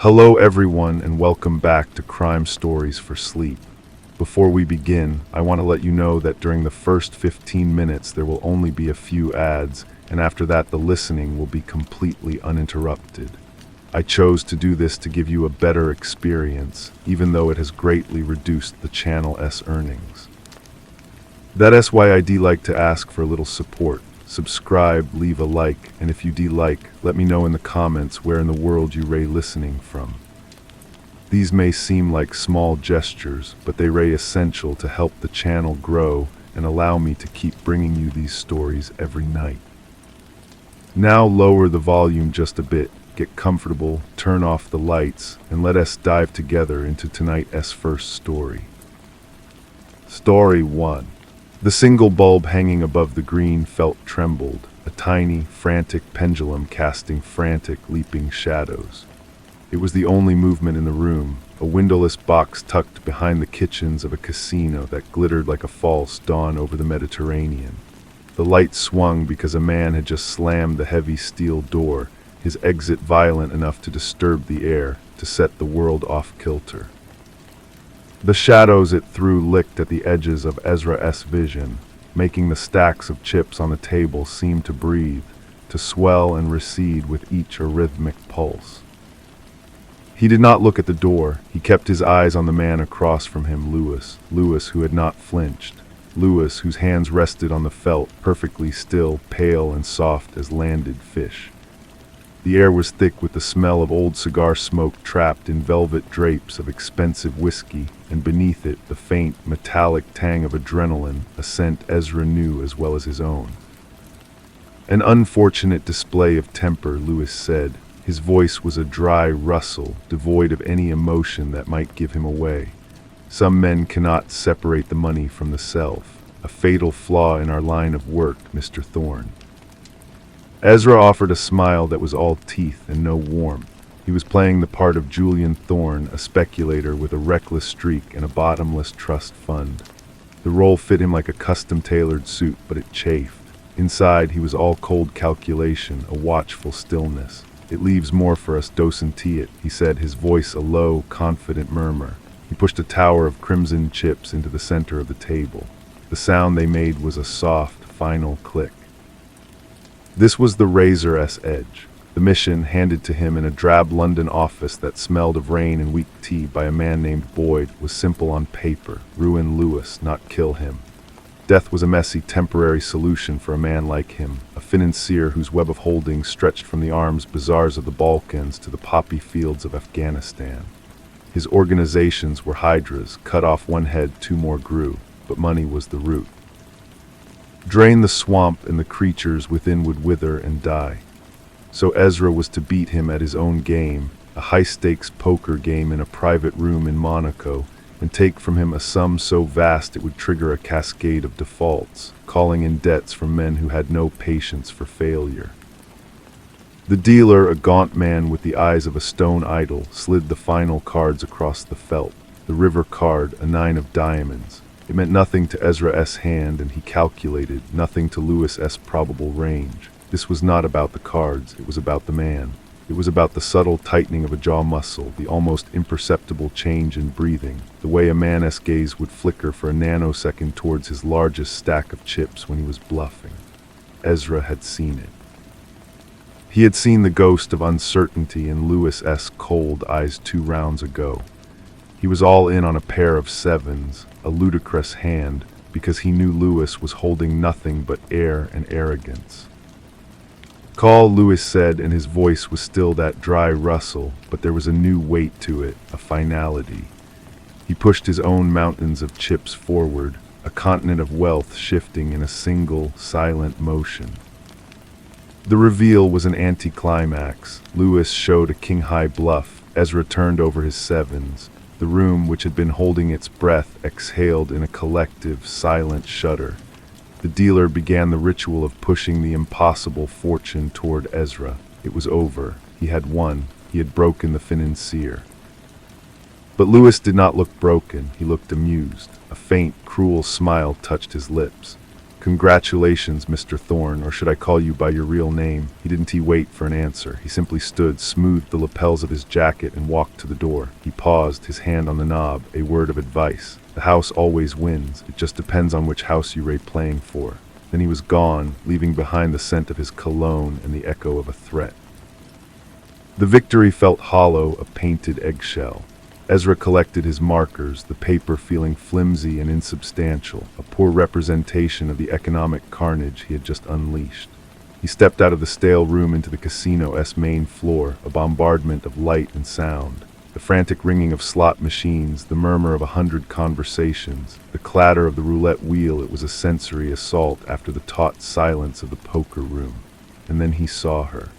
Hello, everyone, and welcome back to Crime Stories for Sleep. Before we begin, I want to let you know that during the first 15 minutes there will only be a few ads, and after that the listening will be completely uninterrupted. I chose to do this to give you a better experience, even though it has greatly reduced the channel's earnings. That's why I'd like to ask for a little support. Subscribe, leave a like, and if you like, let me know in the comments where in the world you ray listening from. These may seem like small gestures, but they ray essential to help the channel grow and allow me to keep bringing you these stories every night. Now lower the volume just a bit, get comfortable, turn off the lights, and let us dive together into tonight's first story. Story 1. The single bulb hanging above the green felt trembled, a tiny, frantic pendulum casting frantic, leaping shadows. It was the only movement in the room, a windowless box tucked behind the kitchens of a casino that glittered like a false dawn over the Mediterranean. The light swung because a man had just slammed the heavy steel door, his exit violent enough to disturb the air, to set the world off kilter. The shadows it threw licked at the edges of Ezra's vision, making the stacks of chips on the table seem to breathe, to swell and recede with each a rhythmic pulse. He did not look at the door. He kept his eyes on the man across from him, Lewis who had not flinched, Lewis whose hands rested on the felt, perfectly still, pale and soft as landed fish. The air was thick with the smell of old cigar smoke trapped in velvet drapes of expensive whiskey, and beneath it the faint, metallic tang of adrenaline, a scent Ezra knew as well as his own. An unfortunate display of temper, Lewis said. His voice was a dry rustle, devoid of any emotion that might give him away. Some men cannot separate the money from the self, a fatal flaw in our line of work, Mr. Thorne. Ezra offered a smile that was all teeth and no warmth. He was playing the part of Julian Thorne, a speculator with a reckless streak and a bottomless trust fund. The role fit him like a custom-tailored suit, but it chafed. Inside, he was all cold calculation, a watchful stillness. "It leaves more for us, docenti it," he said, his voice a low, confident murmur. He pushed a tower of crimson chips into the center of the table. The sound they made was a soft, final click. This was the razor's edge. The mission, handed to him in a drab London office that smelled of rain and weak tea by a man named Boyd, was simple on paper: ruin Lewis, not kill him. Death was a messy, temporary solution for a man like him, a financier whose web of holdings stretched from the arms bazaars of the Balkans to the poppy fields of Afghanistan. His organizations were hydras: cut off one head, two more grew, but money was the root. Drain the swamp and the creatures within would wither and die. So Ezra was to beat him at his own game, a high-stakes poker game in a private room in Monaco, and take from him a sum so vast it would trigger a cascade of defaults, calling in debts from men who had no patience for failure. The dealer, a gaunt man with the eyes of a stone idol, slid the final cards across the felt. The river card, a 9 of diamonds. It meant nothing to Ezra's hand, and he calculated, nothing to Lewis's probable range. This was not about the cards, it was about the man. It was about the subtle tightening of a jaw muscle, the almost imperceptible change in breathing, the way a man's gaze would flicker for a nanosecond towards his largest stack of chips when he was bluffing. Ezra had seen it. He had seen the ghost of uncertainty in Lewis's cold eyes 2 rounds ago. He was all in on a pair of sevens, a ludicrous hand, because he knew Lewis was holding nothing but air and arrogance. "Call," Lewis said, and his voice was still that dry rustle, but there was a new weight to it, a finality. He pushed his own mountains of chips forward, a continent of wealth shifting in a single, silent motion. The reveal was an anticlimax. Lewis showed a king-high bluff. Ezra turned over his sevens. The room, which had been holding its breath, exhaled in a collective, silent shudder. The dealer began the ritual of pushing the impossible fortune toward Ezra. It was over. He had won. He had broken the financier. But Lewis did not look broken. He looked amused. A faint, cruel smile touched his lips. "Congratulations, Mr. Thorne, or should I call you by your real name?" He didn't wait for an answer. He simply stood, smoothed the lapels of his jacket, and walked to the door. He paused, his hand on the knob, a word of advice. "The house always wins. It just depends on which house you're playing for." Then he was gone, leaving behind the scent of his cologne and the echo of a threat. The victory felt hollow, a painted eggshell. Ezra collected his markers, the paper feeling flimsy and insubstantial, a poor representation of the economic carnage he had just unleashed. He stepped out of the stale room into the casino's main floor, a bombardment of light and sound. The frantic ringing of slot machines, the murmur of 100 conversations, the clatter of the roulette wheel. It was a sensory assault after the taut silence of the poker room. And then he saw her.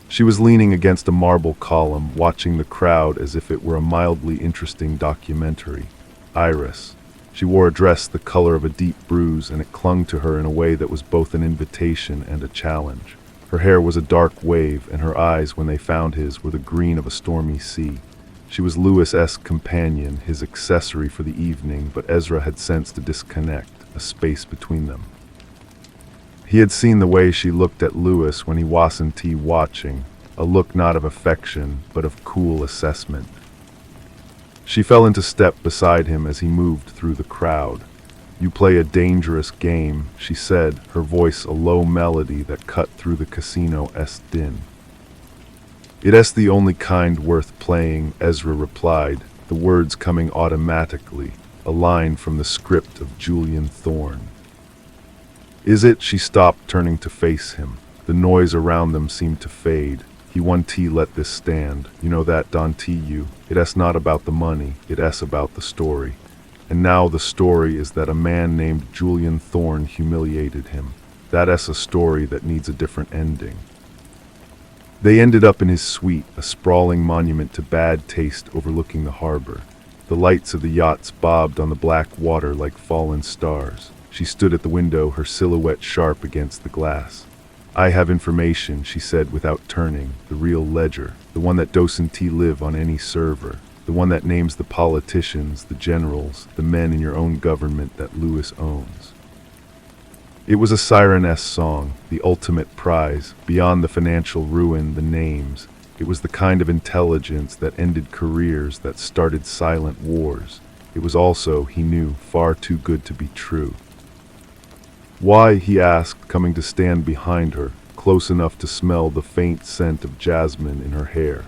She was leaning against a marble column, watching the crowd as if it were a mildly interesting documentary. Iris. She wore a dress the color of a deep bruise, and it clung to her in a way that was both an invitation and a challenge. Her hair was a dark wave, and her eyes, when they found his, were the green of a stormy sea. She was Louis's companion, his accessory for the evening, but Ezra had sensed a disconnect, a space between them. He had seen the way she looked at Louis when he wasn't watching, a look not of affection, but of cool assessment. She fell into step beside him as he moved through the crowd. "You play a dangerous game," she said, her voice a low melody that cut through the casino's din. "It's the only kind worth playing," Ezra replied, the words coming automatically, a line from the script of Julian Thorne. "Is it?" She stopped, turning to face him. The noise around them seemed to fade. "He won't let this stand. You know that, don't you? It's not about the money, it's about the story. And now the story is that a man named Julian Thorne humiliated him. That's a story that needs a different ending." They ended up in his suite, a sprawling monument to bad taste overlooking the harbor. The lights of the yachts bobbed on the black water like fallen stars. She stood at the window, her silhouette sharp against the glass. "I have information," she said without turning, "the real ledger, the one that doesn't live on any server, the one that names the politicians, the generals, the men in your own government that Louis owns." It was a siren-esque song, the ultimate prize, beyond the financial ruin, the names. It was the kind of intelligence that ended careers, that started silent wars. It was also, he knew, far too good to be true. "Why?" he asked, coming to stand behind her, close enough to smell the faint scent of jasmine in her hair.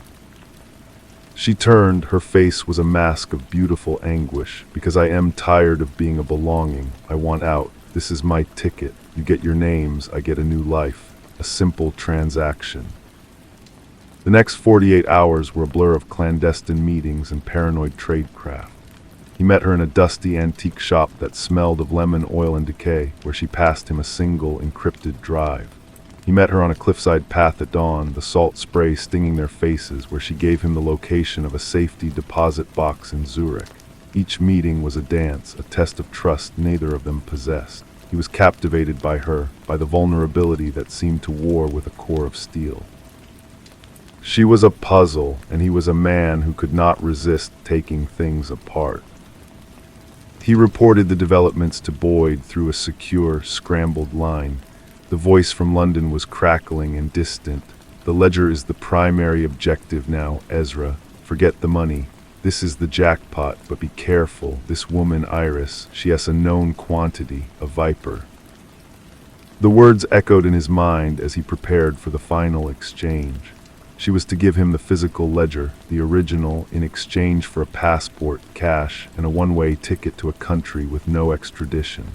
She turned, her face was a mask of beautiful anguish. "Because I am tired of being a belonging. I want out. This is my ticket. You get your names, I get a new life. A simple transaction." The next 48 hours were a blur of clandestine meetings and paranoid tradecraft. He met her in a dusty antique shop that smelled of lemon oil and decay, where she passed him a single encrypted drive. He met her on a cliffside path at dawn, the salt spray stinging their faces, where she gave him the location of a safety deposit box in Zurich. Each meeting was a dance, a test of trust neither of them possessed. He was captivated by her, by the vulnerability that seemed to war with a core of steel. She was a puzzle, and he was a man who could not resist taking things apart. He reported the developments to Boyd through a secure, scrambled line. The voice from London was crackling and distant. "The ledger is the primary objective now, Ezra. Forget the money. This is the jackpot, but be careful. This woman, Iris, she has a known quantity, a viper." The words echoed in his mind as he prepared for the final exchange. She was to give him the physical ledger, the original, in exchange for a passport, cash, and a one-way ticket to a country with no extradition.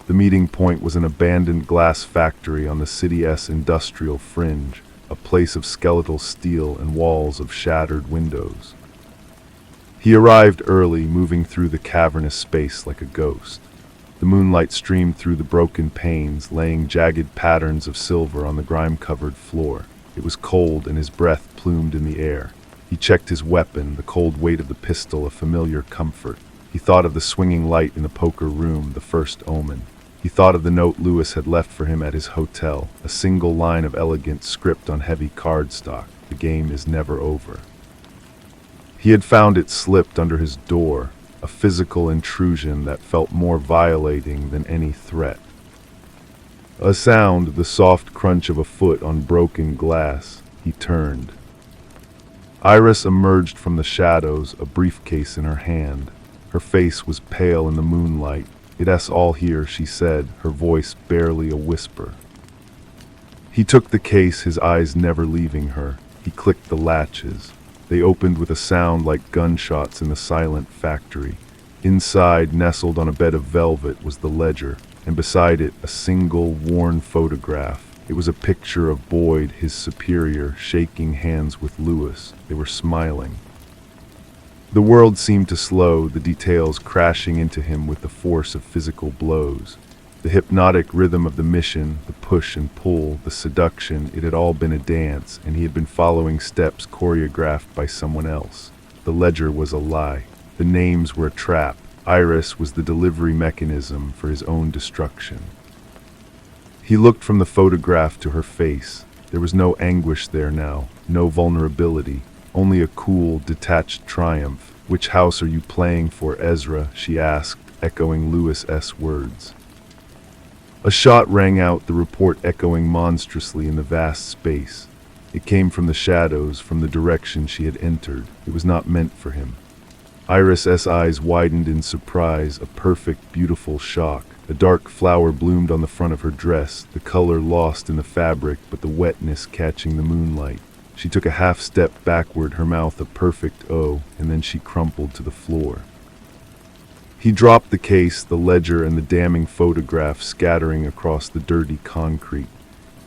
The meeting point was an abandoned glass factory on the city's industrial fringe, a place of skeletal steel and walls of shattered windows. He arrived early, moving through the cavernous space like a ghost. The moonlight streamed through the broken panes, laying jagged patterns of silver on the grime-covered floor. It was cold, and his breath plumed in the air. He checked his weapon, the cold weight of the pistol a familiar comfort. He thought of the swinging light in the poker room, the first omen. He thought of the note Louis had left for him at his hotel, a single line of elegant script on heavy cardstock. "The game is never over." He had found it slipped under his door. a physical intrusion that felt more violating than any threat. A sound, the soft crunch of a foot on broken glass. He turned. Iris emerged from the shadows, a briefcase in her hand. Her face was pale in the moonlight. "It's all here," she said, her voice barely a whisper. He took the case, his eyes never leaving her. He clicked the latches. They opened with a sound like gunshots in the silent factory. Inside, nestled on a bed of velvet, was the ledger, and beside it a single, worn photograph. It was a picture of Boyd, his superior, shaking hands with Lewis. They were smiling. The world seemed to slow, the details crashing into him with the force of physical blows. The hypnotic rhythm of the mission, the push and pull, the seduction, it had all been a dance, and he had been following steps choreographed by someone else. The ledger was a lie. The names were a trap. Iris was the delivery mechanism for his own destruction. He looked from the photograph to her face. There was no anguish there now, no vulnerability, only a cool, detached triumph. "Which house are you playing for, Ezra?" she asked, echoing Lewis's words. A shot rang out, the report echoing monstrously in the vast space. It came from the shadows, from the direction she had entered. It was not meant for him. Iris's eyes widened in surprise, a perfect, beautiful shock. A dark flower bloomed on the front of her dress, the color lost in the fabric, but the wetness catching the moonlight. She took a half step backward, her mouth a perfect O, and then she crumpled to the floor. He dropped the case, the ledger, and the damning photograph scattering across the dirty concrete.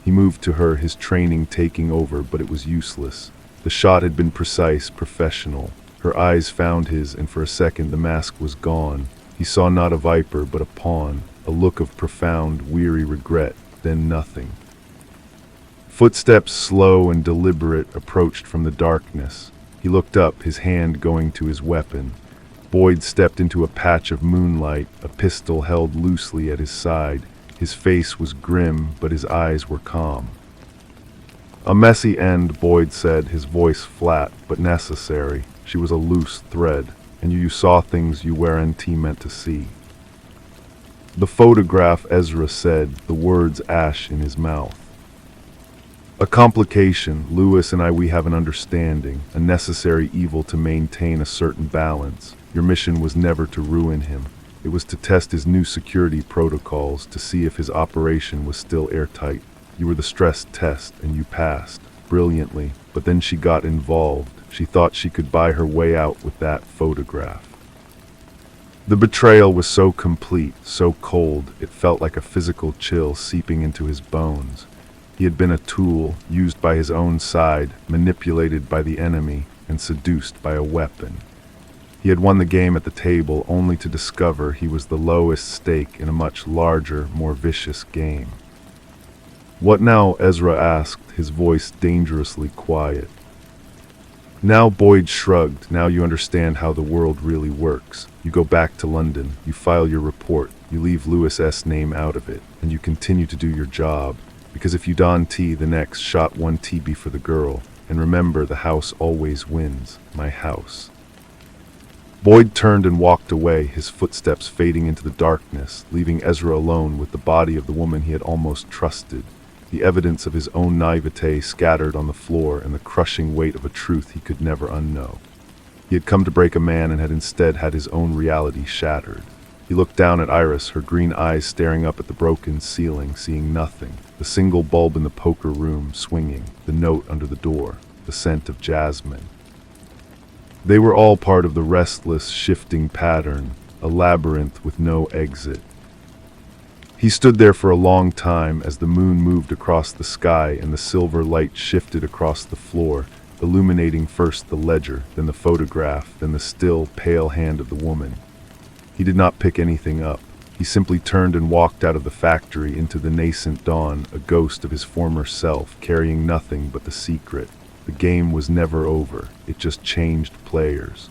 He moved to her, his training taking over, but it was useless. The shot had been precise, professional. Her eyes found his, and for a second the mask was gone. He saw not a viper, but a pawn, a look of profound, weary regret, then nothing. Footsteps, slow and deliberate, approached from the darkness. He looked up, his hand going to his weapon. Boyd stepped into a patch of moonlight, a pistol held loosely at his side. His face was grim, but his eyes were calm. "A messy end," Boyd said, his voice flat, but necessary. She was a loose thread, and you saw things you weren't meant to see. "The photograph," Ezra said, the words ash in his mouth. "A complication. Lewis and I, we have an understanding, a necessary evil to maintain a certain balance. Your mission was never to ruin him. It was to test his new security protocols, to see if his operation was still airtight. You were the stress test, and you passed. Brilliantly. But then she got involved. She thought she could buy her way out with that photograph." The betrayal was so complete, so cold, it felt like a physical chill seeping into his bones. He had been a tool, used by his own side, manipulated by the enemy, and seduced by a weapon. He had won the game at the table, only to discover he was the lowest stake in a much larger, more vicious game. "What now?" Ezra asked, his voice dangerously quiet. "Now," Boyd shrugged, "now you understand how the world really works. You go back to London, you file your report, you leave Lewis's name out of it, and you continue to do your job. Because if you don T, the next shot 1 TB for the girl. And remember, the house always wins. My house." Boyd turned and walked away, his footsteps fading into the darkness, leaving Ezra alone with the body of the woman he had almost trusted. The evidence of his own naivete scattered on the floor, and the crushing weight of a truth he could never unknow. He had come to break a man and had instead had his own reality shattered. He looked down at Iris, her green eyes staring up at the broken ceiling, seeing nothing. The single bulb in the poker room swinging, the note under the door, the scent of jasmine. They were all part of the restless, shifting pattern, a labyrinth with no exit. He stood there for a long time as the moon moved across the sky and the silver light shifted across the floor, illuminating first the ledger, then the photograph, then the still, pale hand of the woman. He did not pick anything up. He simply turned and walked out of the factory into the nascent dawn, a ghost of his former self, carrying nothing but the secret. The game was never over. It just changed players.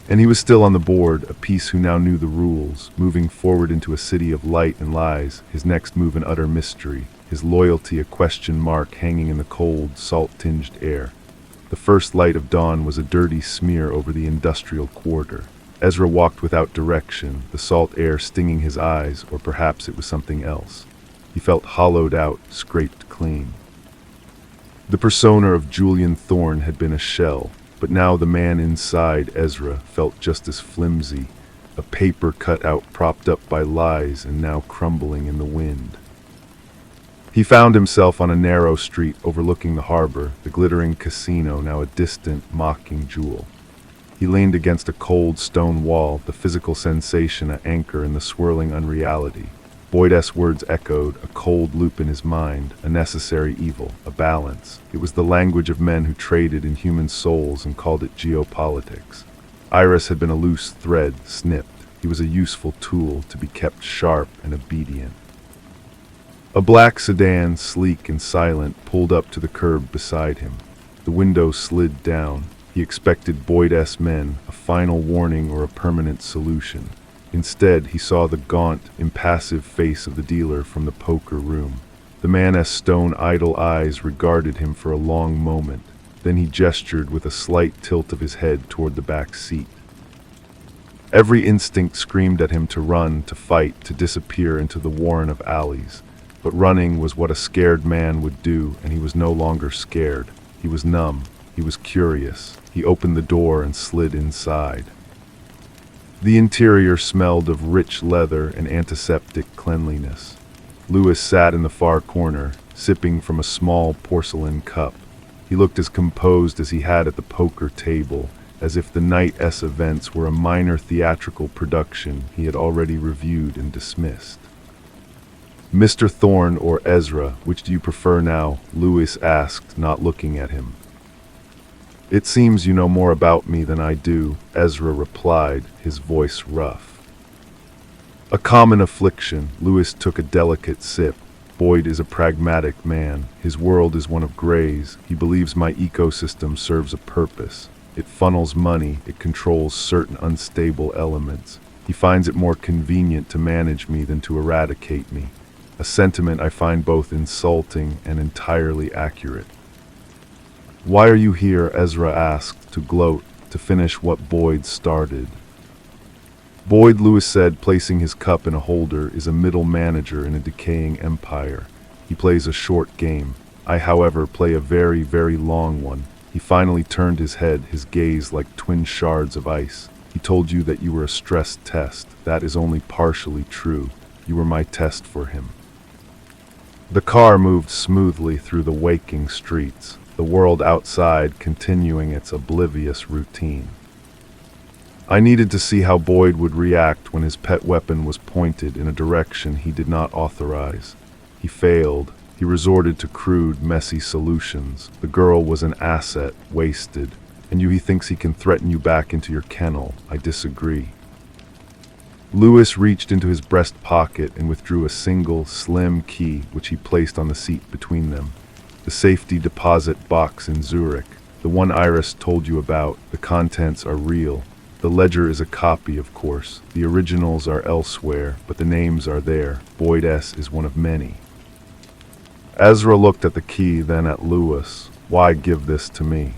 And he was still on the board, a piece who now knew the rules, moving forward into a city of light and lies, his next move an utter mystery, his loyalty a question mark hanging in the cold, salt-tinged air. The first light of dawn was a dirty smear over the industrial quarter. Ezra walked without direction, the salt air stinging his eyes, or perhaps it was something else. He felt hollowed out, scraped clean. The persona of Julian Thorne had been a shell, but now the man inside Ezra felt just as flimsy, a paper cutout propped up by lies and now crumbling in the wind. He found himself on a narrow street overlooking the harbor, the glittering casino now a distant, mocking jewel. He leaned against a cold stone wall, the physical sensation an anchor in the swirling unreality. Boyd's words echoed, a cold loop in his mind, a necessary evil, a balance. It was the language of men who traded in human souls and called it geopolitics. Iris had been a loose thread, snipped. He was a useful tool to be kept sharp and obedient. A black sedan, sleek and silent, pulled up to the curb beside him. The window slid down. He expected Boyd's men, a final warning or a permanent solution. Instead, he saw the gaunt, impassive face of the dealer from the poker room. The man's stone idle eyes regarded him for a long moment. Then he gestured with a slight tilt of his head toward the back seat. Every instinct screamed at him to run, to fight, to disappear into the warren of alleys. But running was what a scared man would do, and he was no longer scared. He was numb. He was curious. He opened the door and slid inside. The interior smelled of rich leather and antiseptic cleanliness. Lewis sat in the far corner, sipping from a small porcelain cup. He looked as composed as he had at the poker table, as if the night's events were a minor theatrical production he had already reviewed and dismissed. "Mr. Thorne or Ezra, which do you prefer now?" Lewis asked, not looking at him. "It seems you know more about me than I do," Ezra replied, his voice rough. "A common affliction." Lewis took a delicate sip. "Boyd is a pragmatic man. His world is one of grays. He believes my ecosystem serves a purpose. It funnels money, it controls certain unstable elements. He finds it more convenient to manage me than to eradicate me. A sentiment I find both insulting and entirely accurate." "Why are you here?" Ezra asked, to gloat, to finish what Boyd started. "Boyd," Lewis said, placing his cup in a holder, "is a middle manager in a decaying empire. He plays a short game. I, however, play a very, very long one." He finally turned his head, his gaze like twin shards of ice. "He told you that you were a stress test. That is only partially true. You were my test for him." The car moved smoothly through the waking streets, the world outside continuing its oblivious routine. I needed to see how Boyd would react when his pet weapon was pointed in a direction he did not authorize. He failed. He resorted to crude, messy solutions. The girl was an asset, wasted, and he thinks he can threaten you back into your kennel. I disagree. Lewis reached into his breast pocket and withdrew a single, slim key which he placed on the seat between them. The safety deposit box in Zurich, the one Iris told you about. The contents are real. The ledger is a copy, of course. The originals are elsewhere, but the names are there. Boyd S. is one of many. Ezra looked at the key, then at Lewis. "Why give this to me?"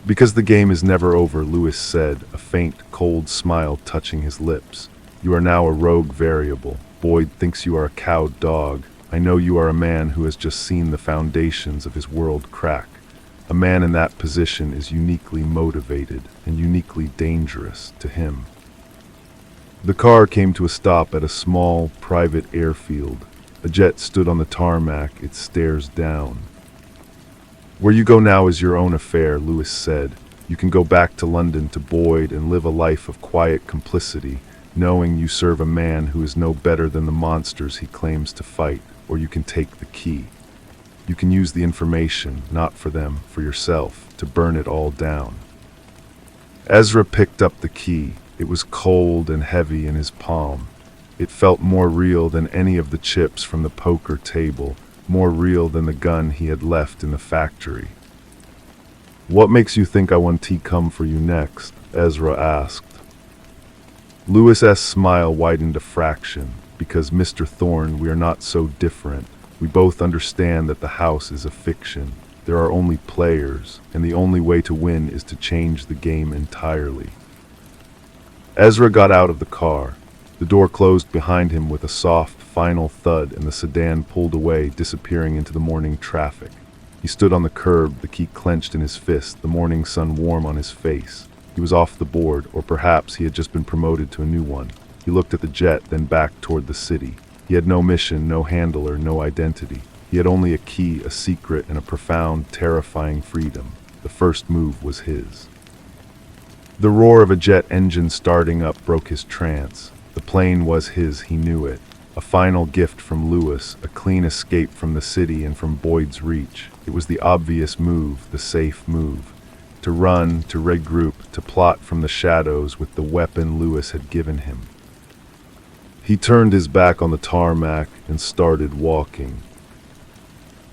"Because the game is never over," Lewis said, a faint, cold smile touching his lips. "You are now a rogue variable. Boyd thinks you are a cowed dog. I know you are a man who has just seen the foundations of his world crack. A man in that position is uniquely motivated and uniquely dangerous to him." The car came to a stop at a small, private airfield. A jet stood on the tarmac, its stairs down. "Where you go now is your own affair," Lewis said. "You can go back to London to Boyd and live a life of quiet complicity, knowing you serve a man who is no better than the monsters he claims to fight, or you can take the key. You can use the information, not for them, for yourself, to burn it all down." Ezra picked up the key. It was cold and heavy in his palm. It felt more real than any of the chips from the poker table, more real than the gun he had left in the factory. "What makes you think I want to come for you next?" Ezra asked. Lewis's smile widened a fraction. "Because, Mr. Thorne, we are not so different. We both understand that the house is a fiction. There are only players, and the only way to win is to change the game entirely." Ezra got out of the car. The door closed behind him with a soft, final thud, and the sedan pulled away, disappearing into the morning traffic. He stood on the curb, the key clenched in his fist, the morning sun warm on his face. He was off the board, or perhaps he had just been promoted to a new one. He looked at the jet, then back toward the city. He had no mission, no handler, no identity. He had only a key, a secret, and a profound, terrifying freedom. The first move was his. The roar of a jet engine starting up broke his trance. The plane was his, he knew it. A final gift from Lewis, a clean escape from the city and from Boyd's reach. It was the obvious move, the safe move. To run, to regroup, to plot from the shadows with the weapon Lewis had given him. He turned his back on the tarmac and started walking.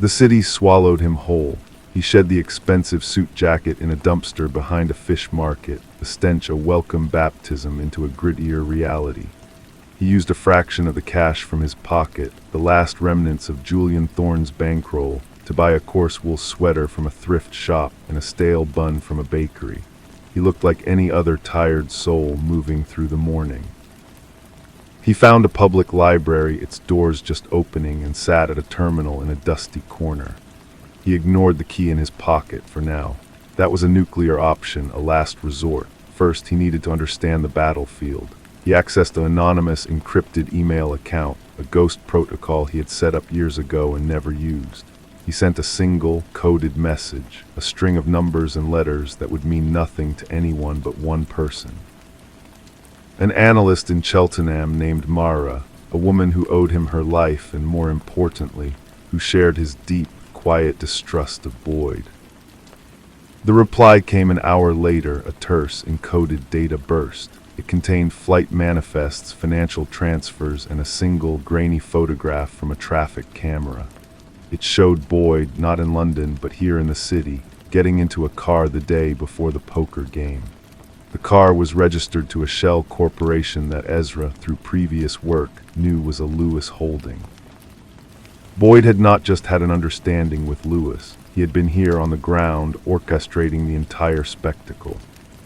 The city swallowed him whole. He shed the expensive suit jacket in a dumpster behind a fish market, the stench a welcome baptism into a grittier reality. He used a fraction of the cash from his pocket, the last remnants of Julian Thorne's bankroll, to buy a coarse wool sweater from a thrift shop and a stale bun from a bakery. He looked like any other tired soul moving through the morning. He found a public library, its doors just opening, and sat at a terminal in a dusty corner. He ignored the key in his pocket for now. That was a nuclear option, a last resort. First, he needed to understand the battlefield. He accessed an anonymous, encrypted email account, a ghost protocol he had set up years ago and never used. He sent a single, coded message, a string of numbers and letters that would mean nothing to anyone but one person. An analyst in Cheltenham named Mara, a woman who owed him her life and, more importantly, who shared his deep, quiet distrust of Boyd. The reply came an hour later, a terse, encoded data burst. It contained flight manifests, financial transfers, and a single, grainy photograph from a traffic camera. It showed Boyd, not in London, but here in the city, getting into a car the day before the poker game. The car was registered to a shell corporation that Ezra, through previous work, knew was a Lewis holding. Boyd had not just had an understanding with Lewis. He had been here on the ground, orchestrating the entire spectacle.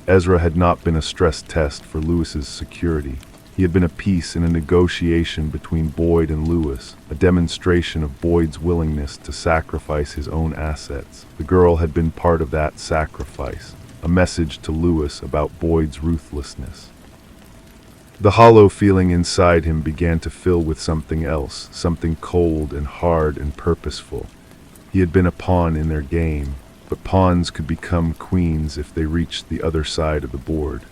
Ezra had not been a stress test for Lewis's security. He had been a piece in a negotiation between Boyd and Lewis, a demonstration of Boyd's willingness to sacrifice his own assets. The girl had been part of that sacrifice, a message to Lewis about Boyd's ruthlessness. The hollow feeling inside him began to fill with something else, something cold and hard and purposeful. He had been a pawn in their game, but pawns could become queens if they reached the other side of the board.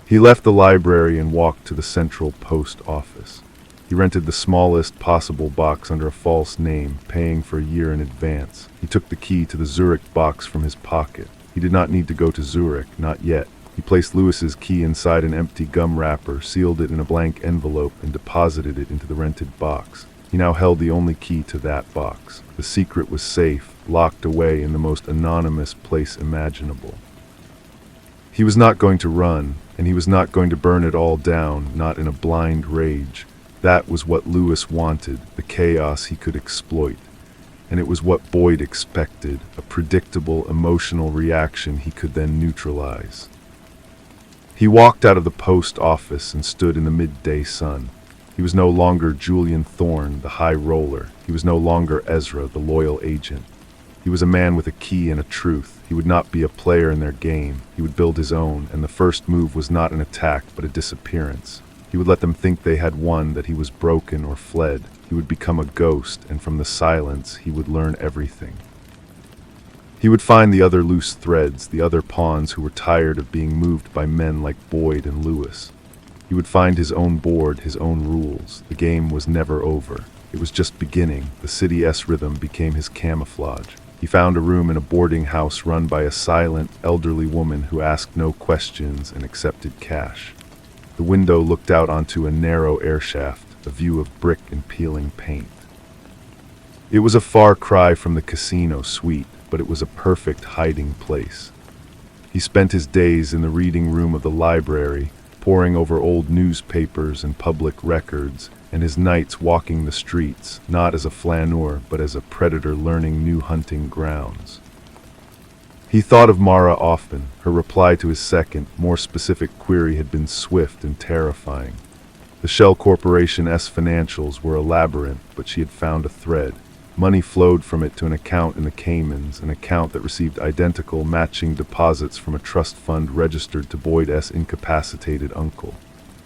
He left the library and walked to the Central Post Office. He rented the smallest possible box under a false name, paying for a year in advance. He took the key to the Zurich box from his pocket. He did not need to go to Zurich, not yet. He placed Lewis's key inside an empty gum wrapper, sealed it in a blank envelope, and deposited it into the rented box. He now held the only key to that box. The secret was safe, locked away in the most anonymous place imaginable. He was not going to run, and he was not going to burn it all down, not in a blind rage. That was what Lewis wanted, the chaos he could exploit. And it was what Boyd expected, a predictable emotional reaction he could then neutralize. He walked out of the post office and stood in the midday sun. He was no longer Julian Thorne, the high roller. He was no longer Ezra, the loyal agent. He was a man with a key and a truth. He would not be a player in their game. He would build his own, and the first move was not an attack, but a disappearance. He would let them think they had won, that he was broken or fled. He would become a ghost, and from the silence he would learn everything. He would find the other loose threads, the other pawns who were tired of being moved by men like Boyd and Lewis. He would find his own board, his own rules. The game was never over. It was just beginning. The city's rhythm became his camouflage. He found a room in a boarding house run by a silent, elderly woman who asked no questions and accepted cash. The window looked out onto a narrow airshaft, a view of brick and peeling paint. It was a far cry from the casino suite, but it was a perfect hiding place. He spent his days in the reading room of the library, poring over old newspapers and public records, and his nights walking the streets, not as a flaneur, but as a predator learning new hunting grounds. He thought of Mara often. Her reply to his second, more specific query had been swift and terrifying. The Shell Corporation's financials were a labyrinth, but she had found a thread. Money flowed from it to an account in the Caymans, an account that received identical, matching deposits from a trust fund registered to Boyd's incapacitated uncle.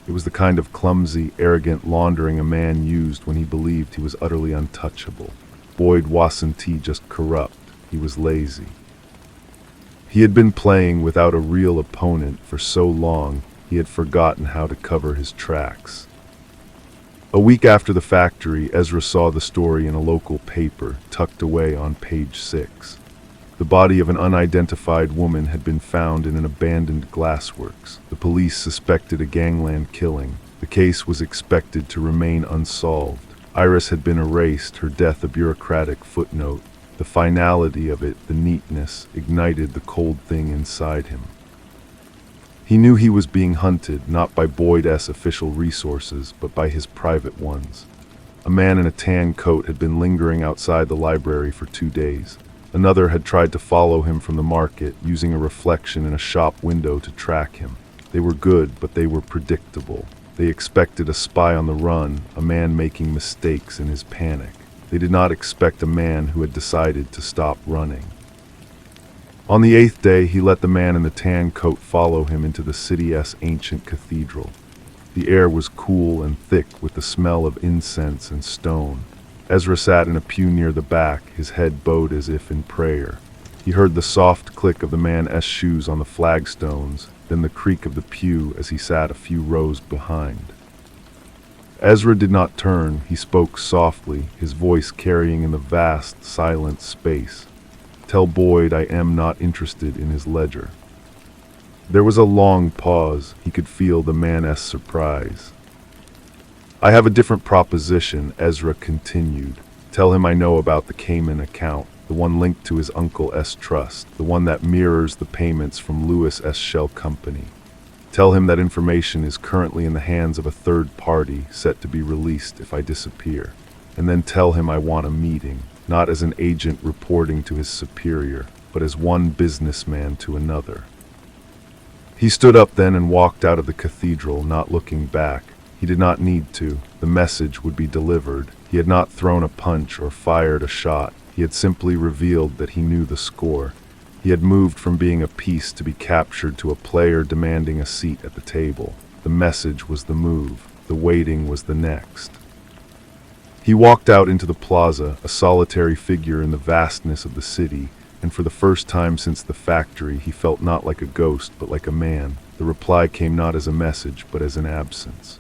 It was the kind of clumsy, arrogant laundering a man used when he believed he was utterly untouchable. Boyd wasn't just corrupt, he was lazy. He had been playing without a real opponent for so long, he had forgotten how to cover his tracks. A week after the factory, Ezra saw the story in a local paper, tucked away on page 6. The body of an unidentified woman had been found in an abandoned glassworks. The police suspected a gangland killing. The case was expected to remain unsolved. Iris had been erased, her death a bureaucratic footnote. The finality of it, the neatness, ignited the cold thing inside him. He knew he was being hunted, not by Boyd's official resources, but by his private ones. A man in a tan coat had been lingering outside the library for 2 days. Another had tried to follow him from the market, using a reflection in a shop window to track him. They were good, but they were predictable. They expected a spy on the run, a man making mistakes in his panic. They did not expect a man who had decided to stop running. On the 8th day, he let the man in the tan coat follow him into the city's ancient cathedral. The air was cool and thick with the smell of incense and stone. Ezra sat in a pew near the back, his head bowed as if in prayer. He heard the soft click of the man's shoes on the flagstones, then the creak of the pew as he sat a few rows behind. Ezra did not turn. He spoke softly, his voice carrying in the vast, silent space. "Tell Boyd I am not interested in his ledger." There was a long pause. He could feel the man's surprise. "I have a different proposition," Ezra continued. "Tell him I know about the Cayman account, the one linked to his uncle's trust, the one that mirrors the payments from Lewis's Shell Company. Tell him that information is currently in the hands of a third party, set to be released if I disappear. And then tell him I want a meeting, not as an agent reporting to his superior, but as one businessman to another." He stood up then and walked out of the cathedral, not looking back. He did not need to. The message would be delivered. He had not thrown a punch or fired a shot. He had simply revealed that he knew the score. He had moved from being a piece to be captured to a player demanding a seat at the table. The message was the move. The waiting was the next. He walked out into the plaza, a solitary figure in the vastness of the city, and for the first time since the factory he felt not like a ghost but like a man. The reply came not as a message but as an absence.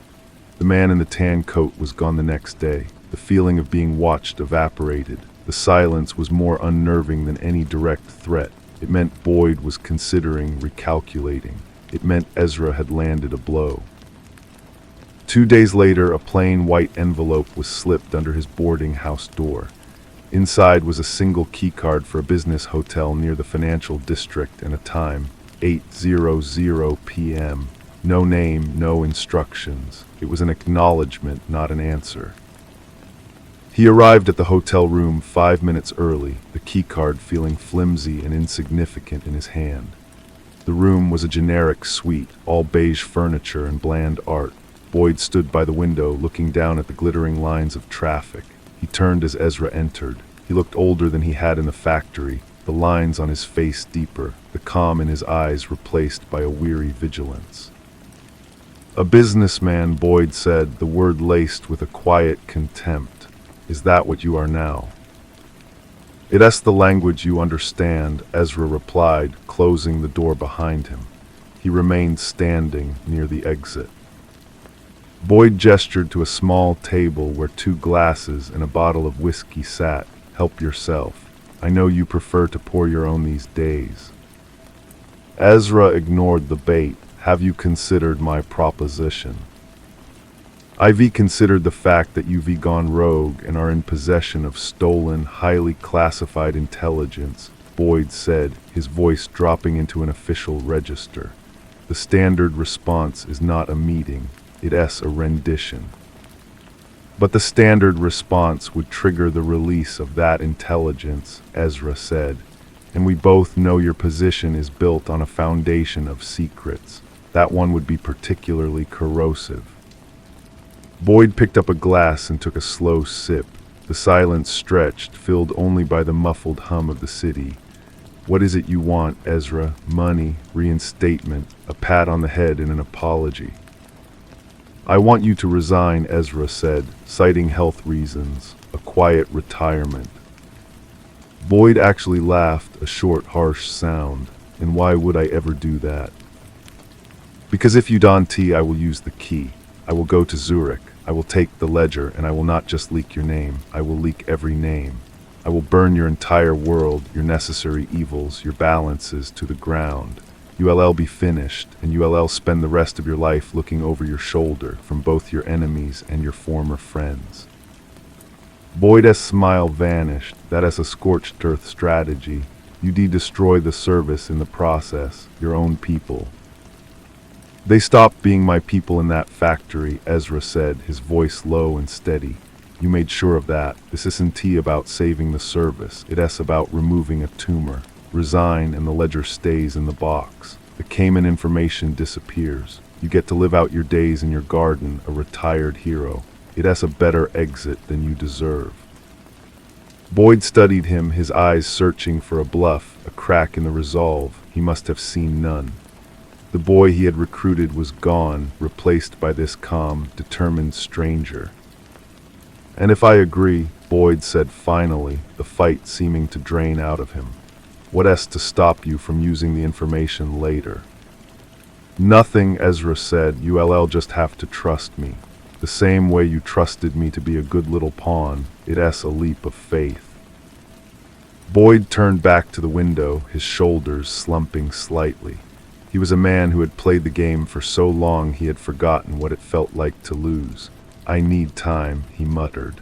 The man in the tan coat was gone the next day. The feeling of being watched evaporated. The silence was more unnerving than any direct threat. It meant Boyd was considering recalculating. It meant Ezra had landed a blow. 2 days later, a plain white envelope was slipped under his boarding house door. Inside was a single keycard for a business hotel near the financial district and a time, 8:00 p.m. No name, no instructions. It was an acknowledgement, not an answer. He arrived at the hotel room 5 minutes early, the keycard feeling flimsy and insignificant in his hand. The room was a generic suite, all beige furniture and bland art. Boyd stood by the window, looking down at the glittering lines of traffic. He turned as Ezra entered. He looked older than he had in the factory, the lines on his face deeper, the calm in his eyes replaced by a weary vigilance. "A businessman," Boyd said, the word laced with a quiet contempt. "Is that what you are now?" "It's the language you understand," Ezra replied, closing the door behind him. He remained standing near the exit. Boyd gestured to a small table where 2 glasses and a bottle of whiskey sat. "Help yourself. I know you prefer to pour your own these days." Ezra ignored the bait. "Have you considered my proposition?" "I've considered the fact that you've gone rogue and are in possession of stolen, highly classified intelligence," Boyd said, his voice dropping into an official register. "The standard response is not a meeting, it's a rendition." "But the standard response would trigger the release of that intelligence," Ezra said. and we both know your position is built on a foundation of secrets. That one would be particularly corrosive. Boyd picked up a glass and took a slow sip. The silence stretched, filled only by the muffled hum of the city. What is it you want, Ezra? Money, reinstatement, a pat on the head and an apology. I want you to resign, Ezra said, citing health reasons, a quiet retirement. Boyd actually laughed, a short, harsh sound. And why would I ever do that? Because if you don T, I will use the key. I will go to Zurich. I will take the ledger, and I will not just leak your name. I will leak every name. I will burn your entire world, your necessary evils, your balances to the ground. ULL be finished, and ULL spend the rest of your life looking over your shoulder from both your enemies and your former friends. Boyd's smile vanished. That as a scorched earth strategy. You destroy the service in the process, your own people. They stopped being my people in that factory, Ezra said, his voice low and steady. You made sure of that. This isn't about saving the service. It's about removing a tumor. Resign and the ledger stays in the box. The Cayman information disappears. You get to live out your days in your garden, a retired hero. It's a better exit than you deserve. Boyd studied him, his eyes searching for a bluff, a crack in the resolve. He must have seen none. The boy he had recruited was gone, replaced by this calm, determined stranger. And if I agree, Boyd said finally, the fight seeming to drain out of him. What's to stop you from using the information later? Nothing, Ezra said. ULL just have to trust me. The same way you trusted me to be a good little pawn. It's a leap of faith. Boyd turned back to the window, his shoulders slumping slightly. He was a man who had played the game for so long he had forgotten what it felt like to lose. I need time, he muttered.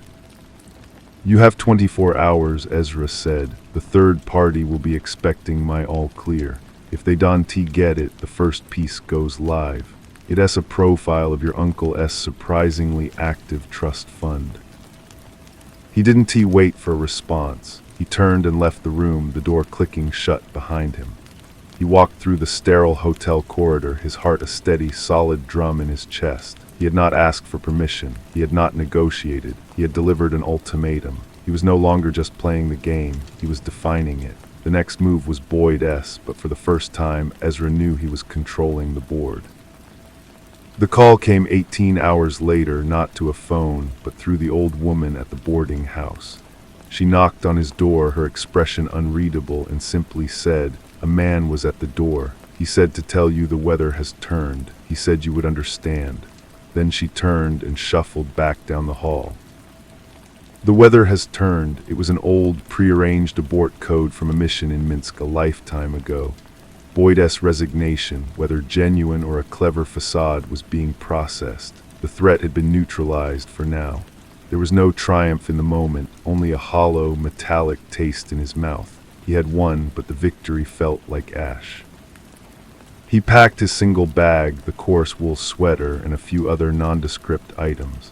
You have 24 hours, Ezra said. The third party will be expecting my all clear. If they don't get it, the first piece goes live. It's a profile of your uncle's surprisingly active trust fund. He didn't wait for a response. He turned and left the room, the door clicking shut behind him. He walked through the sterile hotel corridor, his heart a steady, solid drum in his chest. He had not asked for permission. He had not negotiated. He had delivered an ultimatum. He was no longer just playing the game. He was defining it. The next move was Boyd's, but for the first time, Ezra knew he was controlling the board. The call came 18 hours later, not to a phone, but through the old woman at the boarding house. She knocked on his door, her expression unreadable, and simply said, "A man was at the door. He said to tell you the weather has turned. He said you would understand." Then she turned and shuffled back down the hall. The weather has turned. It was an old, prearranged abort code from a mission in Minsk a lifetime ago. Boyd's resignation, whether genuine or a clever facade, was being processed. The threat had been neutralized for now. There was no triumph in the moment, only a hollow, metallic taste in his mouth. He had won, but the victory felt like ash. He packed his single bag, the coarse wool sweater, and a few other nondescript items.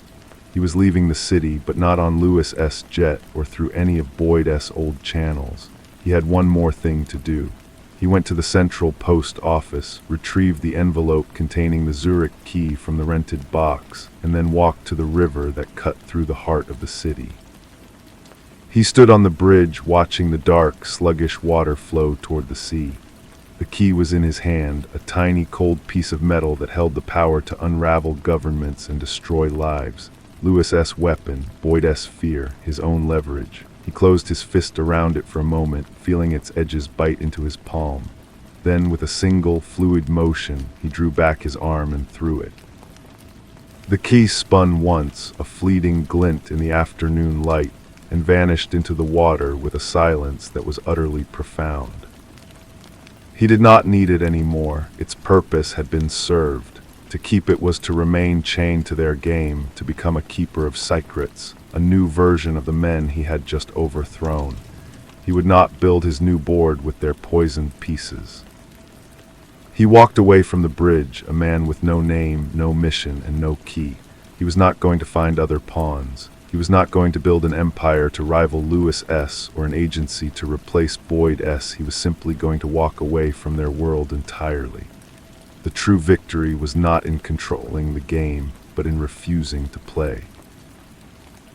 He was leaving the city, but not on Lewis's jet or through any of Boyd's old channels. He had one more thing to do. He went to the central post office, retrieved the envelope containing the Zurich key from the rented box, and then walked to the river that cut through the heart of the city. He stood on the bridge, watching the dark, sluggish water flow toward the sea. The key was in his hand, a tiny, cold piece of metal that held the power to unravel governments and destroy lives. Lewis's weapon, Boyd's fear, his own leverage. He closed his fist around it for a moment, feeling its edges bite into his palm. Then, with a single, fluid motion, he drew back his arm and threw it. The key spun once, a fleeting glint in the afternoon light, and vanished into the water with a silence that was utterly profound. He did not need it anymore. Its purpose had been served. To keep it was to remain chained to their game, to become a keeper of secrets, a new version of the men he had just overthrown. He would not build his new board with their poisoned pieces. He walked away from the bridge, a man with no name, no mission, and no key. He was not going to find other pawns. He was not going to build an empire to rival Lewis S. or an agency to replace Boyd S. He was simply going to walk away from their world entirely. The true victory was not in controlling the game, but in refusing to play.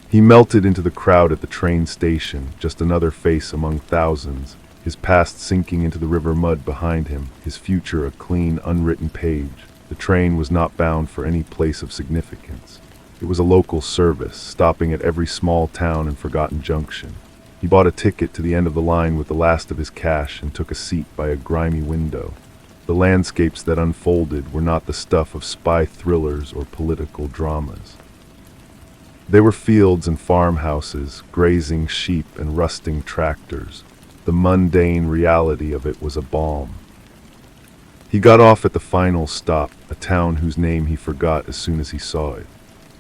He melted into the crowd at the train station, just another face among thousands, his past sinking into the river mud behind him, his future a clean, unwritten page. The train was not bound for any place of significance. It was a local service, stopping at every small town and forgotten junction. He bought a ticket to the end of the line with the last of his cash and took a seat by a grimy window. The landscapes that unfolded were not the stuff of spy thrillers or political dramas. They were fields and farmhouses, grazing sheep and rusting tractors. The mundane reality of it was a balm. He got off at the final stop, a town whose name he forgot as soon as he saw it.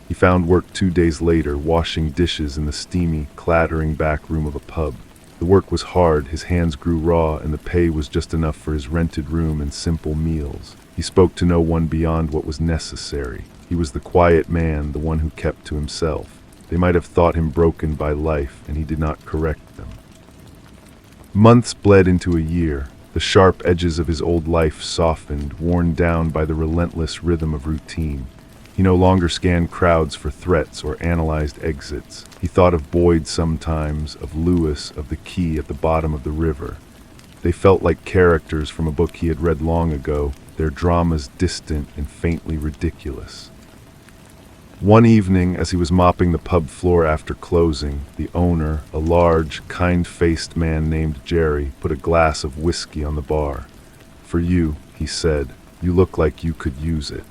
He found work 2 days later, washing dishes in the steamy, clattering back room of a pub. The work was hard, his hands grew raw, and the pay was just enough for his rented room and simple meals. He spoke to no one beyond what was necessary. He was the quiet man, the one who kept to himself. They might have thought him broken by life, and he did not correct them. Months bled into a year. The sharp edges of his old life softened, worn down by the relentless rhythm of routine. He no longer scanned crowds for threats or analyzed exits. He thought of Boyd sometimes, of Lewis, of the key at the bottom of the river. They felt like characters from a book he had read long ago, their dramas distant and faintly ridiculous. One evening, as he was mopping the pub floor after closing, the owner, a large, kind-faced man named Jerry, put a glass of whiskey on the bar. "For you," he said. "You look like you could use it."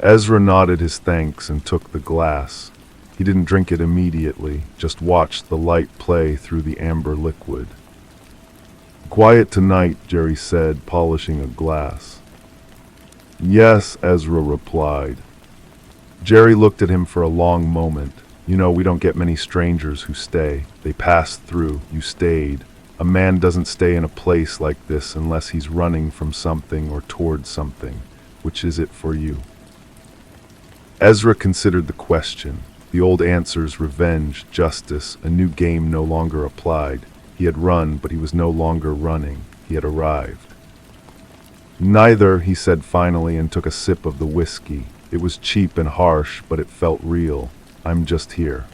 Ezra nodded his thanks and took the glass. He didn't drink it immediately, just watched the light play through the amber liquid. "Quiet tonight," Jerry said, polishing a glass. "Yes," Ezra replied. Jerry looked at him for a long moment. "You know, we don't get many strangers who stay. They pass through. You stayed. A man doesn't stay in a place like this unless he's running from something or towards something. Which is it for you?" Ezra considered the question. The old answers, revenge, justice, a new game no longer applied. He had run, but he was no longer running. He had arrived. "Neither," he said finally, and took a sip of the whiskey. It was cheap and harsh, but it felt real. "I'm just here."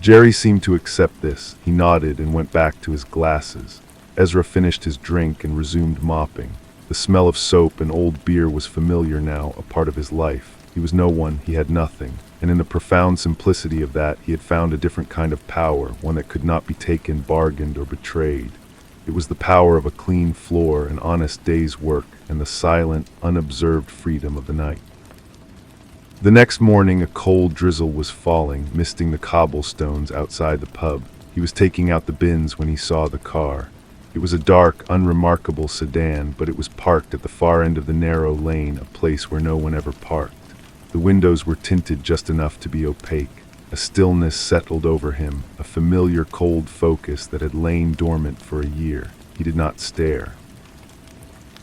Jerry seemed to accept this. He nodded and went back to his glasses. Ezra finished his drink and resumed mopping. The smell of soap and old beer was familiar now, a part of his life. He was no one, he had nothing, and in the profound simplicity of that, he had found a different kind of power, one that could not be taken, bargained, or betrayed. It was the power of a clean floor, an honest day's work, and the silent, unobserved freedom of the night. The next morning, a cold drizzle was falling, misting the cobblestones outside the pub. He was taking out the bins when he saw the car. It was a dark, unremarkable sedan, but it was parked at the far end of the narrow lane, a place where no one ever parked. The windows were tinted just enough to be opaque. A stillness settled over him, a familiar cold focus that had lain dormant for a year. He did not stare.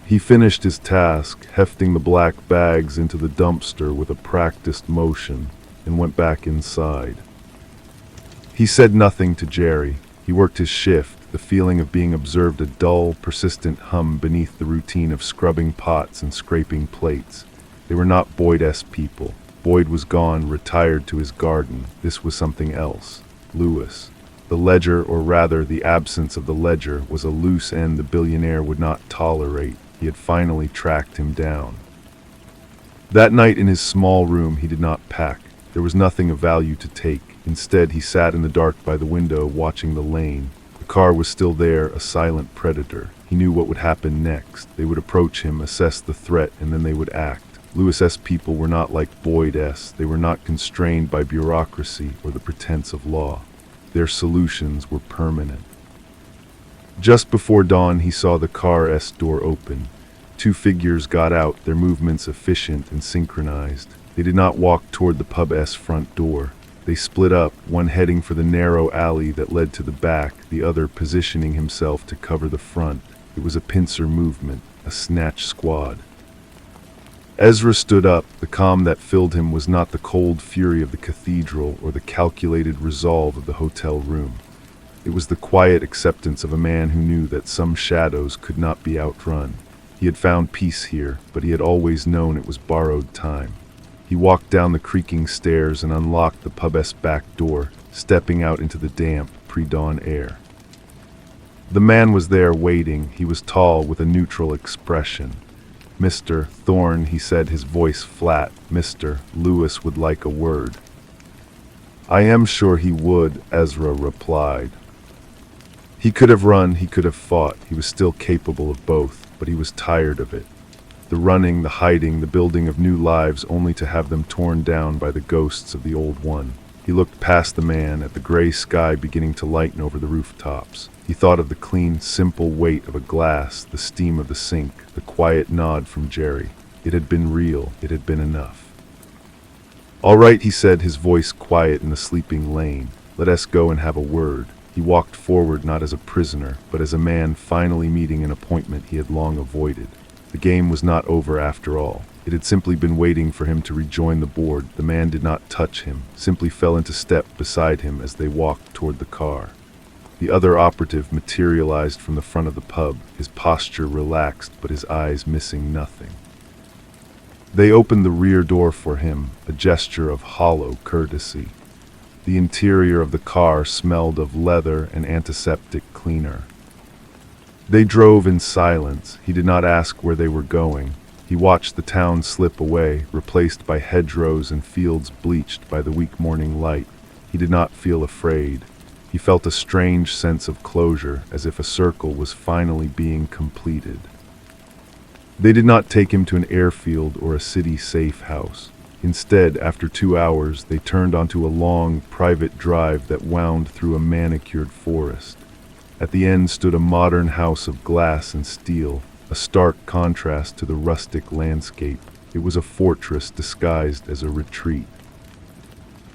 He finished his task, hefting the black bags into the dumpster with a practiced motion, and went back inside. He said nothing to Jerry. He worked his shift, the feeling of being observed a dull, persistent hum beneath the routine of scrubbing pots and scraping plates. They were not Boyd-esque people. Boyd was gone, retired to his garden. This was something else. Lewis. The ledger, or rather the absence of the ledger, was a loose end the billionaire would not tolerate. He had finally tracked him down. That night in his small room he did not pack. There was nothing of value to take. Instead, he sat in the dark by the window, watching the lane. The car was still there, a silent predator. He knew what would happen next. They would approach him, assess the threat, and then they would act. Lewis-esque people were not like Boyd-esque. They were not constrained by bureaucracy or the pretense of law. Their solutions were permanent. Just before dawn, he saw the car-esque door open. 2 figures got out, their movements efficient and synchronized. They did not walk toward the pub-esque front door. They split up, one heading for the narrow alley that led to the back, the other positioning himself to cover the front. It was a pincer movement, a snatch squad. Ezra stood up. The calm that filled him was not the cold fury of the cathedral or the calculated resolve of the hotel room. It was the quiet acceptance of a man who knew that some shadows could not be outrun. He had found peace here, but he had always known it was borrowed time. He walked down the creaking stairs and unlocked the pub's back door, stepping out into the damp, pre-dawn air. The man was there waiting. He was tall, with a neutral expression. "Mr. Thorne," he said, his voice flat. "Mr. Lewis would like a word." "I am sure he would," Ezra replied. He could have run, he could have fought. He was still capable of both, but he was tired of it. The running, the hiding, the building of new lives, only to have them torn down by the ghosts of the old one. He looked past the man, at the gray sky beginning to lighten over the rooftops. He thought of the clean, simple weight of a glass, the steam of the sink, the quiet nod from Jerry. It had been real. It had been enough. "All right," he said, his voice quiet in the sleeping lane. "Let us go and have a word." He walked forward not as a prisoner, but as a man finally meeting an appointment he had long avoided. The game was not over after all. It had simply been waiting for him to rejoin the board. The man did not touch him, simply fell into step beside him as they walked toward the car. The other operative materialized from the front of the pub, his posture relaxed but his eyes missing nothing. They opened the rear door for him, a gesture of hollow courtesy. The interior of the car smelled of leather and antiseptic cleaner. They drove in silence. He did not ask where they were going. He watched the town slip away, replaced by hedgerows and fields bleached by the weak morning light. He did not feel afraid. He felt a strange sense of closure, as if a circle was finally being completed. They did not take him to an airfield or a city safe house. Instead, after 2 hours, they turned onto a long, private drive that wound through a manicured forest. At the end stood a modern house of glass and steel, a stark contrast to the rustic landscape. It was a fortress disguised as a retreat.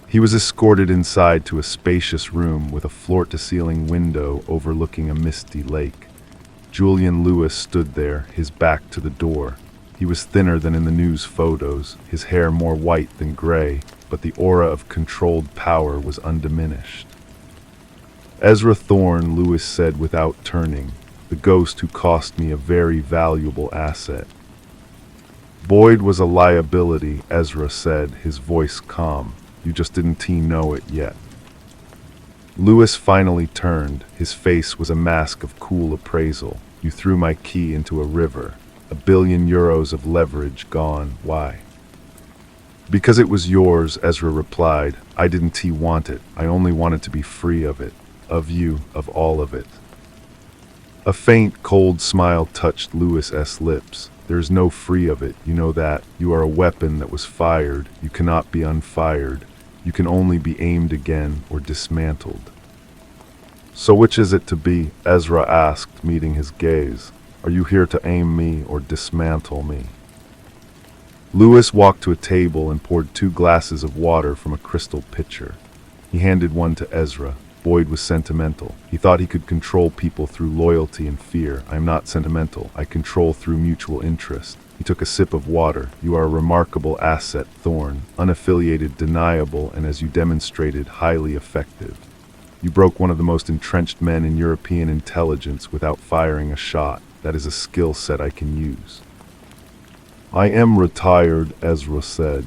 He was escorted inside to a spacious room with a floor-to-ceiling window overlooking a misty lake. Julian Lewis stood there, his back to the door. He was thinner than in the news photos, his hair more white than gray, but the aura of controlled power was undiminished. "Ezra Thorne," Lewis said without turning, "the ghost who cost me a very valuable asset." "Boyd was a liability," Ezra said, his voice calm. "You just didn't know it yet." Lewis finally turned. His face was a mask of cool appraisal. "You threw my key into a river. €1 billion of leverage gone. Why?" "Because it was yours," Ezra replied. "I didn't want it. I only wanted to be free of it. Of you, of all of it." A faint, cold smile touched Lewis's lips. "There is no free of it, you know that. You are a weapon that was fired. You cannot be unfired. You can only be aimed again or dismantled." "So which is it to be?" Ezra asked, meeting his gaze. "Are you here to aim me or dismantle me?" Lewis walked to a table and poured 2 glasses of water from a crystal pitcher. He handed one to Ezra. Boyd was sentimental. He thought he could control people through loyalty and fear. "I am not sentimental. I control through mutual interest." He took a sip of water. "You are a remarkable asset, Thorne. Unaffiliated, deniable, and as you demonstrated, highly effective. You broke one of the most entrenched men in European intelligence without firing a shot. That is a skill set I can use." "I am retired," Ezra said.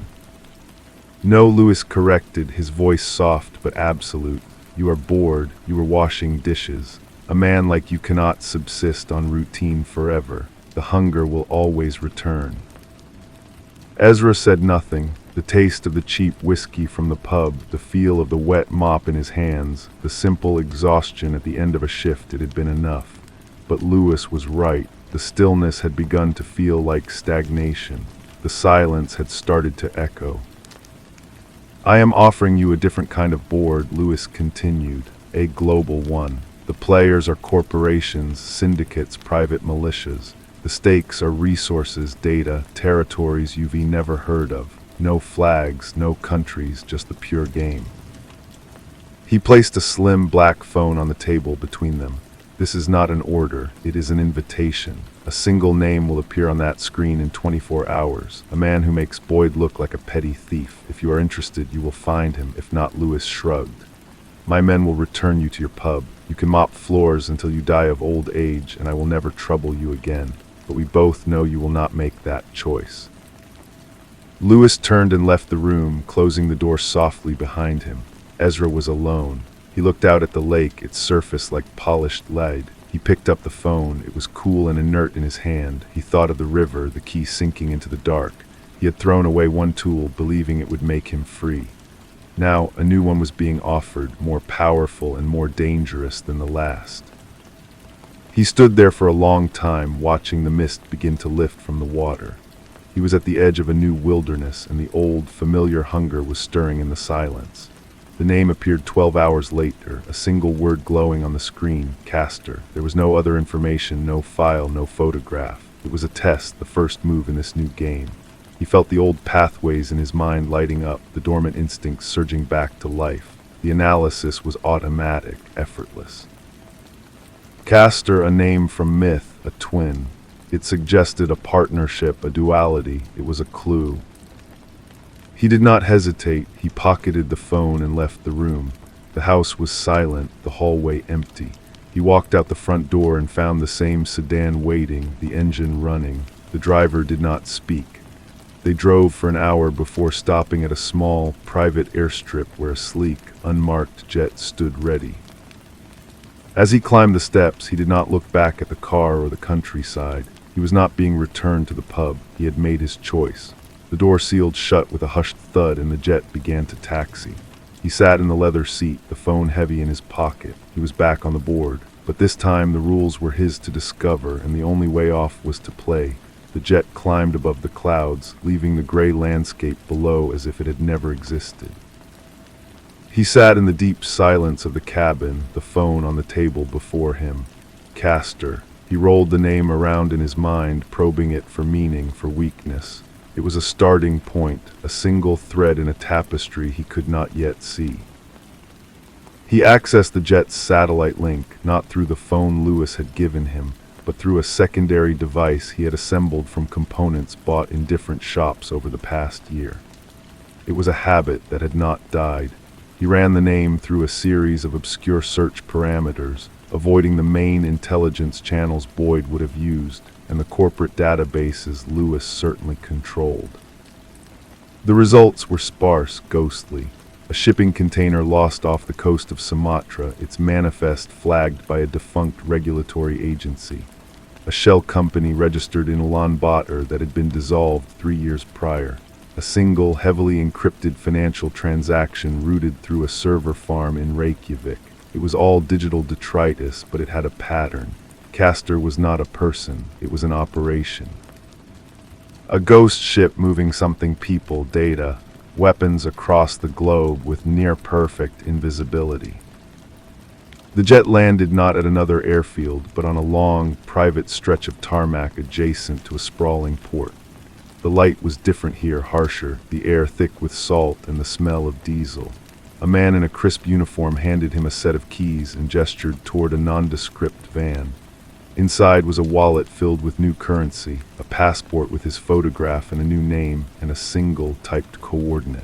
"No," Lewis corrected, his voice soft but absolute. "You are bored. You were washing dishes. A man like you cannot subsist on routine forever. The hunger will always return." Ezra said nothing. The taste of the cheap whiskey from the pub, the feel of the wet mop in his hands, the simple exhaustion at the end of a shift, it had been enough. But Lewis was right. The stillness had begun to feel like stagnation. The silence had started to echo. "I am offering you a different kind of board," Lewis continued, "a global one. The players are corporations, syndicates, private militias. The stakes are resources, data, territories you've never heard of. No flags, no countries, just the pure game." He placed a slim black phone on the table between them. This is not an order, it is an invitation. A single name will appear on that screen in 24 hours. A man who makes Boyd look like a petty thief. If you are interested, you will find him. If not, Lewis shrugged. My men will return you to your pub. You can mop floors until you die of old age, and I will never trouble you again. But we both know you will not make that choice. Lewis turned and left the room, closing the door softly behind him. Ezra was alone. He looked out at the lake, its surface like polished lead. He picked up the phone. It was cool and inert in his hand. He thought of the river, the key sinking into the dark. He had thrown away one tool, believing it would make him free. Now, a new one was being offered, more powerful and more dangerous than the last. He stood there for a long time, watching the mist begin to lift from the water. He was at the edge of a new wilderness, and the old, familiar hunger was stirring in the silence. The name appeared 12 hours later, a single word glowing on the screen, Castor. There was no other information, no file, no photograph. It was a test, the first move in this new game. He felt the old pathways in his mind lighting up, the dormant instincts surging back to life. The analysis was automatic, effortless. Castor, a name from myth, a twin. It suggested a partnership, a duality. It was a clue. He did not hesitate. He pocketed the phone and left the room. The house was silent, the hallway empty. He walked out the front door and found the same sedan waiting, the engine running. The driver did not speak. They drove for an hour before stopping at a small, private airstrip where a sleek, unmarked jet stood ready. As he climbed the steps, he did not look back at the car or the countryside. He was not being returned to the pub. He had made his choice. The door sealed shut with a hushed thud, and the jet began to taxi. He sat in the leather seat, the phone heavy in his pocket. He was back on the board, but this time the rules were his to discover, and the only way off was to play. The jet climbed above the clouds, leaving the gray landscape below as if it had never existed. He sat in the deep silence of the cabin, the phone on the table before him. Castor. He rolled the name around in his mind, probing it for meaning, for weakness. It was a starting point, a single thread in a tapestry he could not yet see. He accessed the jet's satellite link, not through the phone Lewis had given him, but through a secondary device he had assembled from components bought in different shops over the past year. It was a habit that had not died. He ran the name through a series of obscure search parameters, avoiding the main intelligence channels Boyd would have used, and the corporate databases Lewis certainly controlled. The results were sparse, ghostly. A shipping container lost off the coast of Sumatra, its manifest flagged by a defunct regulatory agency. A shell company registered in Ulaanbaatar that had been dissolved 3 years prior. A single, heavily encrypted financial transaction routed through a server farm in Reykjavik. It was all digital detritus, but it had a pattern. Castor was not a person, it was an operation. A ghost ship moving something people, data, weapons across the globe with near-perfect invisibility. The jet landed not at another airfield, but on a long, private stretch of tarmac adjacent to a sprawling port. The light was different here, harsher, the air thick with salt and the smell of diesel. A man in a crisp uniform handed him a set of keys and gestured toward a nondescript van. Inside was a wallet filled with new currency, a passport with his photograph and a new name, and a single typed coordinate.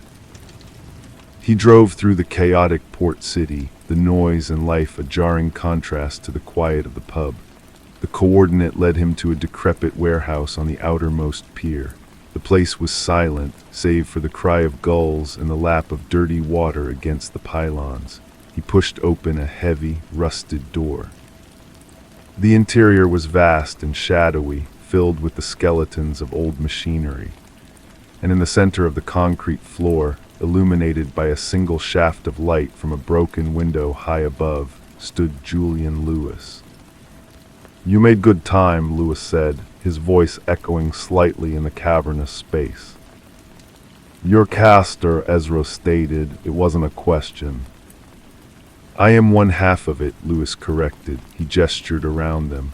He drove through the chaotic port city, the noise and life a jarring contrast to the quiet of the pub. The coordinate led him to a decrepit warehouse on the outermost pier. The place was silent, save for the cry of gulls and the lap of dirty water against the pylons. He pushed open a heavy, rusted door. The interior was vast and shadowy, filled with the skeletons of old machinery. And in the center of the concrete floor, illuminated by a single shaft of light from a broken window high above, stood Julian Lewis. "You made good time," Lewis said, his voice echoing slightly in the cavernous space. "You're Castor," Ezra stated. It wasn't a question. "I am one half of it," Lewis corrected. He gestured around them.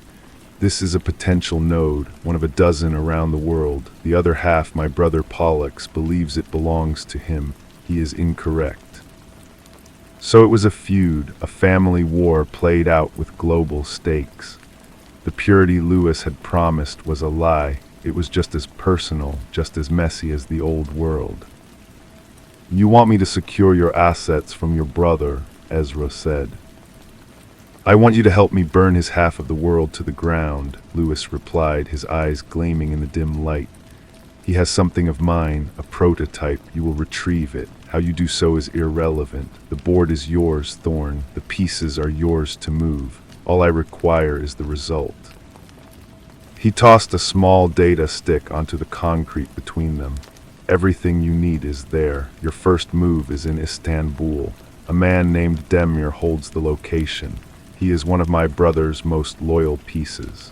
"This is a potential node, one of a dozen around the world. The other half, my brother Pollux, believes it belongs to him. He is incorrect." So it was a feud, a family war played out with global stakes. The purity Lewis had promised was a lie. It was just as personal, just as messy as the old world. "You want me to secure your assets from your brother," Ezra said. "I want you to help me burn his half of the world to the ground," Lewis replied, his eyes gleaming in the dim light. "He has something of mine, a prototype. You will retrieve it. How you do so is irrelevant. The board is yours, Thorn. The pieces are yours to move. All I require is the result." He tossed a small data stick onto the concrete between them. "Everything you need is there. Your first move is in Istanbul. A man named Demir holds the location. He is one of my brother's most loyal pieces."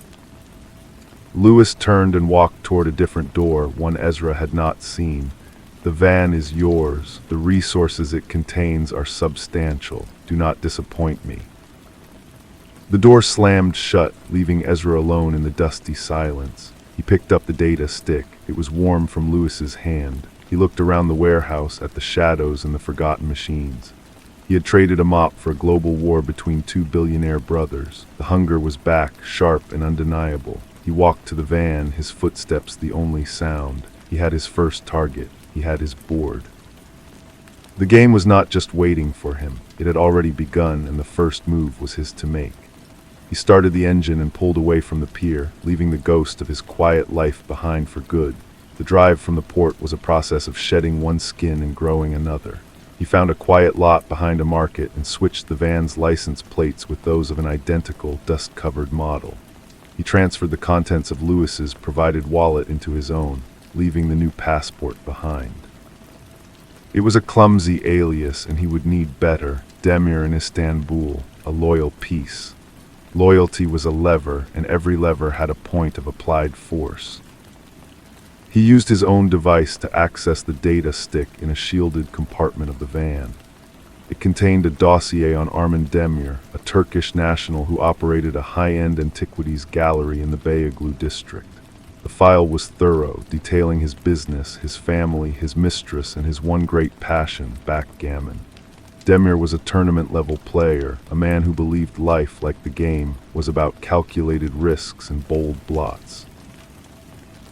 Lewis turned and walked toward a different door, one Ezra had not seen. "The van is yours. The resources it contains are substantial. Do not disappoint me." The door slammed shut, leaving Ezra alone in the dusty silence. He picked up the data stick. It was warm from Lewis's hand. He looked around the warehouse at the shadows and the forgotten machines. He had traded a mop for a global war between two billionaire brothers. The hunger was back, sharp and undeniable. He walked to the van, his footsteps the only sound. He had his first target. He had his board. The game was not just waiting for him. It had already begun, and the first move was his to make. He started the engine and pulled away from the pier, leaving the ghost of his quiet life behind for good. The drive from the port was a process of shedding one skin and growing another. He found a quiet lot behind a market and switched the van's license plates with those of an identical, dust-covered model. He transferred the contents of Lewis's provided wallet into his own, leaving the new passport behind. It was a clumsy alias, and he would need better. Demir in Istanbul, a loyal piece. Loyalty was a lever, and every lever had a point of applied force. He used his own device to access the data stick in a shielded compartment of the van. It contained a dossier on Armin Demir, a Turkish national who operated a high-end antiquities gallery in the Beyoğlu district. The file was thorough, detailing his business, his family, his mistress, and his one great passion, backgammon. Demir was a tournament-level player, a man who believed life, like the game, was about calculated risks and bold blots.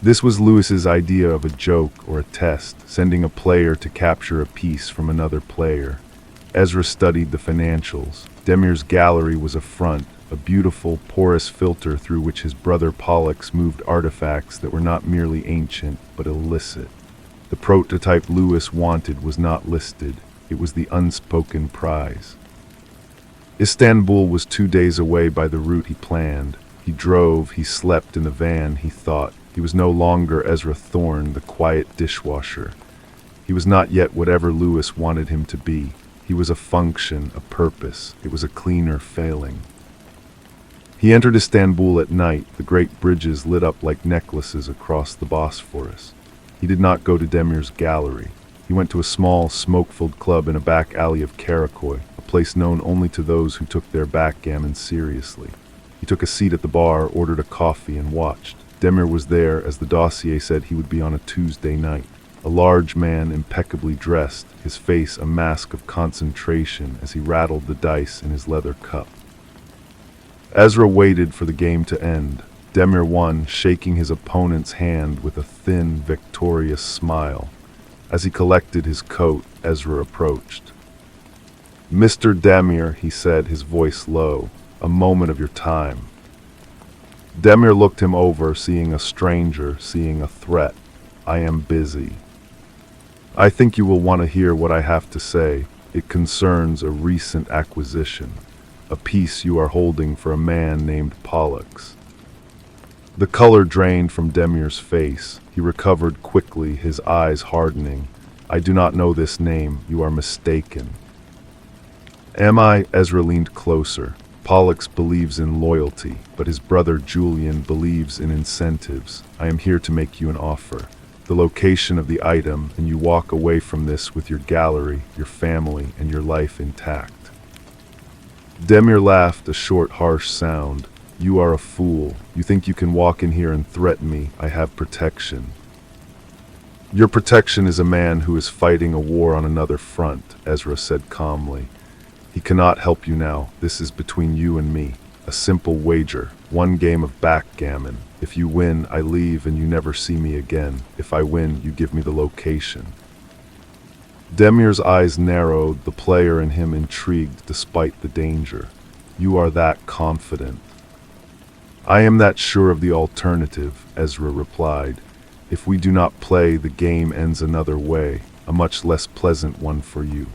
This was Lewis's idea of a joke or a test, sending a player to capture a piece from another player. Ezra studied the financials. Demir's gallery was a front, a beautiful, porous filter through which his brother Pollux moved artifacts that were not merely ancient, but illicit. The prototype Lewis wanted was not listed. It was the unspoken prize. Istanbul was 2 days away by the route he planned. He drove, he slept in the van, he thought. He was no longer Ezra Thorne, the quiet dishwasher. He was not yet whatever Lewis wanted him to be. He was a function, a purpose. It was a cleaner failing. He entered Istanbul at night, the great bridges lit up like necklaces across the Bosphorus. He did not go to Demir's gallery. He went to a small, smoke-filled club in a back alley of Karakoy, a place known only to those who took their backgammon seriously. He took a seat at the bar, ordered a coffee, and watched. Demir was there, as the dossier said he would be on a Tuesday night. A large man, impeccably dressed, his face a mask of concentration as he rattled the dice in his leather cup. Ezra waited for the game to end. Demir won, shaking his opponent's hand with a thin, victorious smile. As he collected his coat, Ezra approached. "Mr. Demir," he said, his voice low, "a moment of your time." Demir looked him over, seeing a stranger, seeing a threat. "I am busy." "I think you will want to hear what I have to say. It concerns a recent acquisition, a piece you are holding for a man named Pollux." The color drained from Demir's face. He recovered quickly, his eyes hardening. "I do not know this name. You are mistaken." "Am I?" Ezra leaned closer. "Pollux believes in loyalty, but his brother Julian believes in incentives. I am here to make you an offer. The location of the item, and you walk away from this with your gallery, your family, and your life intact." Demir laughed, a short, harsh sound. "You are a fool. You think you can walk in here and threaten me. I have protection." "Your protection is a man who is fighting a war on another front," Ezra said calmly. He cannot help you now. This is between you and me. A simple wager. One game of backgammon. If you win, I leave and you never see me again. If I win, you give me the location. Demir's eyes narrowed, the player in him intrigued despite the danger. You are that confident. I am that sure of the alternative, Ezra replied. If we do not play, the game ends another way, a much less pleasant one for you.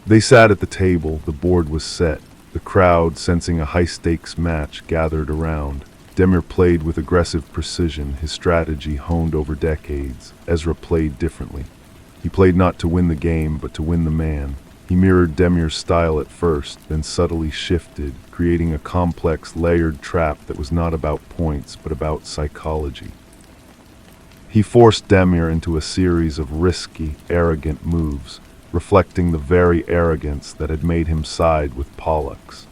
They sat at the table, the board was set. The crowd, sensing a high-stakes match, gathered around. Demir played with aggressive precision, his strategy honed over decades. Ezra played differently. He played not to win the game, but to win the man. He mirrored Demir's style at first, then subtly shifted, creating a complex, layered trap that was not about points, but about psychology. He forced Demir into a series of risky, arrogant moves, reflecting the very arrogance that had made him side with Pollux.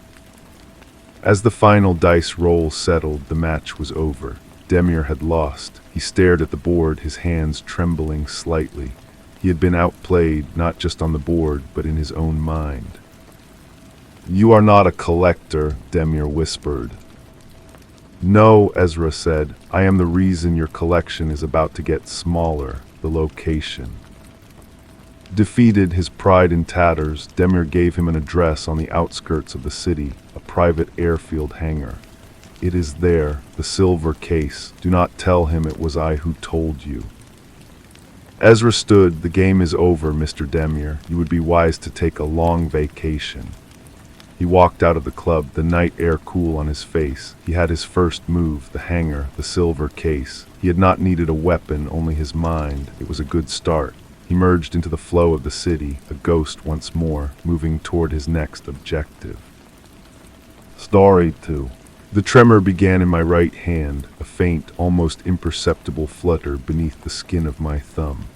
As the final dice roll settled, the match was over. Demir had lost. He stared at the board, his hands trembling slightly. He had been outplayed, not just on the board, but in his own mind. You are not a collector, Demir whispered. No, Ezra said. I am the reason your collection is about to get smaller, the location. Defeated, his pride in tatters, Demir gave him an address on the outskirts of the city, a private airfield hangar. It is there, the silver case. Do not tell him it was I who told you. Ezra stood. The game is over, Mr. Demir. You would be wise to take a long vacation. He walked out of the club, the night air cool on his face. He had his first move, the hangar, the silver case. He had not needed a weapon, only his mind. It was a good start. He merged into the flow of the city, a ghost once more, moving toward his next objective. Story 2. The tremor began in my right hand, a faint, almost imperceptible flutter beneath the skin of my thumb.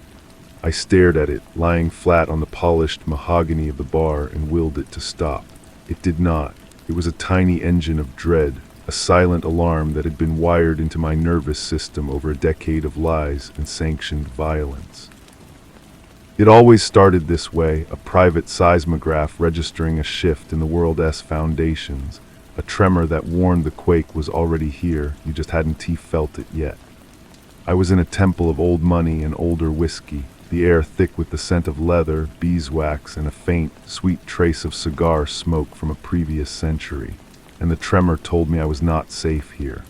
I stared at it, lying flat on the polished mahogany of the bar, and willed it to stop. It did not. It was a tiny engine of dread, a silent alarm that had been wired into my nervous system over a decade of lies and sanctioned violence. It always started this way, a private seismograph registering a shift in the world's foundations, a tremor that warned the quake was already here, you just hadn't felt it yet. I was in a temple of old money and older whiskey, the air thick with the scent of leather, beeswax, and a faint, sweet trace of cigar smoke from a previous century, and the tremor told me I was not safe here.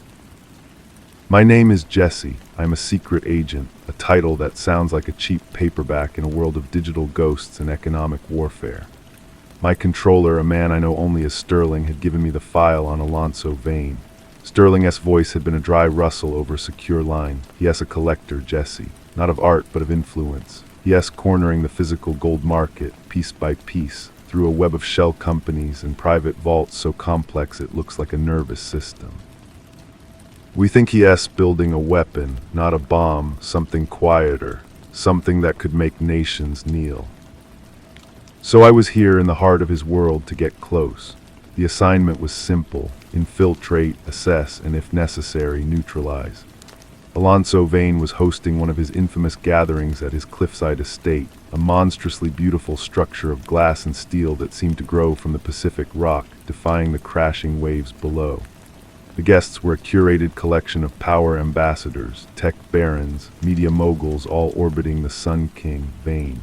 My name is Jesse. I'm a secret agent, a title that sounds like a cheap paperback in a world of digital ghosts and economic warfare. My controller, a man I know only as Sterling, had given me the file on Alonso Vane. Sterling's voice had been a dry rustle over a secure line. Yes, a collector, Jesse. Not of art, but of influence. Yes, cornering the physical gold market, piece by piece, through a web of shell companies and private vaults so complex it looks like a nervous system. We think he's building a weapon, not a bomb, something quieter, something that could make nations kneel. So I was here in the heart of his world to get close. The assignment was simple: infiltrate, assess, and if necessary, neutralize. Alonso Vane was hosting one of his infamous gatherings at his cliffside estate, a monstrously beautiful structure of glass and steel that seemed to grow from the Pacific rock, defying the crashing waves below. The guests were a curated collection of power ambassadors, tech barons, media moguls, all orbiting the Sun King, Vane.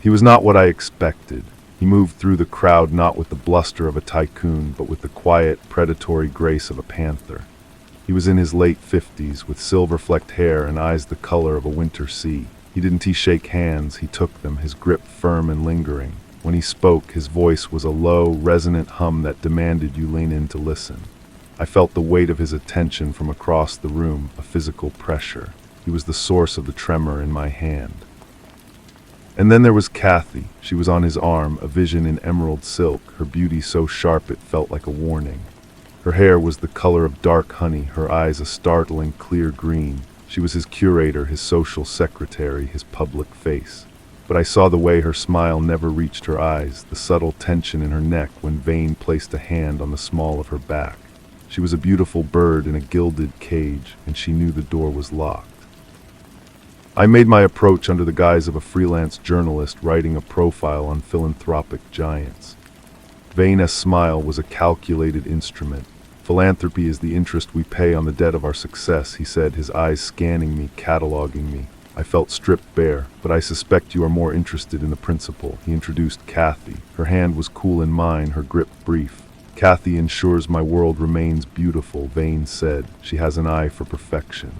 He was not what I expected. He moved through the crowd not with the bluster of a tycoon, but with the quiet, predatory grace of a panther. He was in his late 50s, with silver-flecked hair and eyes the color of a winter sea. He didn't shake hands, he took them, his grip firm and lingering. When he spoke, his voice was a low, resonant hum that demanded you lean in to listen. I felt the weight of his attention from across the room, a physical pressure. He was the source of the tremor in my hand. And then there was Kathy. She was on his arm, a vision in emerald silk, her beauty so sharp it felt like a warning. Her hair was the color of dark honey, her eyes a startling clear green. She was his curator, his social secretary, his public face. But I saw the way her smile never reached her eyes, the subtle tension in her neck when Vane placed a hand on the small of her back. She was a beautiful bird in a gilded cage, and she knew the door was locked. I made my approach under the guise of a freelance journalist writing a profile on philanthropic giants. Vane's smile was a calculated instrument. Philanthropy is the interest we pay on the debt of our success, he said, his eyes scanning me, cataloging me. I felt stripped bare, but I suspect you are more interested in the principle. He introduced Kathy. Her hand was cool in mine, her grip brief. Kathy ensures my world remains beautiful, Vane said. She has an eye for perfection.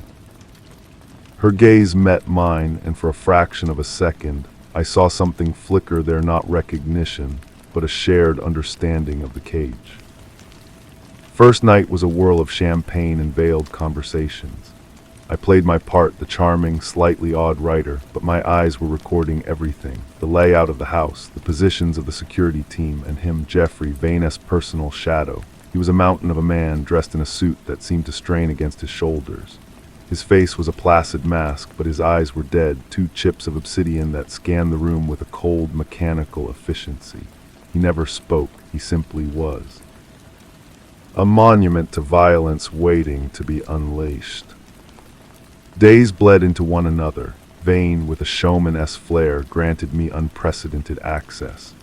Her gaze met mine, and for a fraction of a second, I saw something flicker there, not recognition, but a shared understanding of the cage. First night was a whirl of champagne and veiled conversations. I played my part, the charming, slightly odd writer, but my eyes were recording everything. The layout of the house, the positions of the security team, and him, Jeffrey, Vane's personal shadow. He was a mountain of a man dressed in a suit that seemed to strain against his shoulders. His face was a placid mask, but his eyes were dead, two chips of obsidian that scanned the room with a cold, mechanical efficiency. He never spoke, he simply was. A monument to violence waiting to be unleashed. Days bled into one another. Vane, with a showman-esque flair, granted me unprecedented access.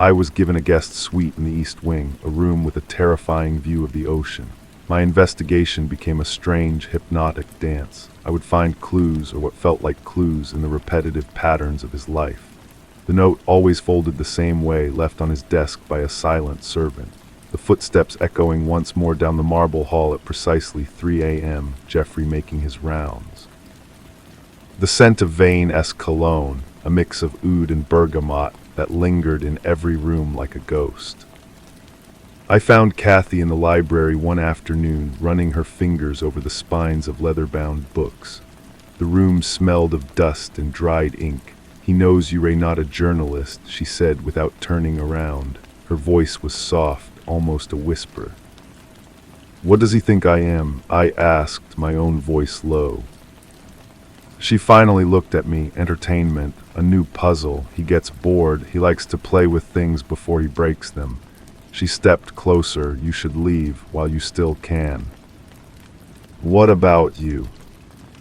I was given a guest suite in the East Wing, a room with a terrifying view of the ocean. My investigation became a strange, hypnotic dance. I would find clues, or what felt like clues, in the repetitive patterns of his life. The note, always folded the same way, left on his desk by a silent servant. The footsteps echoing once more down the marble hall at precisely 3 a.m., Jeffrey making his rounds. The scent of Vane-esque cologne, a mix of oud and bergamot, that lingered in every room like a ghost. I found Kathy in the library one afternoon, running her fingers over the spines of leather-bound books. The room smelled of dust and dried ink. "He knows you're not a journalist," she said without turning around. Her voice was soft, almost a whisper. "What does he think I am?" I asked, my own voice low. She finally looked at me. Entertainment, a new puzzle. He gets bored. He likes to play with things before he breaks them. She stepped closer. "You should leave while you still can." "What about you?"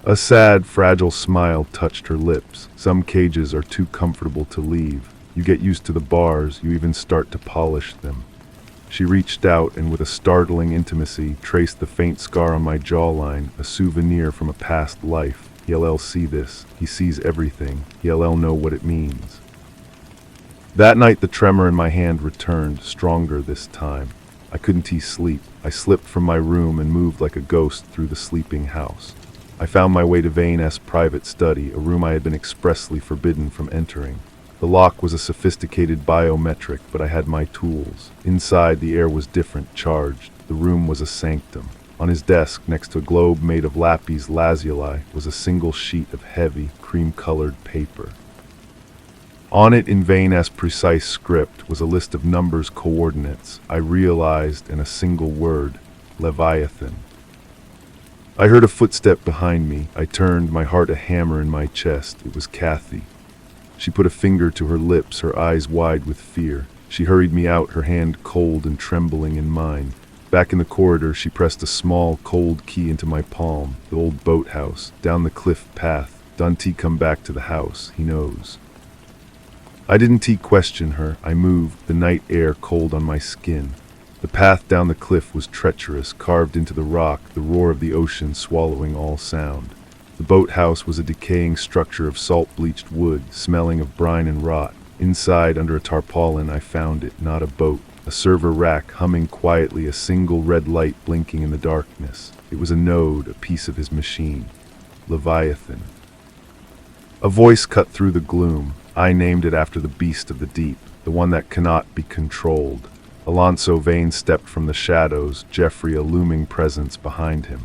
A sad, fragile smile touched her lips. "Some cages are too comfortable to leave. You get used to the bars, you even start to polish them." She reached out and with a startling intimacy traced the faint scar on my jawline, a souvenir from a past life. He'll see this. He sees everything. He'll know what it means. That night the tremor in my hand returned, stronger this time. I couldn't sleep. I slipped from my room and moved like a ghost through the sleeping house. I found my way to Vane's private study, a room I had been expressly forbidden from entering. The lock was a sophisticated biometric, but I had my tools. Inside, the air was different, charged. The room was a sanctum. On his desk, next to a globe made of lapis lazuli, was a single sheet of heavy, cream-colored paper. On it, in Vane's precise script, was a list of numbers, coordinates. I realized in a single word, Leviathan. I heard a footstep behind me. I turned, my heart a hammer in my chest. It was Kathy. She put a finger to her lips, her eyes wide with fear. She hurried me out, her hand cold and trembling in mine. Back in the corridor, she pressed a small, cold key into my palm. The old boathouse, down the cliff path. Dante come back to the house, he knows. I didn't question her. I moved, the night air cold on my skin. The path down the cliff was treacherous, carved into the rock, the roar of the ocean swallowing all sound. The boathouse was a decaying structure of salt-bleached wood, smelling of brine and rot. Inside, under a tarpaulin, I found it, not a boat. A server rack humming quietly, a single red light blinking in the darkness. It was a node, a piece of his machine. Leviathan. A voice cut through the gloom. I named it after the beast of the deep, the one that cannot be controlled. Alonso Vane stepped from the shadows, Jeffrey a looming presence behind him.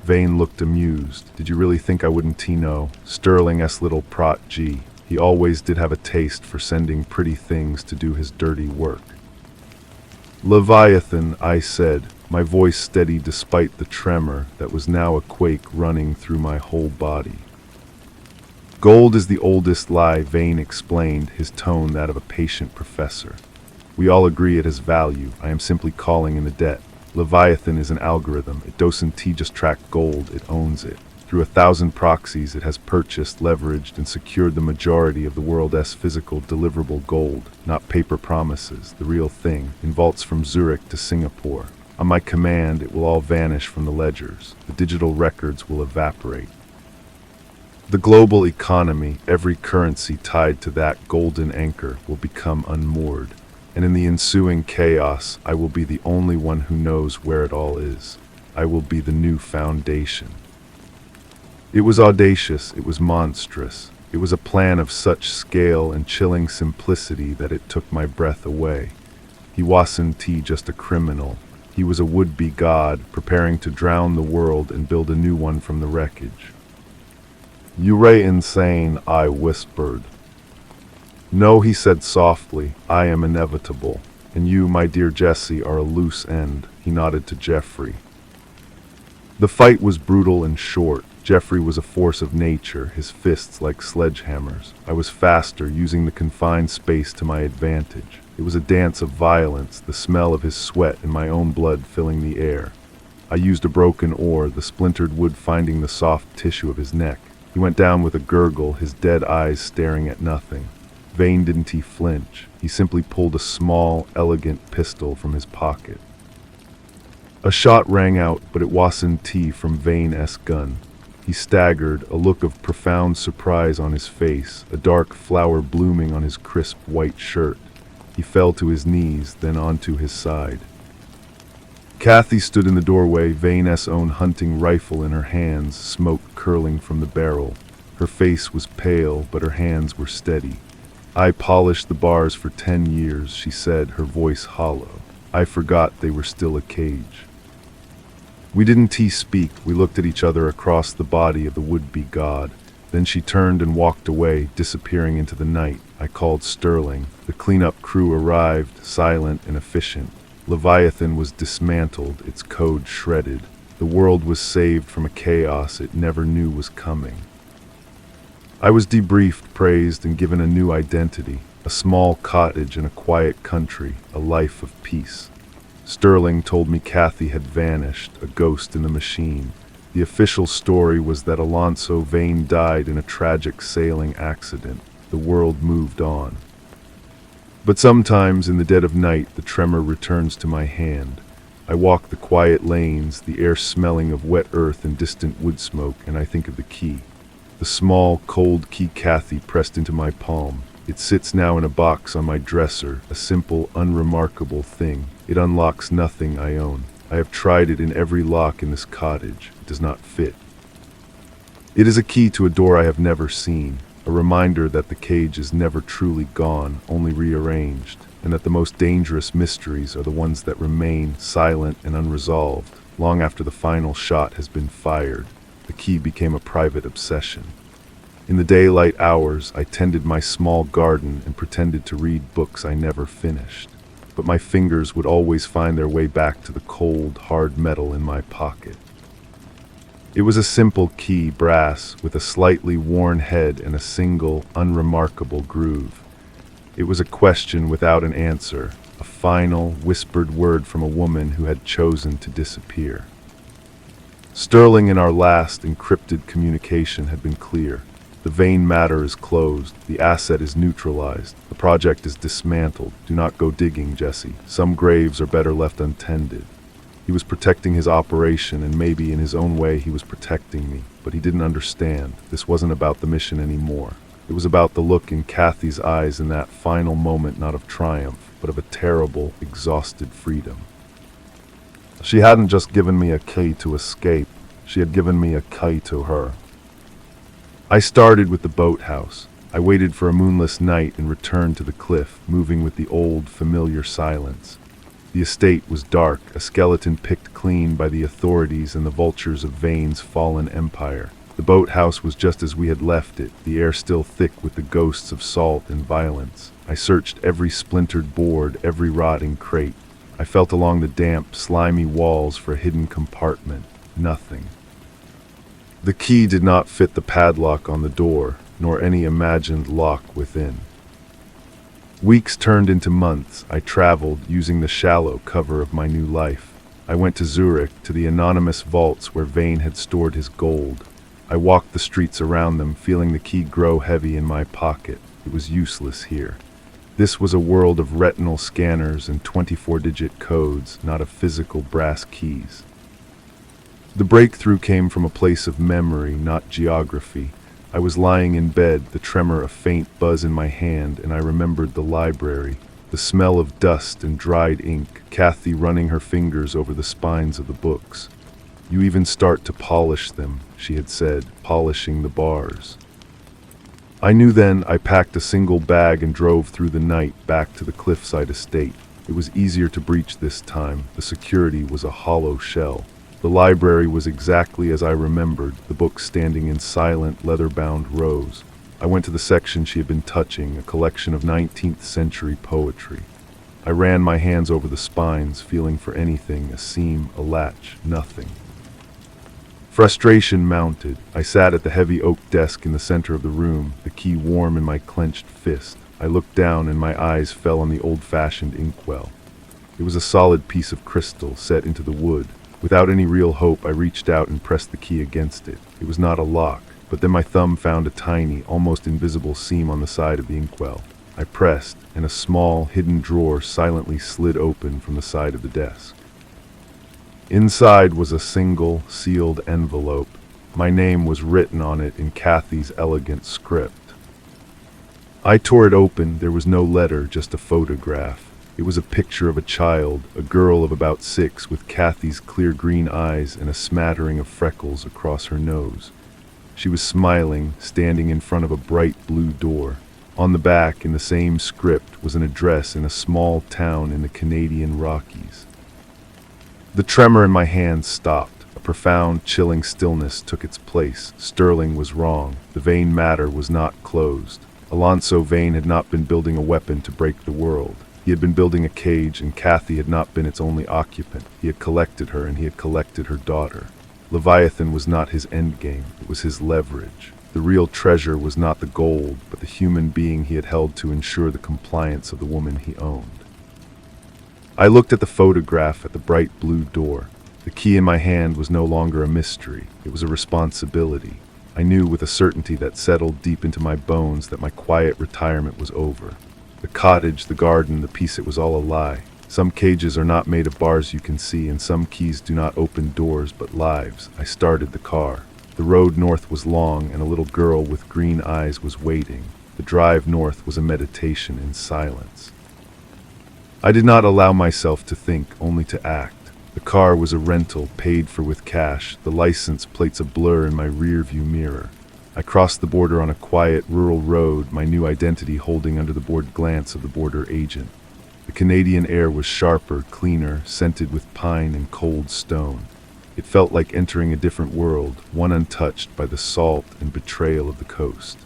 Vane looked amused. "Did you really think I wouldn't know? Sterling-esque little prot G. He always did have a taste for sending pretty things to do his dirty work." "Leviathan," I said, my voice steady despite the tremor that was now a quake running through my whole body. "Gold is the oldest lie," Vane explained, his tone that of a patient professor. "We all agree it has value. I am simply calling in the debt. Leviathan is an algorithm. It doesn't just track gold, it owns it. Through 1,000 proxies, it has purchased, leveraged, and secured the majority of the world's physical deliverable gold, not paper promises, the real thing, in vaults from Zurich to Singapore. On my command, it will all vanish from the ledgers. The digital records will evaporate. The global economy, every currency tied to that golden anchor, will become unmoored. And in the ensuing chaos, I will be the only one who knows where it all is. I will be the new foundation. It was audacious, it was monstrous. It was a plan of such scale and chilling simplicity that it took my breath away. He wasn't just a criminal. He was a would-be god, preparing to drown the world and build a new one from the wreckage. "You ray insane," I whispered. "No," he said softly, "I am inevitable. And you, my dear Jesse, are a loose end." He nodded to Jeffrey. The fight was brutal and short. Jeffrey was a force of nature, his fists like sledgehammers. I was faster, using the confined space to my advantage. It was a dance of violence, the smell of his sweat and my own blood filling the air. I used a broken oar, the splintered wood finding the soft tissue of his neck. He went down with a gurgle, his dead eyes staring at nothing. Vane didn't flinch. He simply pulled a small, elegant pistol from his pocket. A shot rang out, but it wasn't from Vane's gun. He staggered, a look of profound surprise on his face, a dark flower blooming on his crisp white shirt. He fell to his knees, then onto his side. Kathy stood in the doorway, Vane's own hunting rifle in her hands, smoke curling from the barrel. Her face was pale, but her hands were steady. "I polished the bars for 10 years, she said, her voice hollow. "I forgot they were still a cage." We didn't speak. We looked at each other across the body of the would-be god. Then she turned and walked away, disappearing into the night. I called Sterling. The cleanup crew arrived, silent and efficient. Leviathan was dismantled, its code shredded. The world was saved from a chaos it never knew was coming. I was debriefed, praised, and given a new identity. A small cottage in a quiet country, a life of peace. Sterling told me Kathy had vanished, a ghost in the machine. The official story was that Alonso Vane died in a tragic sailing accident. The world moved on. But sometimes, in the dead of night, the tremor returns to my hand. I walk the quiet lanes, the air smelling of wet earth and distant wood smoke, and I think of the key. The small, cold key Kathy pressed into my palm. It sits now in a box on my dresser, a simple, unremarkable thing. It unlocks nothing I own. I have tried it in every lock in this cottage. It does not fit. It is a key to a door I have never seen, a reminder that the cage is never truly gone, only rearranged, and that the most dangerous mysteries are the ones that remain silent and unresolved, long after the final shot has been fired. The key became a private obsession. In the daylight hours, I tended my small garden and pretended to read books I never finished. But my fingers would always find their way back to the cold, hard metal in my pocket. It was a simple key, brass, with a slightly worn head and a single, unremarkable groove. It was a question without an answer, a final, whispered word from a woman who had chosen to disappear. Sterling, in our last encrypted communication, had been clear. The Vane matter is closed. The asset is neutralized. The project is dismantled. Do not go digging, Jesse. Some graves are better left untended. He was protecting his operation, and maybe in his own way he was protecting me. But he didn't understand. This wasn't about the mission anymore. It was about the look in Kathy's eyes in that final moment, not of triumph, but of a terrible, exhausted freedom. She hadn't just given me a key to escape. She had given me a key to her. I started with the boathouse. I waited for a moonless night and returned to the cliff, moving with the old, familiar silence. The estate was dark, a skeleton picked clean by the authorities and the vultures of Vane's fallen empire. The boathouse was just as we had left it, the air still thick with the ghosts of salt and violence. I searched every splintered board, every rotting crate. I felt along the damp, slimy walls for a hidden compartment. Nothing. The key did not fit the padlock on the door, nor any imagined lock within. Weeks turned into months. I traveled, using the shallow cover of my new life. I went to Zurich, to the anonymous vaults where Vane had stored his gold. I walked the streets around them, feeling the key grow heavy in my pocket. It was useless here. This was a world of retinal scanners and 24-digit codes, not of physical brass keys. The breakthrough came from a place of memory, not geography. I was lying in bed, the tremor a faint buzz in my hand, and I remembered the library, the smell of dust and dried ink, Kathy running her fingers over the spines of the books. "You even start to polish them," she had said, polishing the bars. I knew then. I packed a single bag and drove through the night back to the cliffside estate. It was easier to breach this time. The security was a hollow shell. The library was exactly as I remembered, the books standing in silent, leather-bound rows. I went to the section she had been touching, a collection of 19th century poetry. I ran my hands over the spines, feeling for anything, a seam, a latch, nothing. Frustration mounted. I sat at the heavy oak desk in the center of the room, the key warm in my clenched fist. I looked down and my eyes fell on the old-fashioned inkwell. It was a solid piece of crystal set into the wood. Without any real hope, I reached out and pressed the key against it. It was not a lock, but then my thumb found a tiny, almost invisible seam on the side of the inkwell. I pressed, and a small, hidden drawer silently slid open from the side of the desk. Inside was a single, sealed envelope. My name was written on it in Kathy's elegant script. I tore it open. There was no letter, just a photograph. It was a picture of a child, a girl of about 6, with Kathy's clear green eyes and a smattering of freckles across her nose. She was smiling, standing in front of a bright blue door. On the back, in the same script, was an address in a small town in the Canadian Rockies. The tremor in my hands stopped. A profound, chilling stillness took its place. Sterling was wrong. The Vane matter was not closed. Alonso Vane had not been building a weapon to break the world. He had been building a cage, and Kathy had not been its only occupant. He had collected her, and he had collected her daughter. Leviathan was not his endgame. It was his leverage. The real treasure was not the gold, but the human being he had held to ensure the compliance of the woman he owned. I looked at the photograph at the bright blue door. The key in my hand was no longer a mystery. It was a responsibility. I knew with a certainty that settled deep into my bones that my quiet retirement was over. The cottage, the garden, the peace, it was all a lie. Some cages are not made of bars you can see, and some keys do not open doors but lives. I started the car. The road north was long, and a little girl with green eyes was waiting. The drive north was a meditation in silence. I did not allow myself to think, only to act. The car was a rental, paid for with cash, the license plates a blur in my rear-view mirror. I crossed the border on a quiet, rural road, my new identity holding under the bored glance of the border agent. The Canadian air was sharper, cleaner, scented with pine and cold stone. It felt like entering a different world, one untouched by the salt and betrayal of the coast.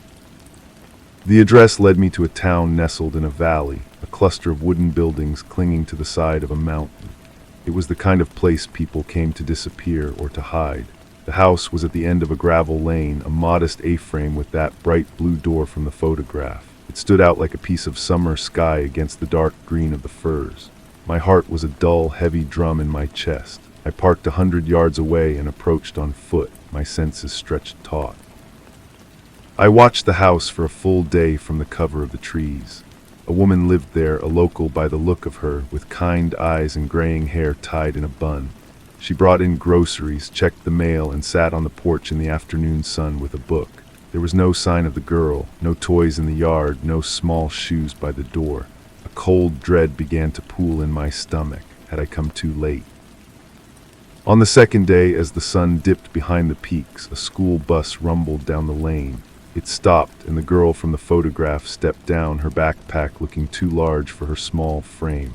The address led me to a town nestled in a valley, a cluster of wooden buildings clinging to the side of a mountain. It was the kind of place people came to disappear or to hide. The house was at the end of a gravel lane, a modest A-frame with that bright blue door from the photograph. It stood out like a piece of summer sky against the dark green of the firs. My heart was a dull, heavy drum in my chest. I parked 100 yards away and approached on foot, my senses stretched taut. I watched the house for a full day from the cover of the trees. A woman lived there, a local by the look of her, with kind eyes and graying hair tied in a bun. She brought in groceries, checked the mail, and sat on the porch in the afternoon sun with a book. There was no sign of the girl, no toys in the yard, no small shoes by the door. A cold dread began to pool in my stomach. Had I come too late? On the second day, as the sun dipped behind the peaks, a school bus rumbled down the lane. It stopped, and the girl from the photograph stepped down, her backpack looking too large for her small frame.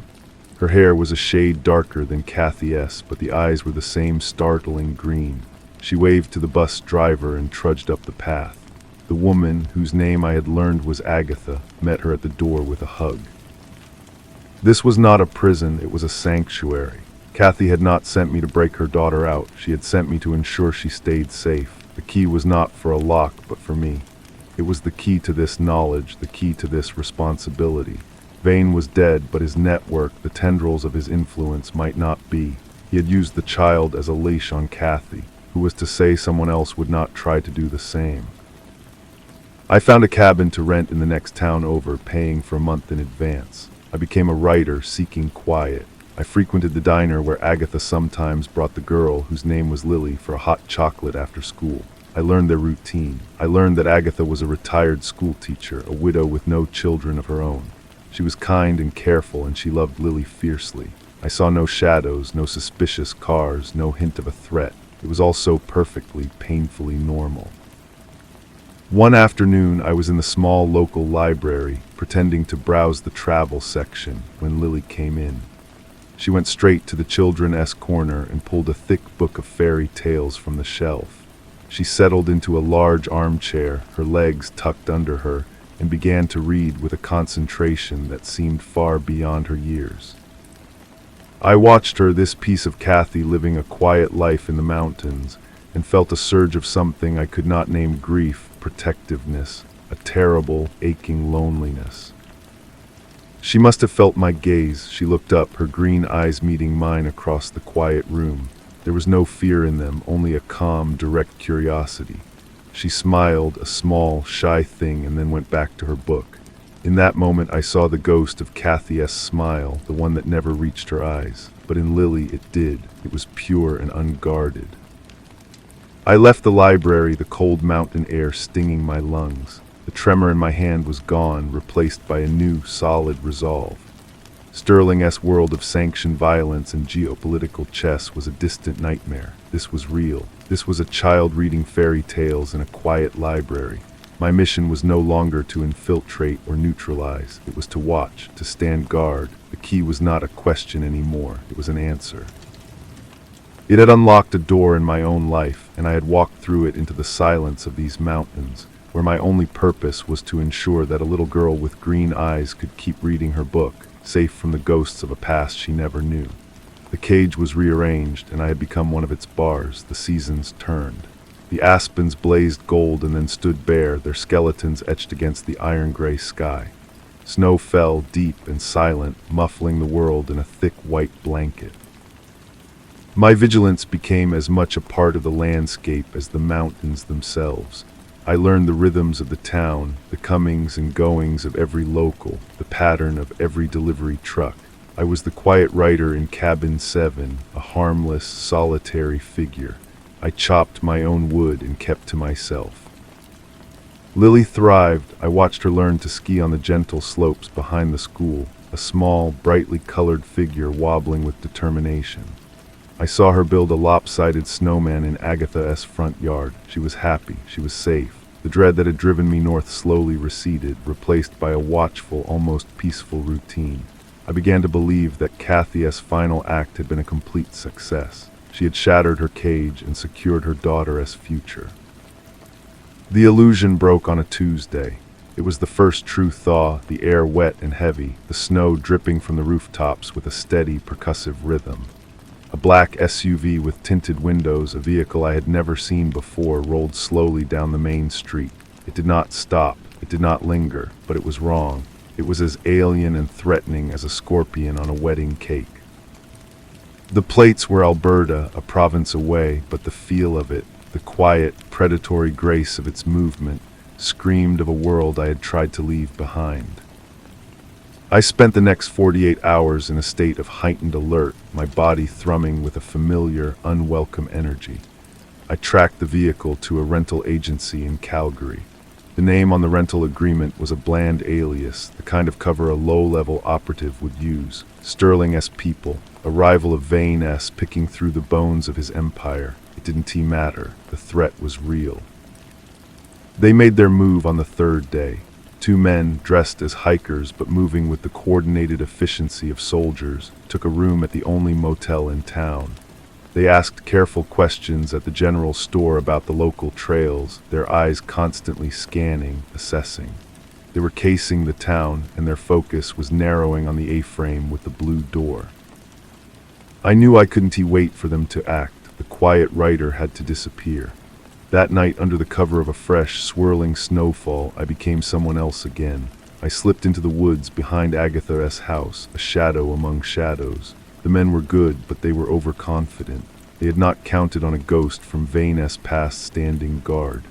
Her hair was a shade darker than Kathy's, but the eyes were the same startling green. She waved to the bus driver and trudged up the path. The woman, whose name I had learned was Agatha, met her at the door with a hug. This was not a prison, it was a sanctuary. Kathy had not sent me to break her daughter out. She had sent me to ensure she stayed safe. The key was not for a lock, but for me. It was the key to this knowledge, the key to this responsibility. Vane was dead, but his network, the tendrils of his influence, might not be. He had used the child as a leash on Kathy. Who was to say someone else would not try to do the same? I found a cabin to rent in the next town over, paying for a month in advance. I became a writer seeking quiet. I frequented the diner where Agatha sometimes brought the girl, whose name was Lily, for a hot chocolate after school. I learned their routine. I learned that Agatha was a retired school teacher, a widow with no children of her own. She was kind and careful, and she loved Lily fiercely. I saw no shadows, no suspicious cars, no hint of a threat. It was all so perfectly, painfully normal. One afternoon, I was in the small local library, pretending to browse the travel section, when Lily came in. She went straight to the children's corner and pulled a thick book of fairy tales from the shelf. She settled into a large armchair, her legs tucked under her, and began to read with a concentration that seemed far beyond her years. I watched her, this piece of Kathy, living a quiet life in the mountains, and felt a surge of something I could not name: grief, protectiveness, a terrible, aching loneliness. She must have felt my gaze. She looked up, her green eyes meeting mine across the quiet room. There was no fear in them, only a calm, direct curiosity. She smiled, a small, shy thing, and then went back to her book. In that moment I saw the ghost of Kathy's smile, the one that never reached her eyes. But in Lily it did. It was pure and unguarded. I left the library, the cold mountain air stinging my lungs. The tremor in my hand was gone, replaced by a new, solid resolve. Sterling's world of sanctioned violence and geopolitical chess was a distant nightmare. This was real. This was a child reading fairy tales in a quiet library. My mission was no longer to infiltrate or neutralize. It was to watch, to stand guard. The key was not a question anymore. It was an answer. It had unlocked a door in my own life, and I had walked through it into the silence of these mountains, where my only purpose was to ensure that a little girl with green eyes could keep reading her book, safe from the ghosts of a past she never knew. The cage was rearranged, and I had become one of its bars. The seasons turned. The aspens blazed gold and then stood bare, their skeletons etched against the iron-gray sky. Snow fell, deep and silent, muffling the world in a thick white blanket. My vigilance became as much a part of the landscape as the mountains themselves. I learned the rhythms of the town, the comings and goings of every local, the pattern of every delivery truck. I was the quiet writer in Cabin 7, a harmless, solitary figure. I chopped my own wood and kept to myself. Lily thrived. I watched her learn to ski on the gentle slopes behind the school, a small, brightly colored figure wobbling with determination. I saw her build a lopsided snowman in Agatha's front yard. She was happy. She was safe. The dread that had driven me north slowly receded, replaced by a watchful, almost peaceful routine. I began to believe that Kathy's final act had been a complete success. She had shattered her cage and secured her daughter's future. The illusion broke on a Tuesday. It was the first true thaw, the air wet and heavy, the snow dripping from the rooftops with a steady, percussive rhythm. A black SUV with tinted windows, a vehicle I had never seen before, rolled slowly down the main street. It did not stop, it did not linger, but it was wrong. It was as alien and threatening as a scorpion on a wedding cake. The plates were Alberta, a province away, but the feel of it, the quiet, predatory grace of its movement, screamed of a world I had tried to leave behind. I spent the next 48 hours in a state of heightened alert, my body thrumming with a familiar, unwelcome energy. I tracked the vehicle to a rental agency in Calgary. The name on the rental agreement was a bland alias, the kind of cover a low-level operative would use. Sterling's people, a rival of Vane's picking through the bones of his empire. It didn't matter. The threat was real. They made their move on the third day. Two men, dressed as hikers but moving with the coordinated efficiency of soldiers, took a room at the only motel in town. They asked careful questions at the general store about the local trails, their eyes constantly scanning, assessing. They were casing the town, and their focus was narrowing on the A-frame with the blue door. I knew I couldn't wait for them to act. The quiet writer had to disappear. That night, under the cover of a fresh, swirling snowfall, I became someone else again. I slipped into the woods behind Agatha's house, a shadow among shadows. The men were good, but they were overconfident. They had not counted on a ghost from Vane S past standing guard.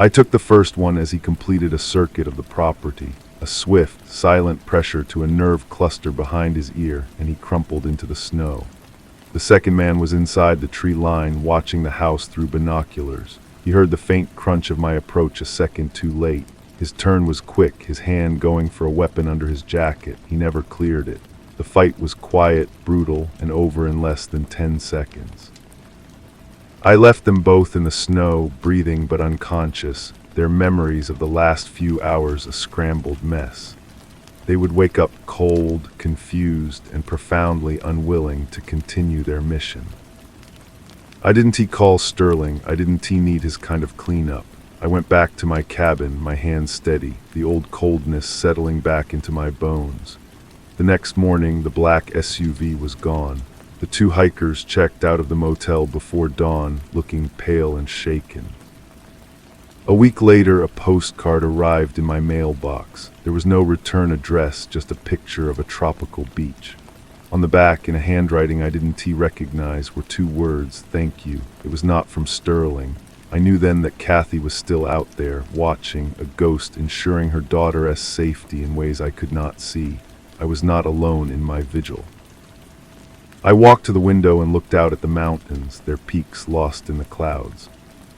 I took the first one as he completed a circuit of the property, a swift, silent pressure to a nerve cluster behind his ear, and he crumpled into the snow. The second man was inside the tree line, watching the house through binoculars. He heard the faint crunch of my approach a second too late. His turn was quick, his hand going for a weapon under his jacket. He never cleared it. The fight was quiet, brutal, and over in less than 10 seconds. I left them both in the snow, breathing but unconscious, their memories of the last few hours a scrambled mess. They would wake up cold, confused, and profoundly unwilling to continue their mission. I didn't call Sterling. I didn't need his kind of cleanup. I went back to my cabin, my hands steady, the old coldness settling back into my bones. The next morning, the black SUV was gone. The two hikers checked out of the motel before dawn, looking pale and shaken. A week later, a postcard arrived in my mailbox. There was no return address, just a picture of a tropical beach. On the back, in a handwriting I didn't recognize, were two words, "Thank you." It was not from Sterling. I knew then that Kathy was still out there, watching, a ghost ensuring her daughter's safety in ways I could not see. I was not alone in my vigil. I walked to the window and looked out at the mountains, their peaks lost in the clouds.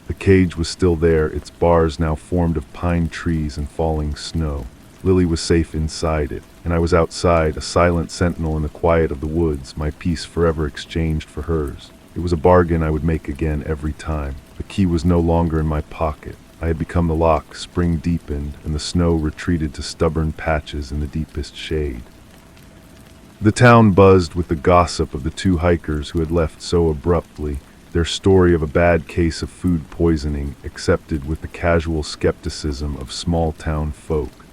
The cage was still there, its bars now formed of pine trees and falling snow. Lily was safe inside it, and I was outside, a silent sentinel in the quiet of the woods, my peace forever exchanged for hers. It was a bargain I would make again every time. The key was no longer in my pocket. I had become the lock, spring deepened, and the snow retreated to stubborn patches in the deepest shade. The town buzzed with the gossip of the two hikers who had left so abruptly, their story of a bad case of food poisoning accepted with the casual skepticism of small-town folk.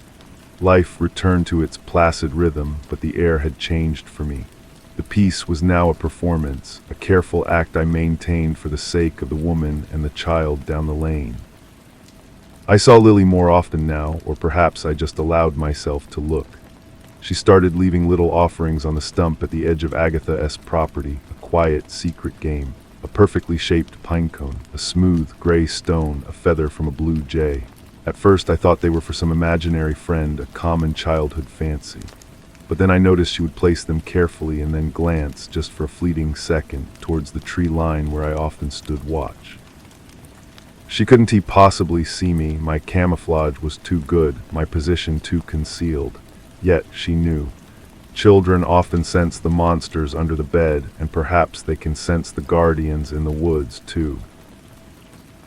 Life returned to its placid rhythm, but the air had changed for me. The piece was now a performance, a careful act I maintained for the sake of the woman and the child down the lane. I saw Lily more often now, or perhaps I just allowed myself to look. She started leaving little offerings on the stump at the edge of Agatha's property, a quiet, secret game. A perfectly shaped pinecone, a smooth, gray stone, a feather from a blue jay. At first I thought they were for some imaginary friend, a common childhood fancy. But then I noticed she would place them carefully and then glance, just for a fleeting second, towards the tree line where I often stood watch. She couldn't possibly see me, my camouflage was too good, my position too concealed. Yet she knew. Children often sense the monsters under the bed, and perhaps they can sense the guardians in the woods, too.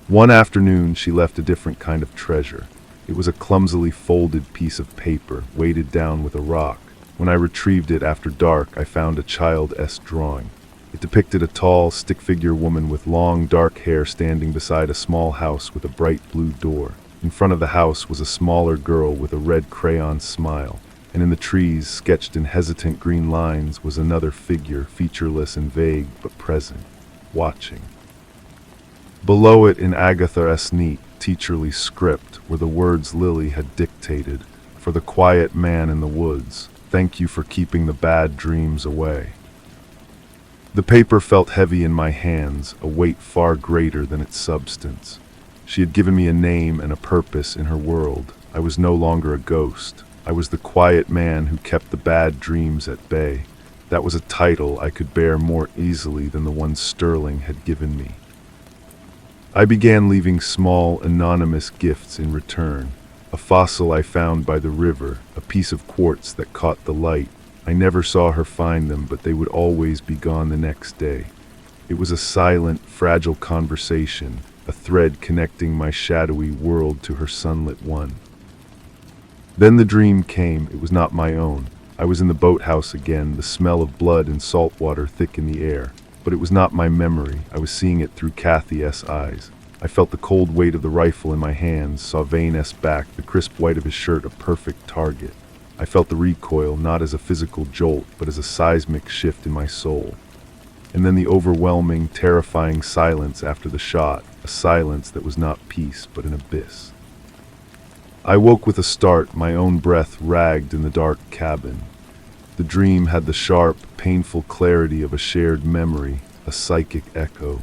One afternoon, she left a different kind of treasure. It was a clumsily folded piece of paper, weighted down with a rock. When I retrieved it after dark, I found a child's drawing. It depicted a tall, stick-figure woman with long, dark hair standing beside a small house with a bright blue door. In front of the house was a smaller girl with a red crayon smile. And in the trees, sketched in hesitant green lines, was another figure, featureless and vague, but present, watching. Below it, in Agatha's neat, teacherly script, were the words Lily had dictated, "For the quiet man in the woods, thank you for keeping the bad dreams away." The paper felt heavy in my hands, a weight far greater than its substance. She had given me a name and a purpose in her world. I was no longer a ghost. I was the quiet man who kept the bad dreams at bay. That was a title I could bear more easily than the one Sterling had given me. I began leaving small, anonymous gifts in return. A fossil I found by the river, a piece of quartz that caught the light. I never saw her find them, but they would always be gone the next day. It was a silent, fragile conversation, a thread connecting my shadowy world to her sunlit one. Then the dream came. It was not my own. I was in the boathouse again, the smell of blood and salt water thick in the air. But it was not my memory. I was seeing it through Kathy's eyes. I felt the cold weight of the rifle in my hands, saw Vane's back, the crisp white of his shirt a perfect target. I felt the recoil, not as a physical jolt, but as a seismic shift in my soul. And then the overwhelming, terrifying silence after the shot, a silence that was not peace, but an abyss. I woke with a start, my own breath ragged in the dark cabin. The dream had the sharp, painful clarity of a shared memory, a psychic echo.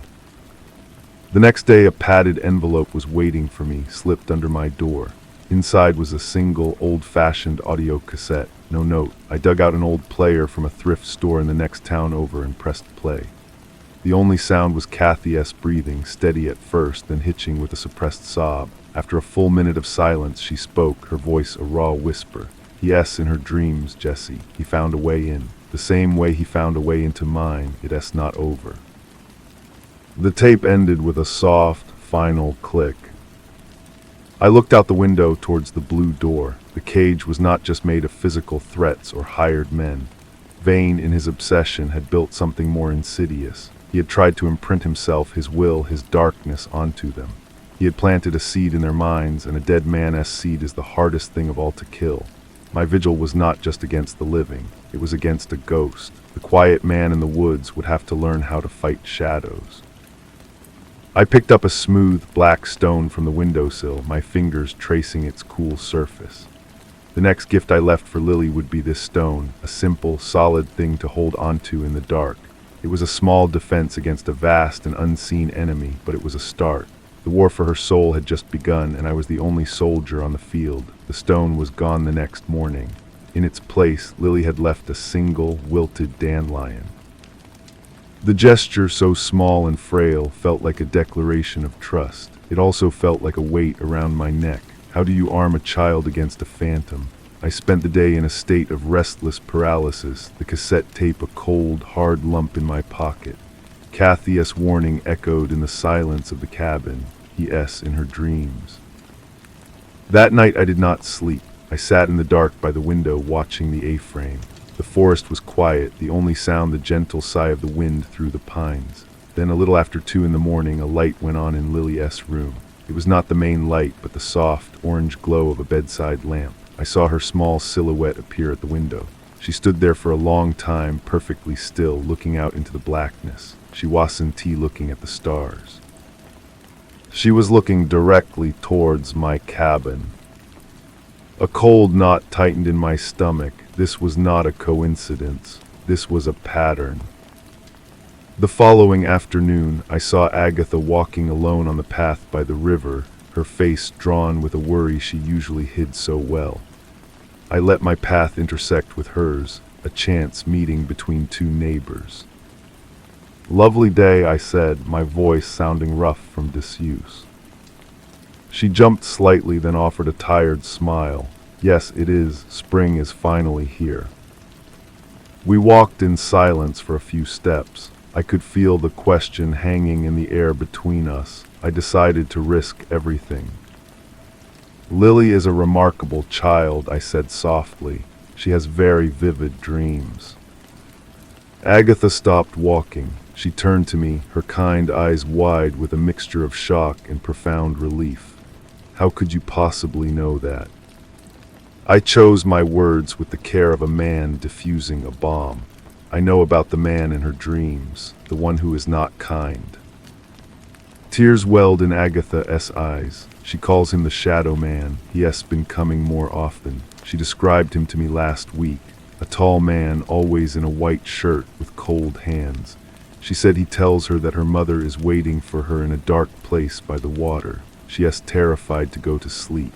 The next day, a padded envelope was waiting for me, slipped under my door. Inside was a single, old-fashioned audio cassette. No note. I dug out an old player from a thrift store in the next town over and pressed play. The only sound was Kathy S. breathing, steady at first, then hitching with a suppressed sob. After a full minute of silence, she spoke, her voice a raw whisper. Yes, in her dreams, Jessie. He found a way in. The same way he found a way into mine. It's not over. The tape ended with a soft, final click. I looked out the window towards the blue door. The cage was not just made of physical threats or hired men. Vane, in his obsession, had built something more insidious. He had tried to imprint himself, his will, his darkness onto them. He had planted a seed in their minds, and a dead man's seed is the hardest thing of all to kill. My vigil was not just against the living. It was against a ghost. The quiet man in the woods would have to learn how to fight shadows. I picked up a smooth, black stone from the windowsill, my fingers tracing its cool surface. The next gift I left for Lily would be this stone, a simple, solid thing to hold onto in the dark. It was a small defense against a vast and unseen enemy, but it was a start. The war for her soul had just begun, and I was the only soldier on the field. The stone was gone the next morning. In its place, Lily had left a single, wilted dandelion. The gesture, so small and frail, felt like a declaration of trust. It also felt like a weight around my neck. How do you arm a child against a phantom? I spent the day in a state of restless paralysis, the cassette tape a cold, hard lump in my pocket. Kathy's warning echoed in the silence of the cabin, He-S in her dreams. That night I did not sleep. I sat in the dark by the window watching the A-frame. The forest was quiet, the only sound the gentle sigh of the wind through the pines. Then a little after 2 in the morning, a light went on in Lily's room. It was not the main light, but the soft, orange glow of a bedside lamp. I saw her small silhouette appear at the window. She stood there for a long time, perfectly still, looking out into the blackness. She wasn't looking at the stars. She was looking directly towards my cabin. A cold knot tightened in my stomach. This was not a coincidence. This was a pattern. The following afternoon, I saw Agatha walking alone on the path by the river, her face drawn with a worry she usually hid so well. I let my path intersect with hers, a chance meeting between 2 neighbors. Lovely day, I said, my voice sounding rough from disuse. She jumped slightly, then offered a tired smile. Yes, it is. Spring is finally here. We walked in silence for a few steps. I could feel the question hanging in the air between us. I decided to risk everything. Lily is a remarkable child, I said softly. She has very vivid dreams. Agatha stopped walking. She turned to me, her kind eyes wide with a mixture of shock and profound relief. How could you possibly know that? I chose my words with the care of a man diffusing a bomb. I know about the man in her dreams, the one who is not kind. Tears welled in Agatha's eyes. She calls him the Shadow Man. He has been coming more often. She described him to me last week. A tall man, always in a white shirt with cold hands. She said he tells her that her mother is waiting for her in a dark place by the water. She is terrified to go to sleep.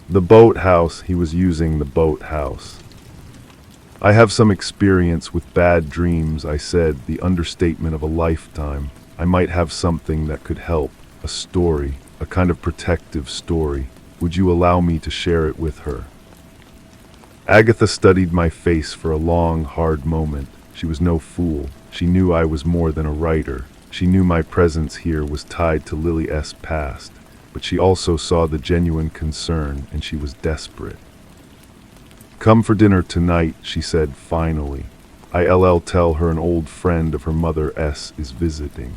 The boathouse, he was using the boathouse. I have some experience with bad dreams, I said, the understatement of a lifetime. I might have something that could help, a story, a kind of protective story. Would you allow me to share it with her? Agatha studied my face for a long, hard moment. She was no fool. She knew I was more than a writer. She knew my presence here was tied to Lily's past, but she also saw the genuine concern, and she was desperate. Come for dinner tonight, she said finally. I'll tell her an old friend of her mother's is visiting.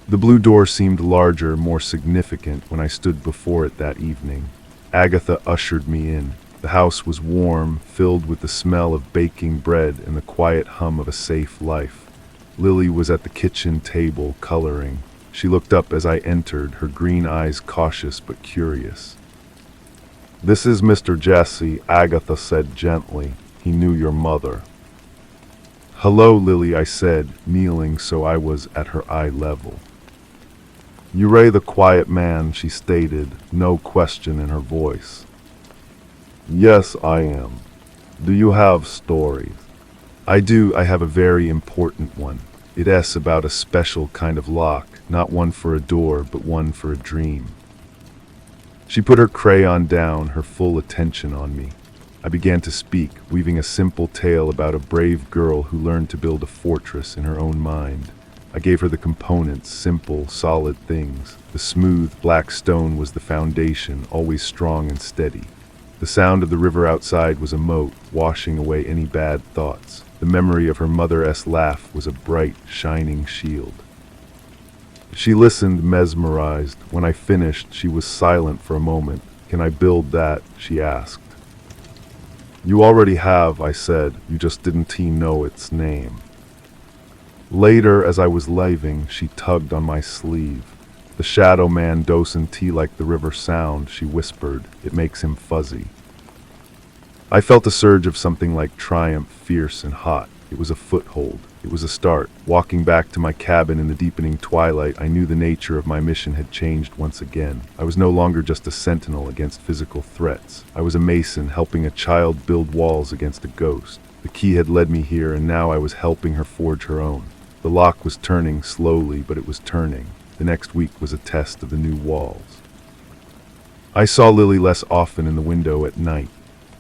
The blue door seemed larger, more significant when I stood before it that evening. Agatha ushered me in. The house was warm, filled with the smell of baking bread and the quiet hum of a safe life. Lily was at the kitchen table, coloring. She looked up as I entered, her green eyes cautious but curious. This is Mr. Jesse, Agatha said gently. He knew your mother. "Hello, Lily," I said, kneeling so I was at her eye level. "You're the quiet man," she stated, no question in her voice. "Yes, I am. Do you have stories?" "I do. I have a very important one. It's about a special kind of lock, not one for a door, but one for a dream." She put her crayon down, her full attention on me. I began to speak, weaving a simple tale about a brave girl who learned to build a fortress in her own mind. I gave her the components, simple, solid things. The smooth, black stone was the foundation, always strong and steady. The sound of the river outside was a moat, washing away any bad thoughts. The memory of her mother's laugh was a bright, shining shield. She listened, mesmerized. When I finished, she was silent for a moment. "Can I build that?" she asked. "You already have," I said. "You just didn't know its name." Later, as I was leaving, she tugged on my sleeve. "The shadow man doesn't tea like the river sound," she whispered. "It makes him fuzzy." I felt a surge of something like triumph, fierce and hot. It was a foothold. It was a start. Walking back to my cabin in the deepening twilight, I knew the nature of my mission had changed once again. I was no longer just a sentinel against physical threats. I was a mason helping a child build walls against a ghost. The key had led me here, and now I was helping her forge her own. The lock was turning slowly, but it was turning. The next week was a test of the new walls. I saw Lily less often in the window at night.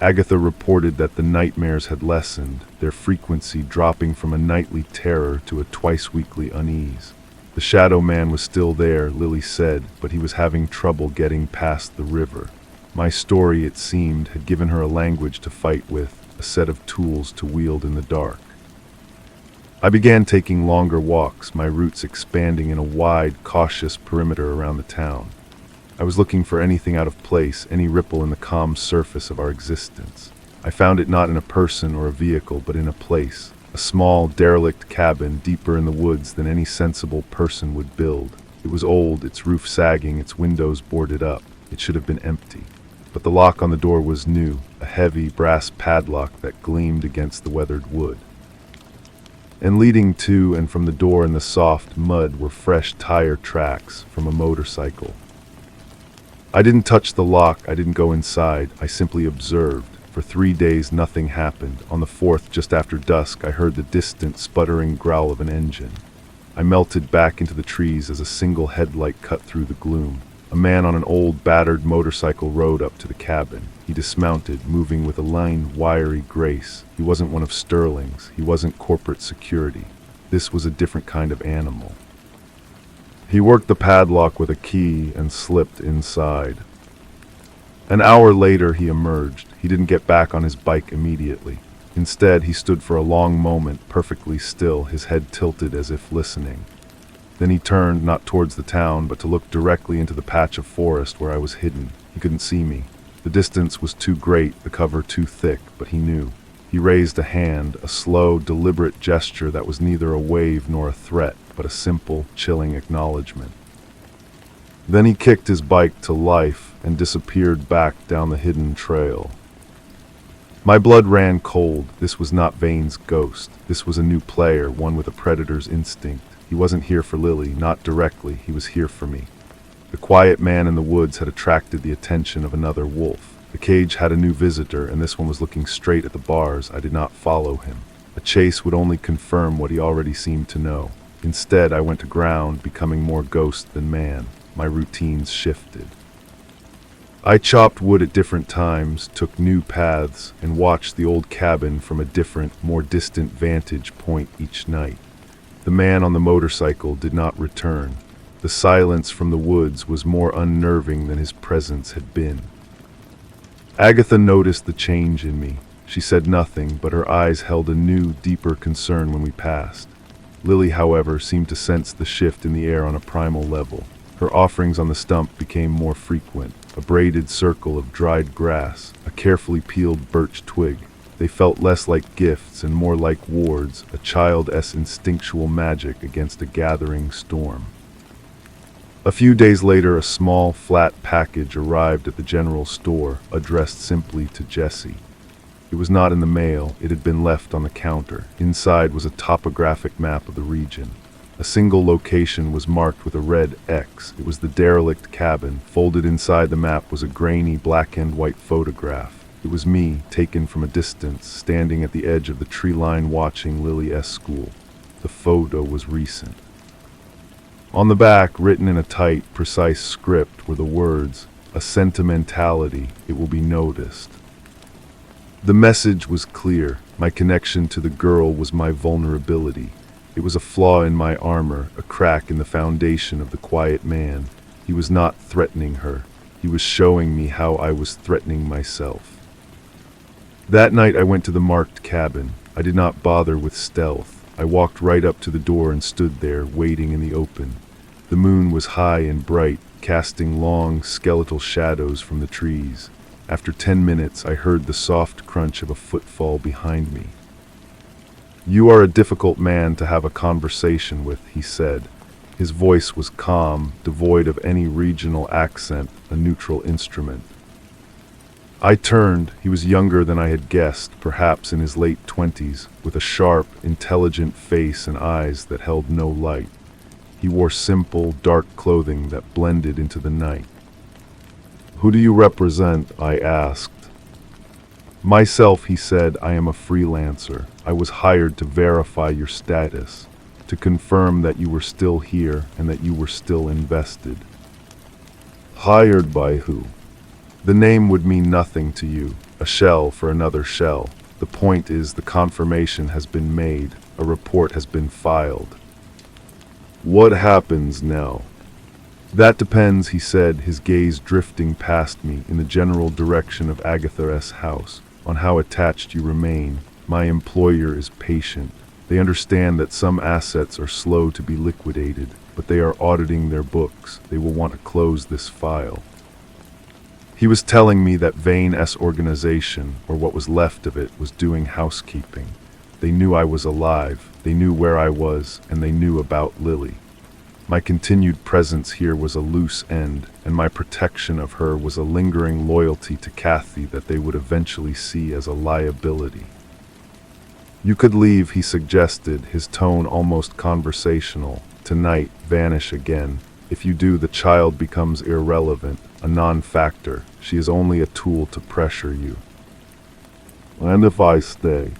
Agatha reported that the nightmares had lessened, their frequency dropping from a nightly terror to a twice-weekly unease. The shadow man was still there, Lily said, but he was having trouble getting past the river. My story, it seemed, had given her a language to fight with, a set of tools to wield in the dark. I began taking longer walks, my routes expanding in a wide, cautious perimeter around the town. I was looking for anything out of place, any ripple in the calm surface of our existence. I found it not in a person or a vehicle, but in a place, a small, derelict cabin deeper in the woods than any sensible person would build. It was old, its roof sagging, its windows boarded up. It should have been empty. But the lock on the door was new, a heavy brass padlock that gleamed against the weathered wood. And leading to and from the door in the soft mud were fresh tire tracks from a motorcycle. I didn't touch the lock, I didn't go inside, I simply observed. For 3 days nothing happened. On the fourth, just after dusk, I heard the distant, sputtering growl of an engine. I melted back into the trees as a single headlight cut through the gloom. A man on an old, battered motorcycle rode up to the cabin. He dismounted, moving with a lean, wiry grace. He wasn't one of Sterling's. He wasn't corporate security. This was a different kind of animal. He worked the padlock with a key and slipped inside. An hour later, he emerged. He didn't get back on his bike immediately. Instead, he stood for a long moment, perfectly still, his head tilted as if listening. Then he turned, not towards the town, but to look directly into the patch of forest where I was hidden. He couldn't see me. The distance was too great, the cover too thick, but he knew. He raised a hand, a slow, deliberate gesture that was neither a wave nor a threat, but a simple, chilling acknowledgement. Then he kicked his bike to life and disappeared back down the hidden trail. My blood ran cold. This was not Vane's ghost. This was a new player, one with a predator's instinct. He wasn't here for Lily, not directly. He was here for me. The quiet man in the woods had attracted the attention of another wolf. The cage had a new visitor, and this one was looking straight at the bars. I did not follow him. A chase would only confirm what he already seemed to know. Instead, I went to ground, becoming more ghost than man. My routines shifted. I chopped wood at different times, took new paths, and watched the old cabin from a different, more distant vantage point each night. The man on the motorcycle did not return. The silence from the woods was more unnerving than his presence had been. Agatha noticed the change in me. She said nothing, but her eyes held a new, deeper concern when we passed. Lily, however, seemed to sense the shift in the air on a primal level. Her offerings on the stump became more frequent. A braided circle of dried grass, a carefully peeled birch twig. They felt less like gifts and more like wards, a child's instinctual magic against a gathering storm. A few days later, a small, flat package arrived at the general store, addressed simply to Jessie. It was not in the mail, it had been left on the counter. Inside was a topographic map of the region. A single location was marked with a red X. It was the derelict cabin. Folded inside the map was a grainy black and white photograph. It was me, taken from a distance, standing at the edge of the tree line watching Lily S. school. The photo was recent. On the back, written in a tight, precise script, were the words, "A sentimentality, it will be noticed." The message was clear. My connection to the girl was my vulnerability. It was a flaw in my armor, a crack in the foundation of the quiet man. He was not threatening her. He was showing me how I was threatening myself. That night I went to the marked cabin. I did not bother with stealth. I walked right up to the door and stood there, waiting in the open. The moon was high and bright, casting long, skeletal shadows from the trees. After 10 minutes, I heard the soft crunch of a footfall behind me. "You are a difficult man to have a conversation with," he said. His voice was calm, devoid of any regional accent, a neutral instrument. I turned. He was younger than I had guessed, perhaps in his late 20s, with a sharp, intelligent face and eyes that held no light. He wore simple, dark clothing that blended into the night. "Who do you represent?" I asked. "Myself," he said. "I am a freelancer. I was hired to verify your status, to confirm that you were still here and that you were still invested." "Hired by who?" "The name would mean nothing to you. A shell for another shell. The point is the confirmation has been made. A report has been filed." "What happens now?" "That depends," he said, his gaze drifting past me in the general direction of Agatha's house, "on how attached you remain. My employer is patient. They understand that some assets are slow to be liquidated, but they are auditing their books. They will want to close this file." He was telling me that Vane's organization, or what was left of it, was doing housekeeping. They knew I was alive, they knew where I was, and they knew about Lily. My continued presence here was a loose end, and my protection of her was a lingering loyalty to Kathy that they would eventually see as a liability. "You could leave," he suggested, his tone almost conversational. "Tonight, vanish again. If you do, the child becomes irrelevant, a non-factor. She is only a tool to pressure you." "And if I stay?"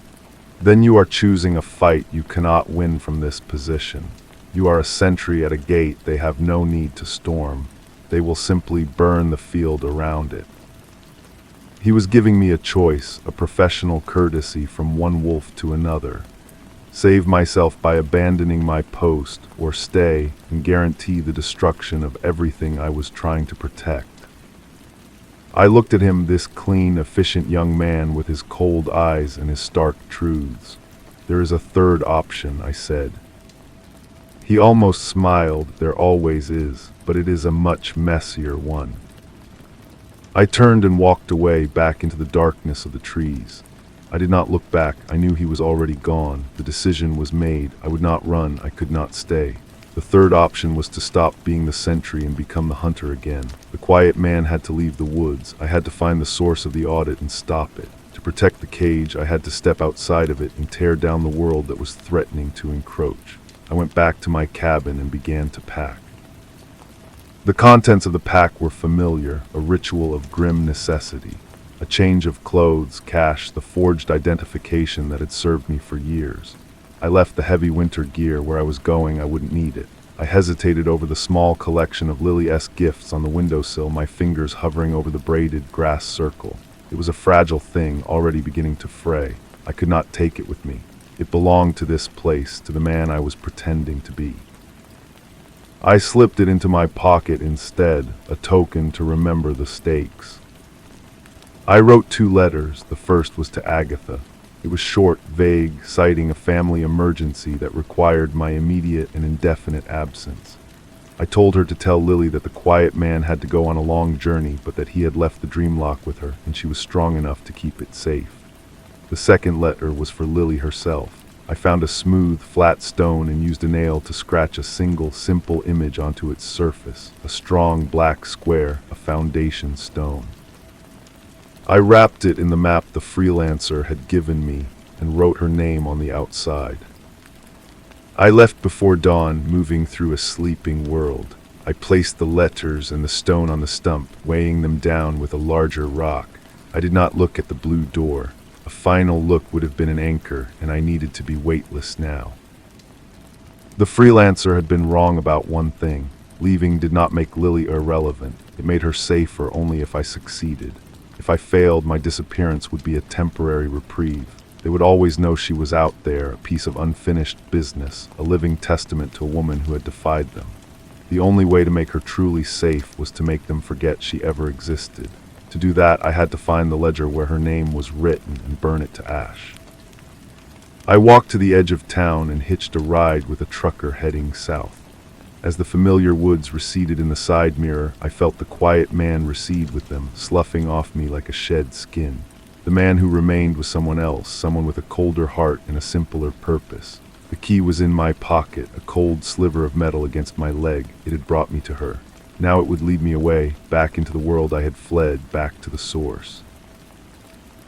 "Then you are choosing a fight you cannot win from this position. You are a sentry at a gate they have no need to storm. They will simply burn the field around it." He was giving me a choice, a professional courtesy from one wolf to another. Save myself by abandoning my post, or stay and guarantee the destruction of everything I was trying to protect. I looked at him, this clean, efficient young man with his cold eyes and his stark truths. "There is a third option," I said. He almost smiled. "There always is, but it is a much messier one." I turned and walked away, back into the darkness of the trees. I did not look back. I knew he was already gone. The decision was made. I would not run. I could not stay. The third option was to stop being the sentry and become the hunter again. The quiet man had to leave the woods. I had to find the source of the audit and stop it. To protect the cage, I had to step outside of it and tear down the world that was threatening to encroach. I went back to my cabin and began to pack. The contents of the pack were familiar, a ritual of grim necessity. A change of clothes, cash, the forged identification that had served me for years. I left the heavy winter gear. Where I was going, I wouldn't need it. I hesitated over the small collection of Lily-esque gifts on the windowsill, my fingers hovering over the braided grass circle. It was a fragile thing, already beginning to fray. I could not take it with me. It belonged to this place, to the man I was pretending to be. I slipped it into my pocket instead, a token to remember the stakes. I wrote 2 letters. The first was to Agatha. It was short, vague, citing a family emergency that required my immediate and indefinite absence. I told her to tell Lily that the quiet man had to go on a long journey, but that he had left the dream lock with her, and she was strong enough to keep it safe. The second letter was for Lily herself. I found a smooth, flat stone and used a nail to scratch a single, simple image onto its surface. A strong, black square, a foundation stone. I wrapped it in the map the freelancer had given me and wrote her name on the outside. I left before dawn, moving through a sleeping world. I placed the letters and the stone on the stump, weighing them down with a larger rock. I did not look at the blue door. A final look would have been an anchor, and I needed to be weightless now. The freelancer had been wrong about one thing. Leaving did not make Lily irrelevant. It made her safer only if I succeeded. If I failed, my disappearance would be a temporary reprieve. They would always know she was out there, a piece of unfinished business, a living testament to a woman who had defied them. The only way to make her truly safe was to make them forget she ever existed. To do that, I had to find the ledger where her name was written and burn it to ash. I walked to the edge of town and hitched a ride with a trucker heading south. As the familiar woods receded in the side mirror, I felt the quiet man recede with them, sloughing off me like a shed skin. The man who remained was someone else, someone with a colder heart and a simpler purpose. The key was in my pocket, a cold sliver of metal against my leg. It had brought me to her. Now it would lead me away, back into the world I had fled, back to the source.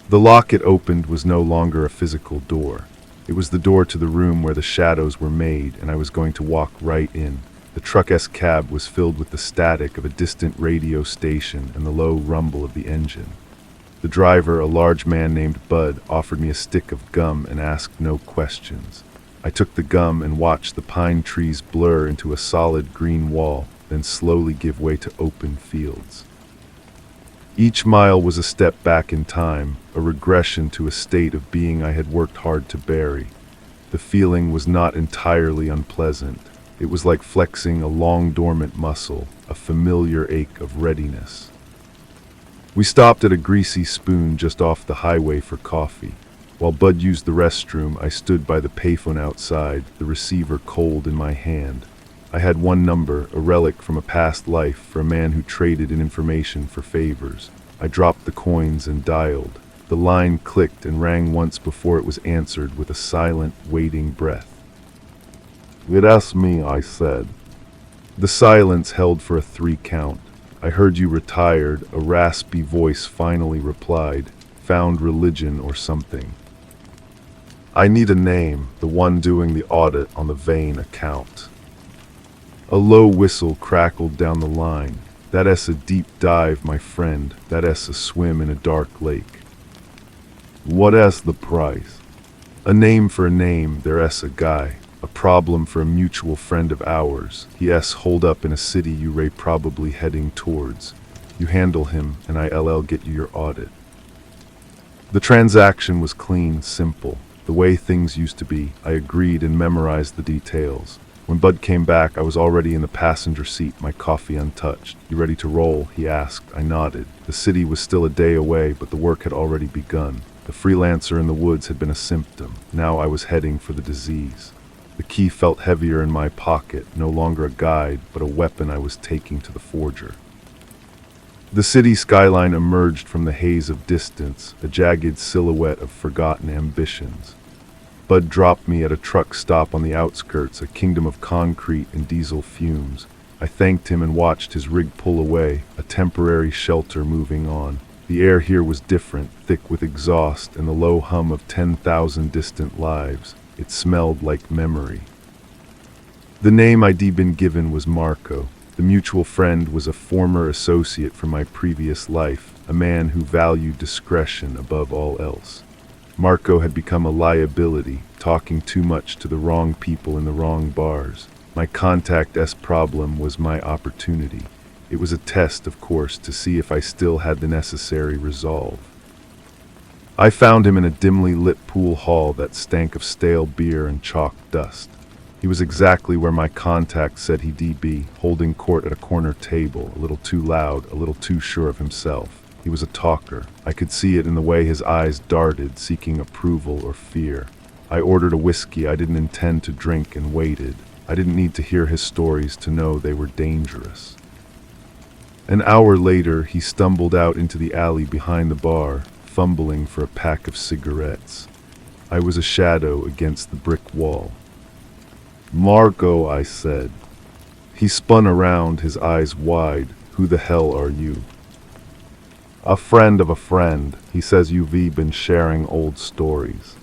The lock it opened was no longer a physical door. It was the door to the room where the shadows were made, and I was going to walk right in. The truck-esque cab was filled with the static of a distant radio station and the low rumble of the engine. The driver, a large man named Bud, offered me a stick of gum and asked no questions. I took the gum and watched the pine trees blur into a solid green wall, then slowly give way to open fields. Each mile was a step back in time, a regression to a state of being I had worked hard to bury. The feeling was not entirely unpleasant. It was like flexing a long dormant muscle, a familiar ache of readiness. We stopped at a greasy spoon just off the highway for coffee. While Bud used the restroom, I stood by the payphone outside, the receiver cold in my hand. I had one number, a relic from a past life, for a man who traded in information for favors. I dropped the coins and dialed. The line clicked and rang once before it was answered with a silent, waiting breath. "It's me," I said. The silence held for a 3 count. "I heard you retired," a raspy voice finally replied. "Found religion or something." "I need a name, the one doing the audit on the Vane account." A low whistle crackled down the line. "That's a deep dive, my friend. That's a swim in a dark lake." "What's the price?" "A name for a name, there's a guy. A problem for a mutual friend of ours. He's holed up in a city you ray probably heading towards. You handle him, and I'll get you your audit." The transaction was clean, simple. The way things used to be. I agreed and memorized the details. When Bud came back, I was already in the passenger seat, my coffee untouched. "You ready to roll?" he asked. I nodded. The city was still a day away, but the work had already begun. The freelancer in the woods had been a symptom. Now I was heading for the disease. The key felt heavier in my pocket, no longer a guide, but a weapon I was taking to the forger. The city skyline emerged from the haze of distance, a jagged silhouette of forgotten ambitions. Bud dropped me at a truck stop on the outskirts, a kingdom of concrete and diesel fumes. I thanked him and watched his rig pull away, a temporary shelter moving on. The air here was different, thick with exhaust and the low hum of 10,000 distant lives. It smelled like memory. The name I'd been given was Marco. The mutual friend was a former associate from my previous life, a man who valued discretion above all else. Marco had become a liability, talking too much to the wrong people in the wrong bars. My contact's problem was my opportunity. It was a test, of course, to see if I still had the necessary resolve. I found him in a dimly lit pool hall that stank of stale beer and chalk dust. He was exactly where my contact said he'd be, holding court at a corner table, a little too loud, a little too sure of himself. He was a talker. I could see it in the way his eyes darted, seeking approval or fear. I ordered a whiskey I didn't intend to drink and waited. I didn't need to hear his stories to know they were dangerous. An hour later, he stumbled out into the alley behind the bar, fumbling for a pack of cigarettes. I was a shadow against the brick wall. "Marco," I said. He spun around, his eyes wide. "Who the hell are you?" A friend of a friend. He says you've been sharing old stories.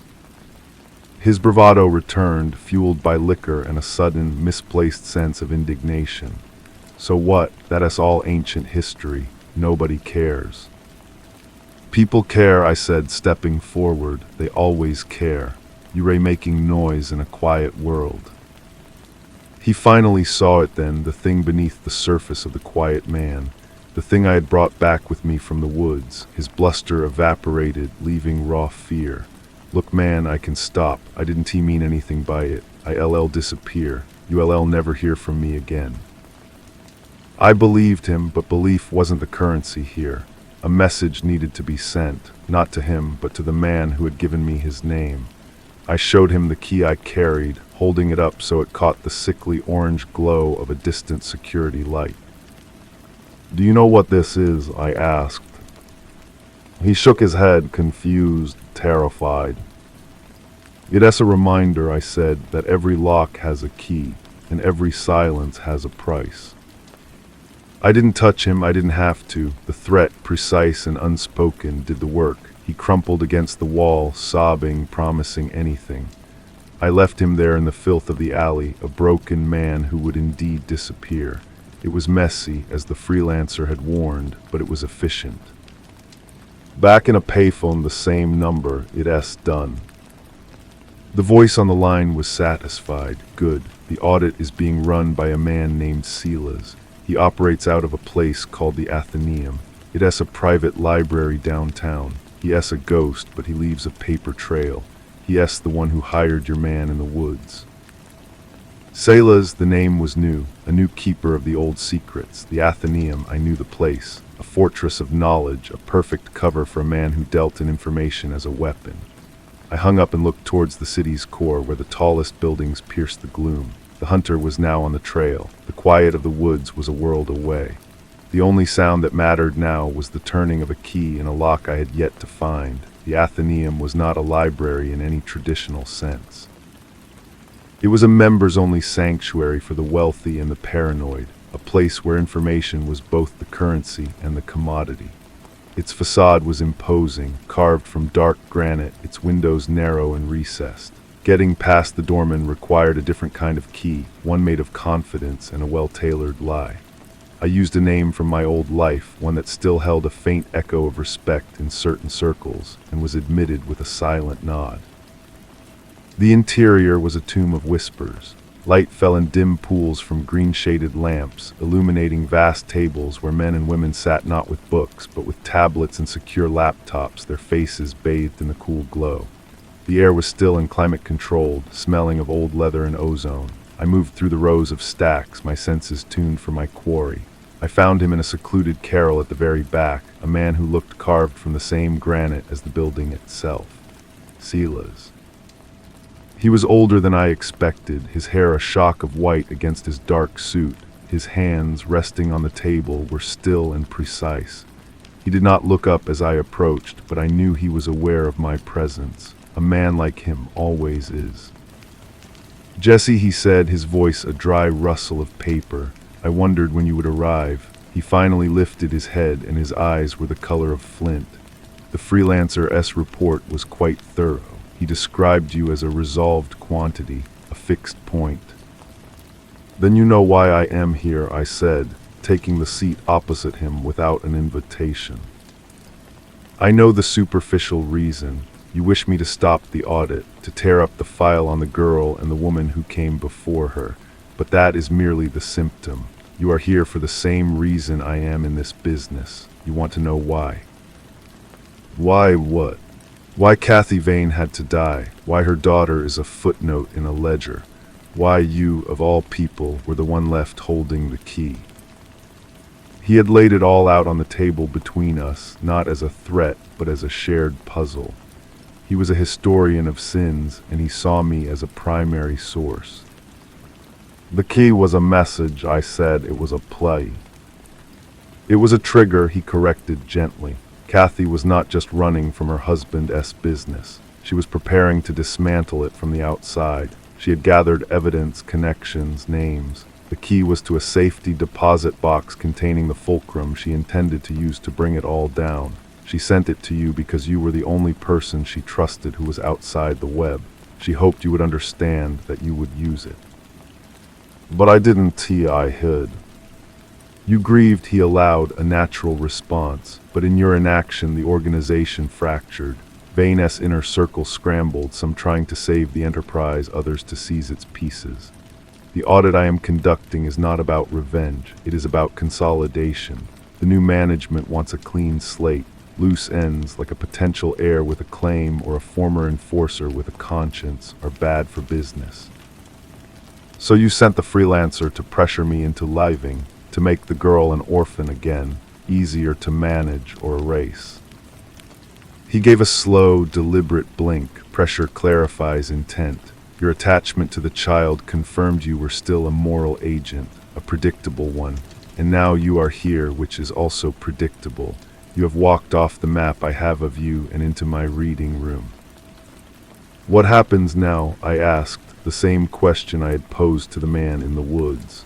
His bravado returned, fueled by liquor and a sudden, misplaced sense of indignation. So what? That's all ancient history. Nobody cares. People care, I said, stepping forward. They always care. You're making noise in a quiet world. He finally saw it then, the thing beneath the surface of the quiet man, the thing I had brought back with me from the woods. His bluster evaporated, leaving raw fear. Look, man, I can stop. I didn't mean anything by it. I'll disappear. You'll never hear from me again. I believed him, but belief wasn't the currency here. A message needed to be sent, not to him, but to the man who had given me his name. I showed him the key I carried, holding it up so it caught the sickly orange glow of a distant security light. Do you know what this is? I asked. He shook his head, confused, terrified. It's a reminder, I said, that every lock has a key, and every silence has a price. I didn't touch him, I didn't have to. The threat, precise and unspoken, did the work. He crumpled against the wall, sobbing, promising anything. I left him there in the filth of the alley, a broken man who would indeed disappear. It was messy, as the freelancer had warned, but it was efficient. Back in a payphone, the same number. It's done. The voice on the line was satisfied. Good. The audit is being run by a man named Silas. He operates out of a place called the Athenaeum. It's a private library downtown. He's a ghost, but he leaves a paper trail. He's the one who hired your man in the woods. Silas, the name was new, a new keeper of the old secrets. The Athenaeum, I knew the place, a fortress of knowledge, a perfect cover for a man who dealt in information as a weapon. I hung up and looked towards the city's core, where the tallest buildings pierced the gloom. The hunter was now on the trail. The quiet of the woods was a world away. The only sound that mattered now was the turning of a key in a lock I had yet to find. The Athenaeum was not a library in any traditional sense. It was a members-only sanctuary for the wealthy and the paranoid, a place where information was both the currency and the commodity. Its facade was imposing, carved from dark granite, its windows narrow and recessed. Getting past the doorman required a different kind of key, one made of confidence and a well-tailored lie. I used a name from my old life, one that still held a faint echo of respect in certain circles, and was admitted with a silent nod. The interior was a tomb of whispers. Light fell in dim pools from green-shaded lamps, illuminating vast tables where men and women sat not with books, but with tablets and secure laptops, their faces bathed in the cool glow. The air was still and climate-controlled, smelling of old leather and ozone. I moved through the rows of stacks, my senses tuned for my quarry. I found him in a secluded carrel at the very back, a man who looked carved from the same granite as the building itself. Silas. He was older than I expected, his hair a shock of white against his dark suit. His hands, resting on the table, were still and precise. He did not look up as I approached, but I knew he was aware of my presence. A man like him always is. Jesse, he said, his voice a dry rustle of paper. I wondered when you would arrive. He finally lifted his head, and his eyes were the color of flint. The freelancer's report was quite thorough. He described you as a resolved quantity, a fixed point. Then you know why I am here, I said, taking the seat opposite him without an invitation. I know the superficial reason. You wish me to stop the audit, to tear up the file on the girl and the woman who came before her, but that is merely the symptom. You are here for the same reason I am in this business. You want to know why. Why what? Why Kathy Vane had to die, why her daughter is a footnote in a ledger, why you, of all people, were the one left holding the key. He had laid it all out on the table between us, not as a threat, but as a shared puzzle. He was a historian of sins, and he saw me as a primary source. The key was a message, I said. It was a play. It was a trigger, he corrected gently. Kathy was not just running from her husband's business. She was preparing to dismantle it from the outside. She had gathered evidence, connections, names. The key was to a safety deposit box containing the fulcrum she intended to use to bring it all down. She sent it to you because you were the only person she trusted who was outside the web. She hoped you would understand that you would use it. But I didn't, I hid. You grieved, he allowed, a natural response, but in your inaction the organization fractured. Vane's inner circle scrambled, some trying to save the enterprise, others to seize its pieces. The audit I am conducting is not about revenge, it is about consolidation. The new management wants a clean slate. Loose ends, like a potential heir with a claim or a former enforcer with a conscience, are bad for business. So you sent the freelancer to pressure me into living, to make the girl an orphan again, easier to manage or erase. He gave a slow, deliberate blink. Pressure clarifies intent. Your attachment to the child confirmed you were still a moral agent, a predictable one, and now you are here, which is also predictable. You have walked off the map I have of you and into my reading room. What happens now? I asked, the same question I had posed to the man in the woods.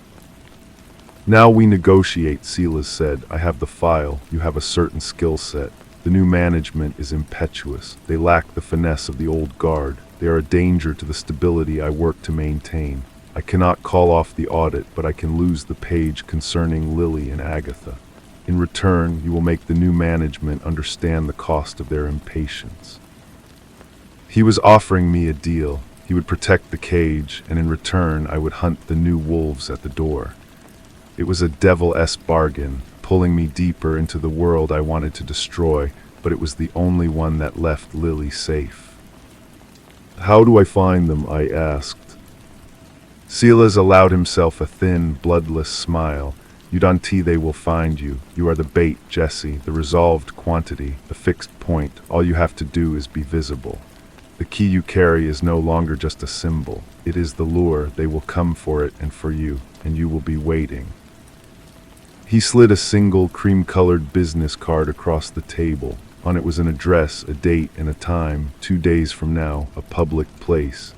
Now we negotiate, Silas said. I have the file. You have a certain skill set. The new management is impetuous. They lack the finesse of the old guard. They are a danger to the stability I work to maintain. I cannot call off the audit, but I can lose the page concerning Lily and Agatha. In return, you will make the new management understand the cost of their impatience. He was offering me a deal. He would protect the cage, and in return, I would hunt the new wolves at the door. It was a devil-esque bargain, pulling me deeper into the world I wanted to destroy, but it was the only one that left Lily safe. How do I find them? I asked. Silas allowed himself a thin, bloodless smile. Udanti, they will find you. You are the bait, Jesse, the resolved quantity, the fixed point. All you have to do is be visible. The key you carry is no longer just a symbol. It is the lure. They will come for it and for you, and you will be waiting. He slid a single cream-colored business card across the table. On it was an address, a date, and a time, 2 days from now, a public place.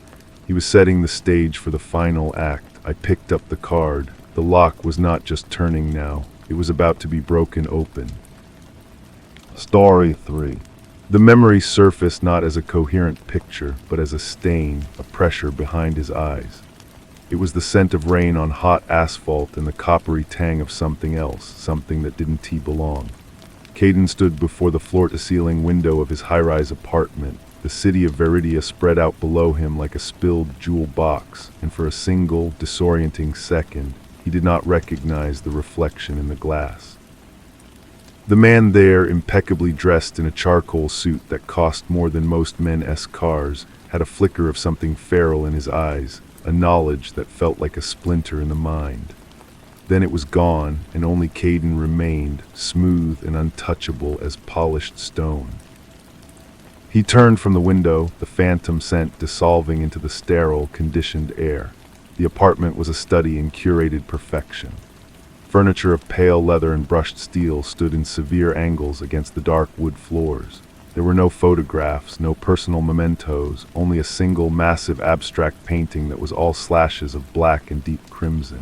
He was setting the stage for the final act. I picked up the card. The lock was not just turning now. It was about to be broken open. Story 3. The memory surfaced not as a coherent picture, but as a stain, a pressure behind his eyes. It was the scent of rain on hot asphalt and the coppery tang of something else, something that didn't belong. Caden stood before the floor-to-ceiling window of his high-rise apartment. The city of Veridia spread out below him like a spilled jewel box, and for a single, disorienting second, he did not recognize the reflection in the glass. The man there, impeccably dressed in a charcoal suit that cost more than most men's cars, had a flicker of something feral in his eyes, a knowledge that felt like a splinter in the mind. Then it was gone, and only Caden remained, smooth and untouchable as polished stone. He turned from the window, the phantom scent dissolving into the sterile, conditioned air. The apartment was a study in curated perfection. Furniture of pale leather and brushed steel stood in severe angles against the dark wood floors. There were no photographs, no personal mementos, only a single massive abstract painting that was all slashes of black and deep crimson.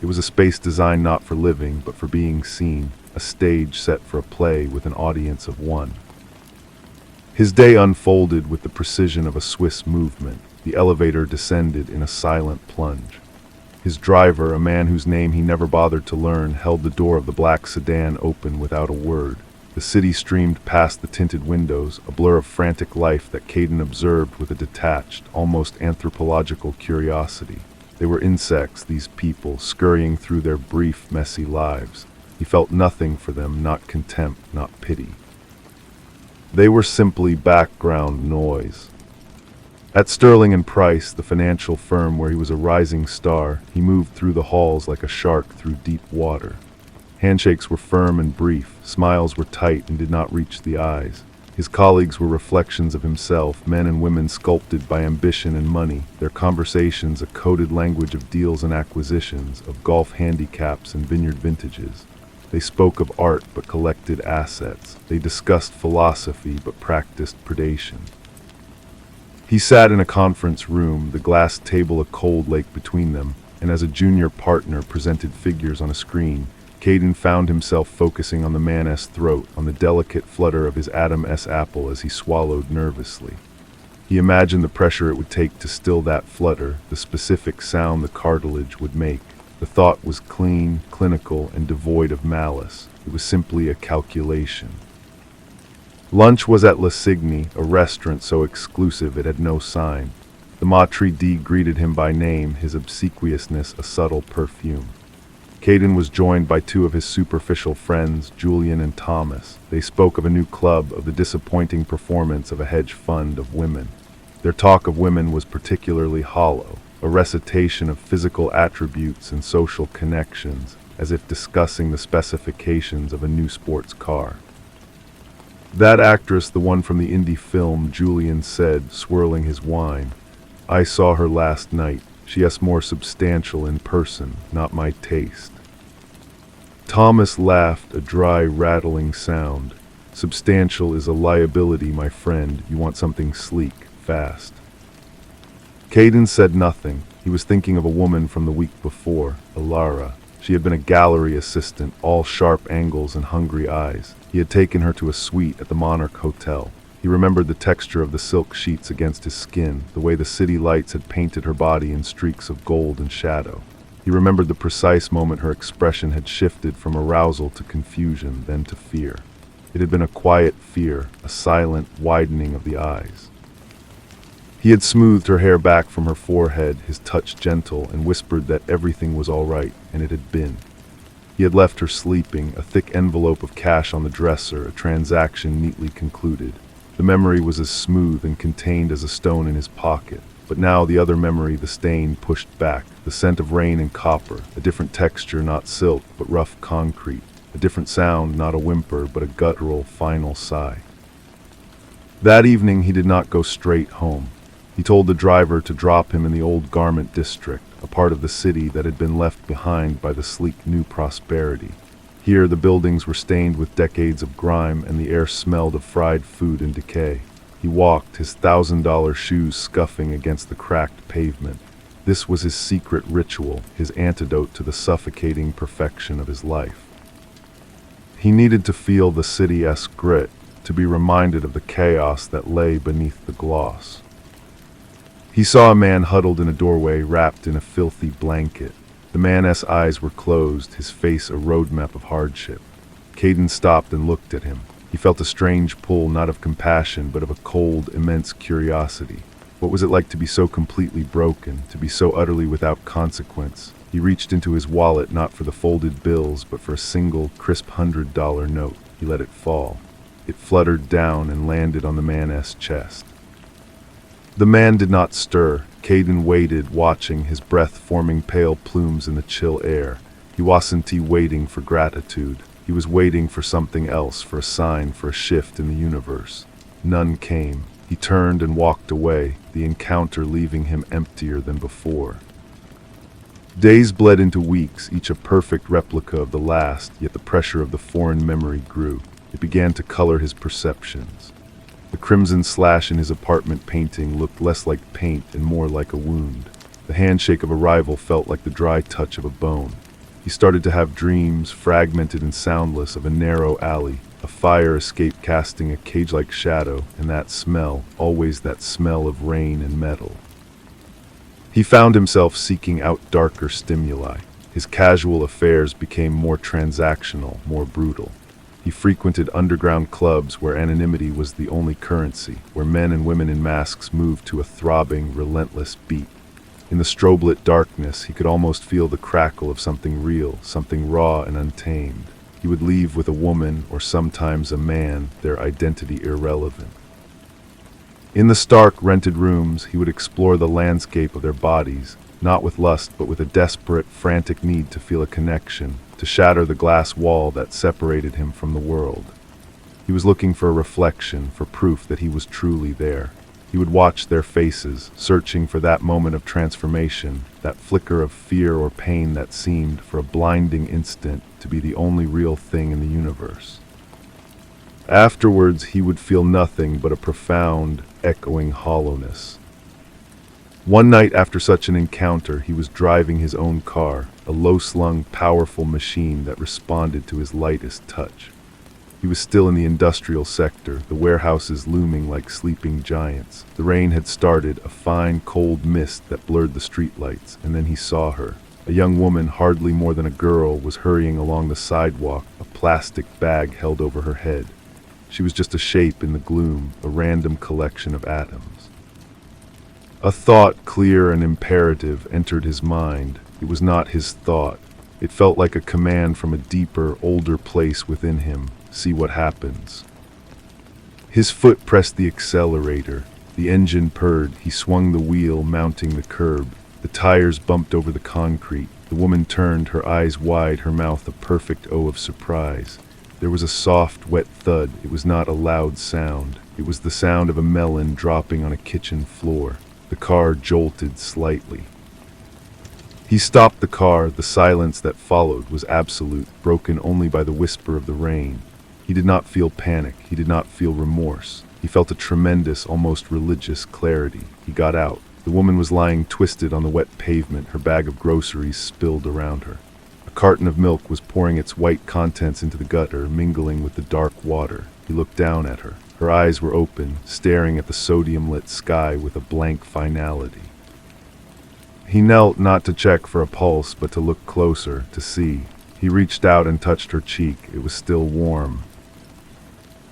It was a space designed not for living, but for being seen, a stage set for a play with an audience of one. His day unfolded with the precision of a Swiss movement. The elevator descended in a silent plunge. His driver, a man whose name he never bothered to learn, held the door of the black sedan open without a word. The city streamed past the tinted windows, a blur of frantic life that Caden observed with a detached, almost anthropological curiosity. They were insects, these people, scurrying through their brief, messy lives. He felt nothing for them, not contempt, not pity. They were simply background noise. At Sterling and Price, the financial firm where he was a rising star, he moved through the halls like a shark through deep water. Handshakes were firm and brief, smiles were tight and did not reach the eyes. His colleagues were reflections of himself, men and women sculpted by ambition and money, their conversations a coded language of deals and acquisitions, of golf handicaps and vineyard vintages. They spoke of art but collected assets. They discussed philosophy but practiced predation. He sat in a conference room, the glass table a cold lake between them. and as a junior partner presented figures on a screen, Caden found himself focusing on the man's throat, on the delicate flutter of his Adam-S apple as he swallowed nervously. He imagined the pressure it would take to still that flutter, the specific sound the cartilage would make. The thought was clean, clinical, and devoid of malice. It was simply a calculation. Lunch was at Le Signy, a restaurant so exclusive it had no sign. The Maitre d' greeted him by name, his obsequiousness a subtle perfume. Caden was joined by two of his superficial friends, Julian and Thomas. They spoke of a new club, of the disappointing performance of a hedge fund of women. Their talk of women was particularly hollow, a recitation of physical attributes and social connections, as if discussing the specifications of a new sports car. "That actress, the one from the indie film," Julian said, swirling his wine. "I saw her last night. She is more substantial in person, not my taste." Thomas laughed, a dry, rattling sound. "Substantial is a liability, my friend. You want something sleek, fast." Caden said nothing. He was thinking of a woman from the week before, Alara. She had been a gallery assistant, all sharp angles and hungry eyes. He had taken her to a suite at the Monarch Hotel. He remembered the texture of the silk sheets against his skin, the way the city lights had painted her body in streaks of gold and shadow. He remembered the precise moment her expression had shifted from arousal to confusion, then to fear. It had been a quiet fear, a silent widening of the eyes. He had smoothed her hair back from her forehead, his touch gentle, and whispered that everything was all right, and it had been. He had left her sleeping, a thick envelope of cash on the dresser, a transaction neatly concluded. The memory was as smooth and contained as a stone in his pocket. But now the other memory, the stain, pushed back, the scent of rain and copper, a different texture, not silk, but rough concrete, a different sound, not a whimper, but a guttural, final sigh. That evening he did not go straight home. He told the driver to drop him in the old garment district, a part of the city that had been left behind by the sleek new prosperity. Here the buildings were stained with decades of grime, and the air smelled of fried food and decay. He walked, his $1,000 shoes scuffing against the cracked pavement. This was his secret ritual, his antidote to the suffocating perfection of his life. He needed to feel the city-esque grit, to be reminded of the chaos that lay beneath the gloss. He saw a man huddled in a doorway, wrapped in a filthy blanket. The man's eyes were closed, his face a roadmap of hardship. Caden stopped and looked at him. He felt a strange pull, not of compassion, but of a cold, immense curiosity. What was it like to be so completely broken, to be so utterly without consequence? He reached into his wallet, not for the folded bills, but for a single, crisp $100 note. He let it fall. It fluttered down and landed on the man's chest. The man did not stir. Caden waited, watching, his breath forming pale plumes in the chill air. He wasn't waiting for gratitude. He was waiting for something else, for a sign, for a shift in the universe. None came. He turned and walked away, the encounter leaving him emptier than before. Days bled into weeks, each a perfect replica of the last, yet the pressure of the foreign memory grew. It began to color his perceptions. The crimson slash in his apartment painting looked less like paint and more like a wound. The handshake of a rival felt like the dry touch of a bone. He started to have dreams, fragmented and soundless, of a narrow alley, a fire escape casting a cage-like shadow, and that smell, always that smell of rain and metal. He found himself seeking out darker stimuli. His casual affairs became more transactional, more brutal. He frequented underground clubs where anonymity was the only currency, where men and women in masks moved to a throbbing, relentless beat. In the strobe-lit darkness, he could almost feel the crackle of something real, something raw and untamed. He would leave with a woman, or sometimes a man, their identity irrelevant. In the stark, rented rooms, he would explore the landscape of their bodies, not with lust, but with a desperate, frantic need to feel a connection, to shatter the glass wall that separated him from the world. He was looking for a reflection, for proof that he was truly there. He would watch their faces, searching for that moment of transformation, that flicker of fear or pain that seemed, for a blinding instant, to be the only real thing in the universe. Afterwards, he would feel nothing but a profound, echoing hollowness. One night after such an encounter, he was driving his own car, a low-slung, powerful machine that responded to his lightest touch. He was still in the industrial sector, the warehouses looming like sleeping giants. The rain had started, a fine, cold mist that blurred the streetlights, and then he saw her. A young woman, hardly more than a girl, was hurrying along the sidewalk, a plastic bag held over her head. She was just a shape in the gloom, a random collection of atoms. A thought, clear and imperative, entered his mind. It was not his thought. It felt like a command from a deeper, older place within him. See what happens. His foot pressed the accelerator. The engine purred. He swung the wheel, mounting the curb. The tires bumped over the concrete. The woman turned, her eyes wide, her mouth a perfect O of surprise. There was a soft, wet thud. It was not a loud sound. It was the sound of a melon dropping on a kitchen floor. The car jolted slightly. He stopped the car. The silence that followed was absolute, broken only by the whisper of the rain. He did not feel panic. He did not feel remorse. He felt a tremendous, almost religious clarity. He got out. The woman was lying twisted on the wet pavement, her bag of groceries spilled around her. A carton of milk was pouring its white contents into the gutter, mingling with the dark water. He looked down at her. Her eyes were open, staring at the sodium-lit sky with a blank finality. He knelt not to check for a pulse, but to look closer, to see. He reached out and touched her cheek. It was still warm.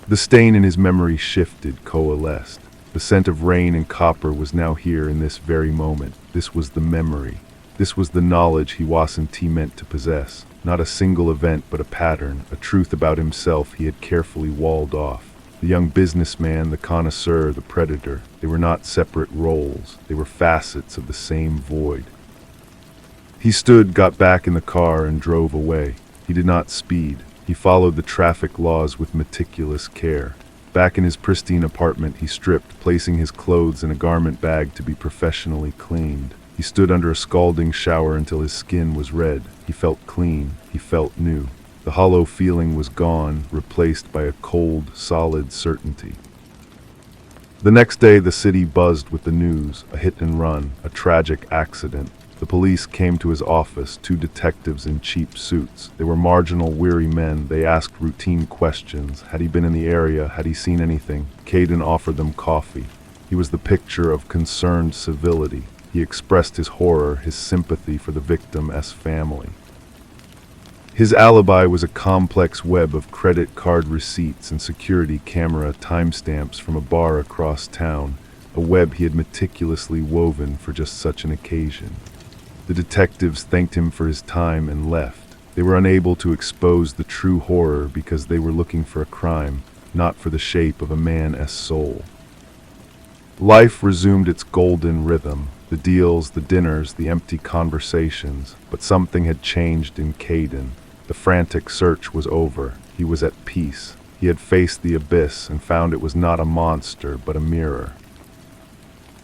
The stain in his memory shifted, coalesced. The scent of rain and copper was now here in this very moment. This was the memory. This was the knowledge he wasn't meant to possess. Not a single event, but a pattern, a truth about himself he had carefully walled off. The young businessman, the connoisseur, the predator, they were not separate roles. They were facets of the same void. He stood, got back in the car, and drove away. He did not speed. He followed the traffic laws with meticulous care. Back in his pristine apartment, he stripped, placing his clothes in a garment bag to be professionally cleaned. He stood under a scalding shower until his skin was red. He felt clean. He felt new. The hollow feeling was gone, replaced by a cold, solid certainty. The next day, the city buzzed with the news, a hit and run, a tragic accident. The police came to his office, two detectives in cheap suits. They were marginal, weary men. They asked routine questions. Had he been in the area? Had he seen anything? Caden offered them coffee. He was the picture of concerned civility. He expressed his horror, his sympathy for the victim's family. His alibi was a complex web of credit card receipts and security camera timestamps from a bar across town, a web he had meticulously woven for just such an occasion. The detectives thanked him for his time and left. They were unable to expose the true horror because they were looking for a crime, not for the shape of a man's soul. Life resumed its golden rhythm, the deals, the dinners, the empty conversations, but something had changed in Caden. The frantic search was over. He was at peace. He had faced the abyss and found it was not a monster, but a mirror.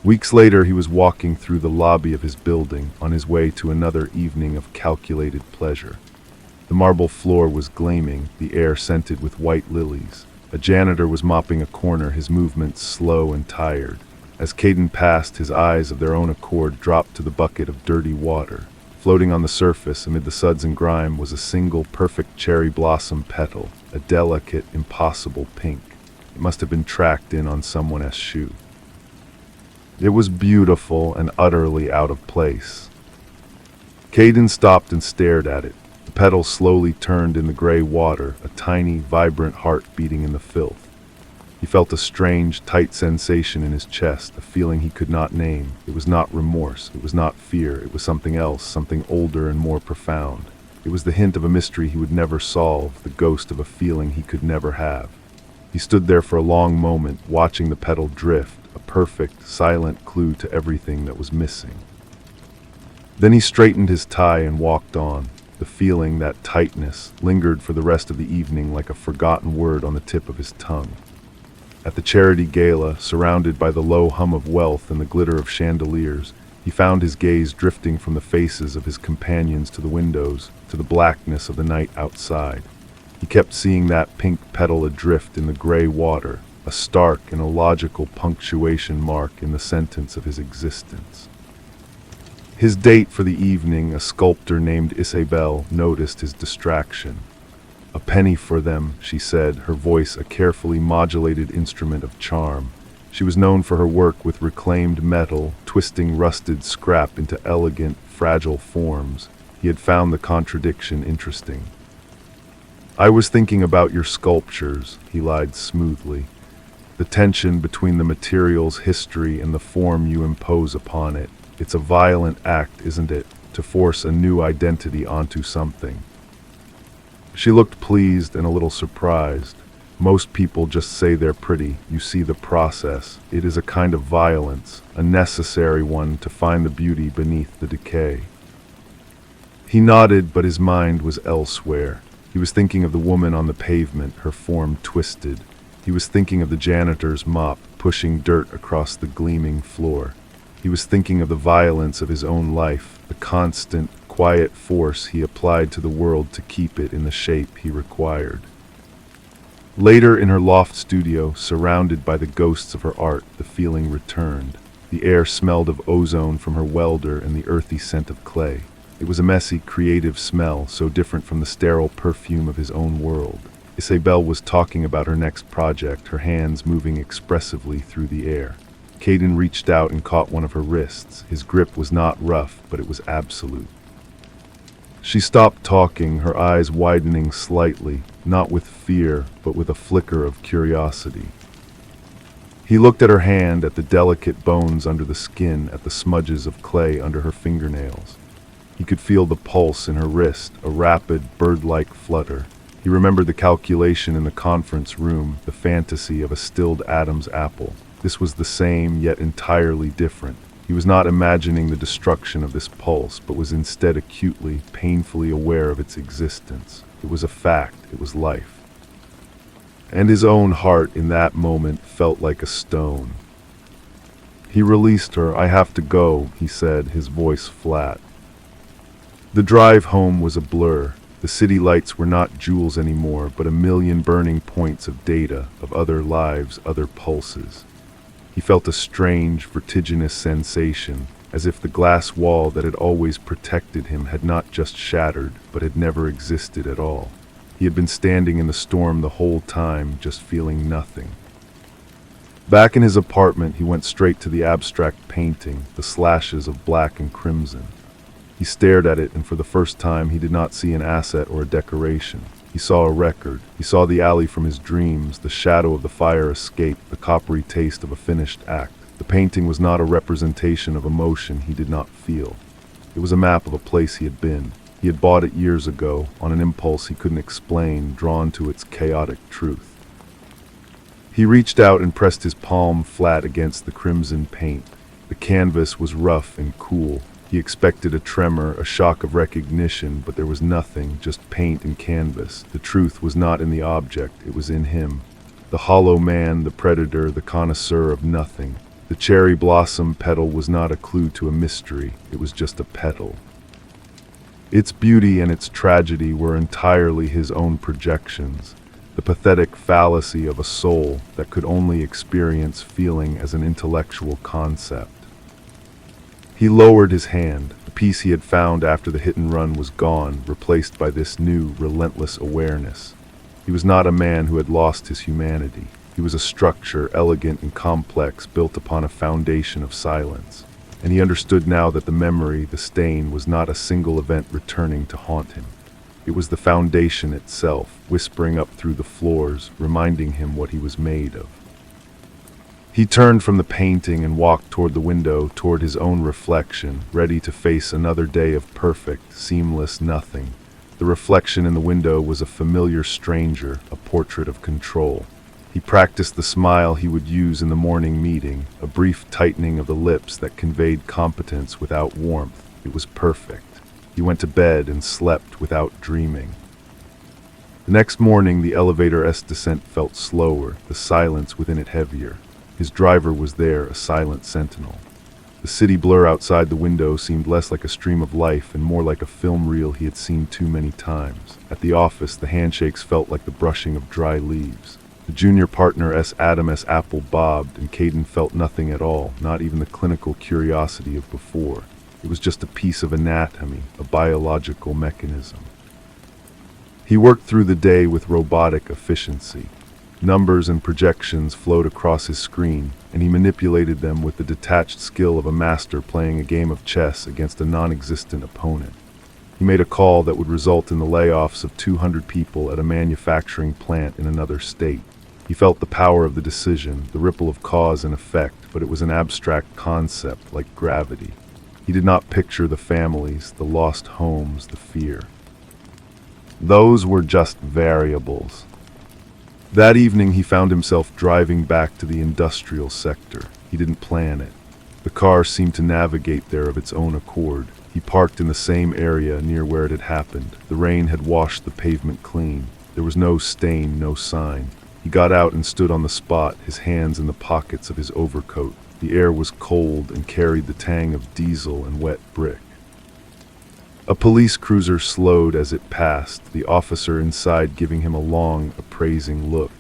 Weeks later, he was walking through the lobby of his building, on his way to another evening of calculated pleasure. The marble floor was gleaming, the air scented with white lilies. A janitor was mopping a corner, his movements slow and tired. As Caden passed, his eyes of their own accord dropped to the bucket of dirty water. Floating on the surface, amid the suds and grime, was a single perfect cherry blossom petal, a delicate, impossible pink. It must have been tracked in on someone's shoe. It was beautiful and utterly out of place. Caden stopped and stared at it. The petal slowly turned in the gray water, a tiny, vibrant heart beating in the filth. He felt a strange, tight sensation in his chest, a feeling he could not name. It was not remorse, it was not fear, it was something else, something older and more profound. It was the hint of a mystery he would never solve, the ghost of a feeling he could never have. He stood there for a long moment, watching the petal drift, a perfect, silent clue to everything that was missing. Then he straightened his tie and walked on. The feeling, that tightness, lingered for the rest of the evening like a forgotten word on the tip of his tongue. At the charity gala, surrounded by the low hum of wealth and the glitter of chandeliers, he found his gaze drifting from the faces of his companions to the windows, to the blackness of the night outside. He kept seeing that pink petal adrift in the gray water, a stark and illogical punctuation mark in the sentence of his existence. His date for the evening, a sculptor named Isabel, noticed his distraction. "A penny for them," she said, her voice a carefully modulated instrument of charm. She was known for her work with reclaimed metal, twisting rusted scrap into elegant, fragile forms. He had found the contradiction interesting. "I was thinking about your sculptures," he lied smoothly. "The tension between the material's history and the form you impose upon it. It's a violent act, isn't it, to force a new identity onto something?" She looked pleased and a little surprised. "Most people just say they're pretty. You see the process. It is a kind of violence, a necessary one to find the beauty beneath the decay." He nodded, but his mind was elsewhere. He was thinking of the woman on the pavement, her form twisted. He was thinking of the janitor's mop, pushing dirt across the gleaming floor. He was thinking of the violence of his own life, the constant, quiet force he applied to the world to keep it in the shape he required. Later, in her loft studio, surrounded by the ghosts of her art, the feeling returned. The air smelled of ozone from her welder and the earthy scent of clay. It was a messy, creative smell, so different from the sterile perfume of his own world. Isabel was talking about her next project, her hands moving expressively through the air. Caden reached out and caught one of her wrists. His grip was not rough, but it was absolute. She stopped talking, her eyes widening slightly, not with fear, but with a flicker of curiosity. He looked at her hand, at the delicate bones under the skin, at the smudges of clay under her fingernails. He could feel the pulse in her wrist, a rapid, bird-like flutter. He remembered the calculation in the conference room, the fantasy of a stilled Adam's apple. This was the same, yet entirely different. He was not imagining the destruction of this pulse, but was instead acutely, painfully aware of its existence. It was a fact, it was life. And his own heart in that moment felt like a stone. He released her. "I have to go," he said, his voice flat. The drive home was a blur. The city lights were not jewels anymore, but a million burning points of data, of other lives, other pulses. He felt a strange, vertiginous sensation, as if the glass wall that had always protected him had not just shattered, but had never existed at all. He had been standing in the storm the whole time, just feeling nothing. Back in his apartment, he went straight to the abstract painting, the slashes of black and crimson. He stared at it, and for the first time he did not see an asset or a decoration. He saw a record. He saw the alley from his dreams, the shadow of the fire escape, the coppery taste of a finished act. The painting was not a representation of emotion he did not feel. It was a map of a place he had been. He had bought it years ago, on an impulse he couldn't explain, drawn to its chaotic truth. He reached out and pressed his palm flat against the crimson paint. The canvas was rough and cool. He expected a tremor, a shock of recognition, but there was nothing, just paint and canvas. The truth was not in the object, it was in him. The hollow man, the predator, the connoisseur of nothing. The cherry blossom petal was not a clue to a mystery, it was just a petal. Its beauty and its tragedy were entirely his own projections, the pathetic fallacy of a soul that could only experience feeling as an intellectual concept. He lowered his hand. The peace he had found after the hit and run was gone, replaced by this new, relentless awareness. He was not a man who had lost his humanity. He was a structure, elegant and complex, built upon a foundation of silence. And he understood now that the memory, the stain, was not a single event returning to haunt him. It was the foundation itself, whispering up through the floors, reminding him what he was made of. He turned from the painting and walked toward the window, toward his own reflection, ready to face another day of perfect, seamless nothing. The reflection in the window was a familiar stranger, a portrait of control. He practiced the smile he would use in the morning meeting, a brief tightening of the lips that conveyed competence without warmth. It was perfect. He went to bed and slept without dreaming. The next morning, the elevator's descent felt slower, the silence within it heavier. His driver was there, a silent sentinel. The city blur outside the window seemed less like a stream of life and more like a film reel he had seen too many times. At the office, the handshakes felt like the brushing of dry leaves. The junior partner Adam's apple bobbed, and Caden felt nothing at all, not even the clinical curiosity of before. It was just a piece of anatomy, a biological mechanism. He worked through the day with robotic efficiency. Numbers and projections flowed across his screen, and he manipulated them with the detached skill of a master playing a game of chess against a non-existent opponent. He made a call that would result in the layoffs of 200 people at a manufacturing plant in another state. He felt the power of the decision, the ripple of cause and effect, but it was an abstract concept like gravity. He did not picture the families, the lost homes, the fear. Those were just variables. That evening he found himself driving back to the industrial sector. He didn't plan it. The car seemed to navigate there of its own accord. He parked in the same area near where it had happened. The rain had washed the pavement clean. There was no stain, no sign. He got out and stood on the spot, his hands in the pockets of his overcoat. The air was cold and carried the tang of diesel and wet brick. A police cruiser slowed as it passed, the officer inside giving him a long, appraising look.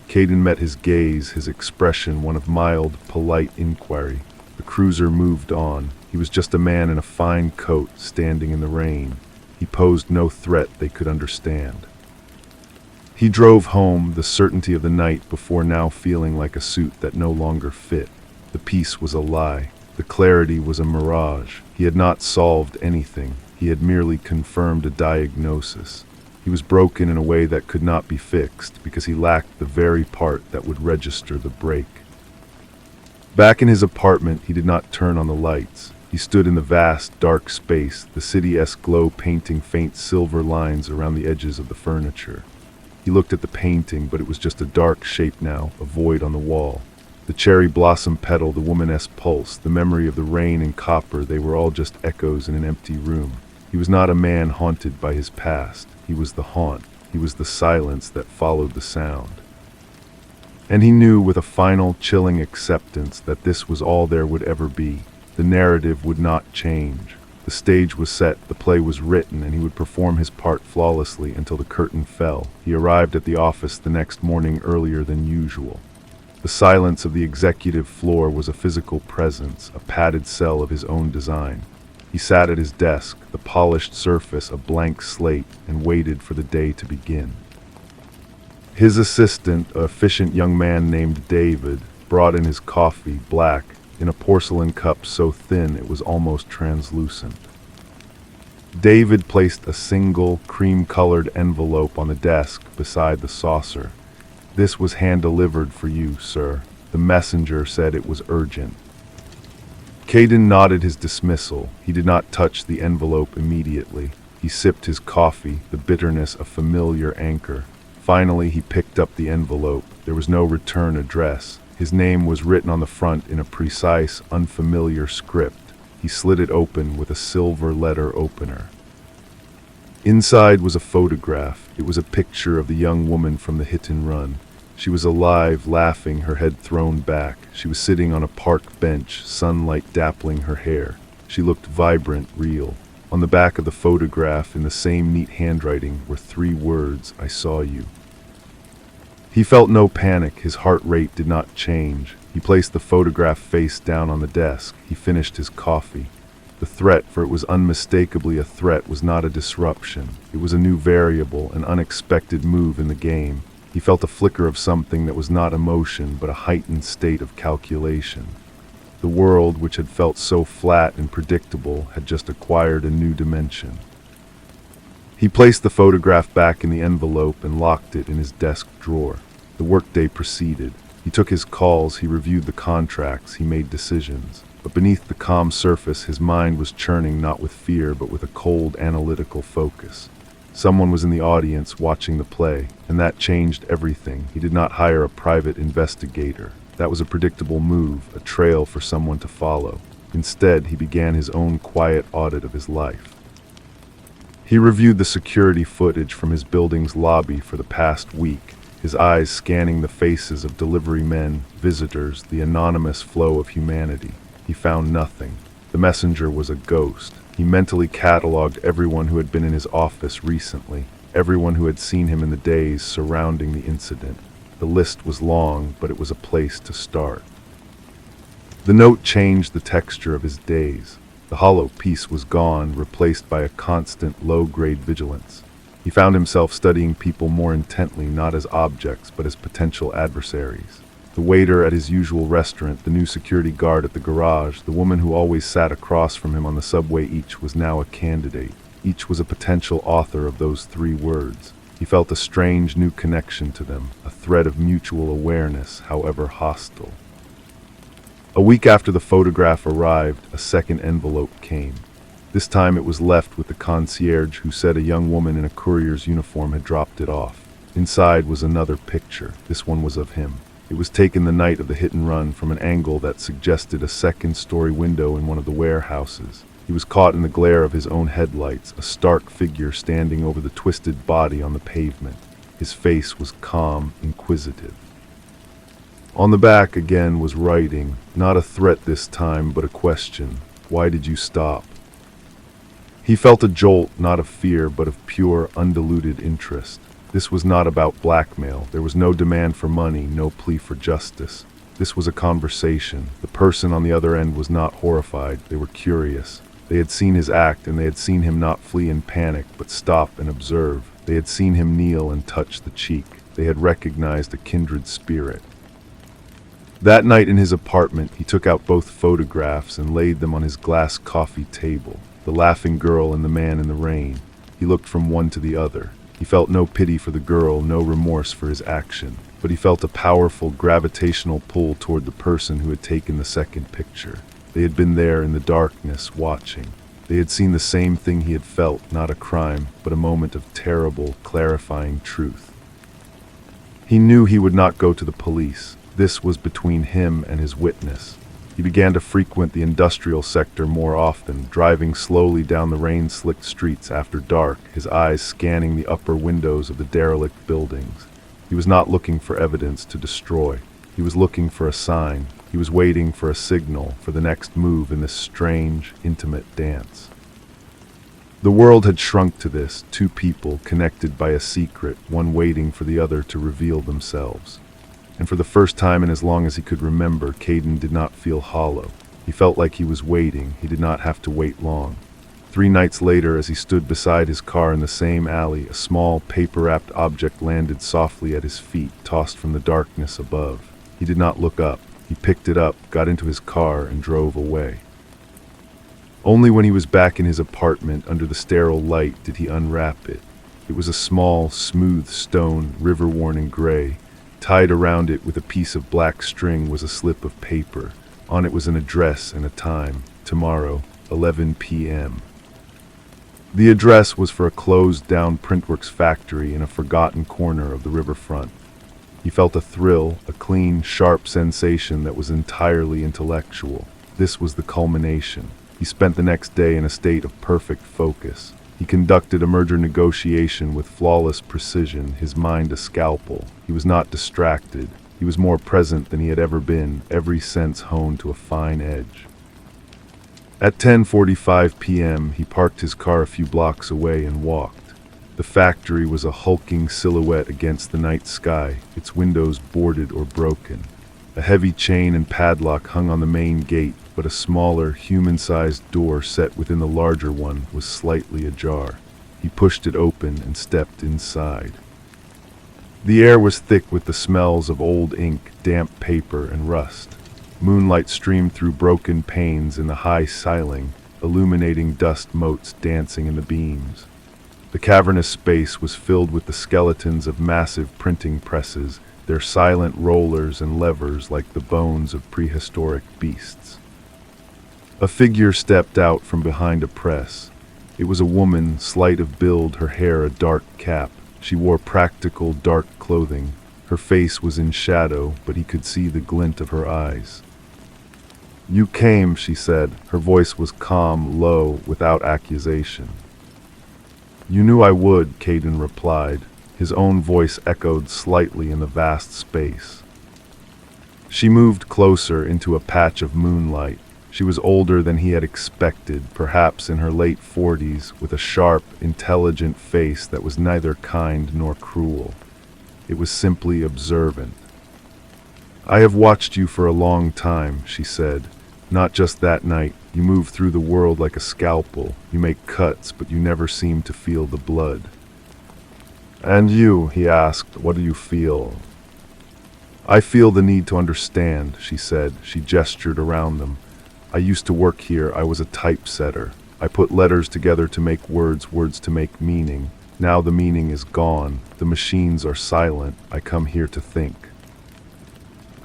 Caden met his gaze, his expression one of mild, polite inquiry. The cruiser moved on. He was just a man in a fine coat, standing in the rain. He posed no threat they could understand. He drove home, the certainty of the night before now feeling like a suit that no longer fit. The peace was a lie. The clarity was a mirage. He had not solved anything. He had merely confirmed a diagnosis. He was broken in a way that could not be fixed because he lacked the very part that would register the break. Back in his apartment, he did not turn on the lights. He stood in the vast, dark space, the city-esque glow painting faint silver lines around the edges of the furniture. He looked at the painting, but it was just a dark shape now, a void on the wall. The cherry blossom petal, the woman-esque pulse, the memory of the rain and copper, they were all just echoes in an empty room. He was not a man haunted by his past. He was the haunt. He was the silence that followed the sound. And he knew with a final, chilling acceptance that this was all there would ever be. The narrative would not change. The stage was set, the play was written, and he would perform his part flawlessly until the curtain fell. He arrived at the office the next morning earlier than usual. The silence of the executive floor was a physical presence, a padded cell of his own design. He sat at his desk, the polished surface a blank slate, and waited for the day to begin. His assistant, an efficient young man named David, brought in his coffee, black, in a porcelain cup so thin it was almost translucent. David placed a single, cream-colored envelope on the desk beside the saucer. "This was hand-delivered for you, sir. The messenger said it was urgent." Caden nodded his dismissal. He did not touch the envelope immediately. He sipped his coffee, the bitterness a familiar anchor. Finally, he picked up the envelope. There was no return address. His name was written on the front in a precise, unfamiliar script. He slid it open with a silver letter opener. Inside was a photograph. It was a picture of the young woman from the hit and run. She was alive, laughing, her head thrown back. She was sitting on a park bench, sunlight dappling her hair. She looked vibrant, real. On the back of the photograph, in the same neat handwriting, were 3 words, "I saw you." He felt no panic. His heart rate did not change. He placed the photograph face down on the desk. He finished his coffee. The threat, for it was unmistakably a threat, was not a disruption. It was a new variable, an unexpected move in the game. He felt a flicker of something that was not emotion, but a heightened state of calculation. The world, which had felt so flat and predictable, had just acquired a new dimension. He placed the photograph back in the envelope and locked it in his desk drawer. The workday proceeded. He took his calls, he reviewed the contracts, he made decisions. But beneath the calm surface, his mind was churning not with fear, but with a cold, analytical focus. Someone was in the audience watching the play, and that changed everything. He did not hire a private investigator. That was a predictable move, a trail for someone to follow. Instead, he began his own quiet audit of his life. He reviewed the security footage from his building's lobby for the past week, his eyes scanning the faces of delivery men, visitors, the anonymous flow of humanity. He found nothing. The messenger was a ghost. He mentally cataloged everyone who had been in his office recently, everyone who had seen him in the days surrounding the incident. The list was long, but it was a place to start. The note changed the texture of his days. The hollow peace was gone, replaced by a constant, low-grade vigilance. He found himself studying people more intently, not as objects, but as potential adversaries. The waiter at his usual restaurant, the new security guard at the garage, the woman who always sat across from him on the subway, each was now a candidate. Each was a potential author of those 3 words. He felt a strange new connection to them, a thread of mutual awareness, however hostile. A week after the photograph arrived, a second envelope came. This time it was left with the concierge, who said a young woman in a courier's uniform had dropped it off. Inside was another picture. This one was of him. It was taken the night of the hit and run from an angle that suggested a second-story window in one of the warehouses. He was caught in the glare of his own headlights, a stark figure standing over the twisted body on the pavement. His face was calm, inquisitive. On the back again was writing, not a threat this time, but a question. Why did you stop? He felt a jolt, not of fear, but of pure, undiluted interest. This was not about blackmail. There was no demand for money, no plea for justice. This was a conversation. The person on the other end was not horrified. They were curious. They had seen his act, and they had seen him not flee in panic, but stop and observe. They had seen him kneel and touch the cheek. They had recognized a kindred spirit. That night in his apartment, he took out both photographs and laid them on his glass coffee table. The laughing girl and the man in the rain. He looked from one to the other. He felt no pity for the girl, no remorse for his action, but he felt a powerful gravitational pull toward the person who had taken the second picture. They had been there in the darkness, watching. They had seen the same thing he had felt, not a crime, but a moment of terrible, clarifying truth. He knew he would not go to the police. This was between him and his witness. He began to frequent the industrial sector more often, driving slowly down the rain-slicked streets after dark, his eyes scanning the upper windows of the derelict buildings. He was not looking for evidence to destroy. He was looking for a sign. He was waiting for a signal, for the next move in this strange, intimate dance. The world had shrunk to this, 2 people connected by a secret, one waiting for the other to reveal themselves. And for the first time in as long as he could remember, Caden did not feel hollow. He felt like he was waiting. He did not have to wait long. 3 nights later, as he stood beside his car in the same alley, a small, paper-wrapped object landed softly at his feet, tossed from the darkness above. He did not look up. He picked it up, got into his car, and drove away. Only when he was back in his apartment under the sterile light did he unwrap it. It was a small, smooth stone, river-worn and gray. Tied around it with a piece of black string was a slip of paper. On it was an address and a time, tomorrow, 11 p.m. The address was for a closed-down printworks factory in a forgotten corner of the riverfront. He felt a thrill, a clean, sharp sensation that was entirely intellectual. This was the culmination. He spent the next day in a state of perfect focus. He conducted a merger negotiation with flawless precision, his mind a scalpel. He was not distracted. He was more present than he had ever been, every sense honed to a fine edge. At 10:45 p.m., he parked his car a few blocks away and walked. The factory was a hulking silhouette against the night sky, its windows boarded or broken. A heavy chain and padlock hung on the main gate, but a smaller, human-sized door set within the larger one was slightly ajar. He pushed it open and stepped inside. The air was thick with the smells of old ink, damp paper, and rust. Moonlight streamed through broken panes in the high ceiling, illuminating dust motes dancing in the beams. The cavernous space was filled with the skeletons of massive printing presses, their silent rollers and levers like the bones of prehistoric beasts. A figure stepped out from behind a press. It was a woman, slight of build, her hair a dark cap. She wore practical, dark clothing. Her face was in shadow, but he could see the glint of her eyes. "You came," she said. Her voice was calm, low, without accusation. "You knew I would," Caden replied. His own voice echoed slightly in the vast space. She moved closer into a patch of moonlight. She was older than he had expected, perhaps in her late 40s, with a sharp, intelligent face that was neither kind nor cruel. It was simply observant. "I have watched you for a long time," she said. "Not just that night, You move through the world like a scalpel. You make cuts, but you never seem to feel the blood. And you, he asked, what do you feel? I feel the need to understand, she said. She gestured around them. I used to work here. I was a typesetter. I put letters together to make words, words to make meaning. Now the meaning is gone. The machines are silent. I come here to think.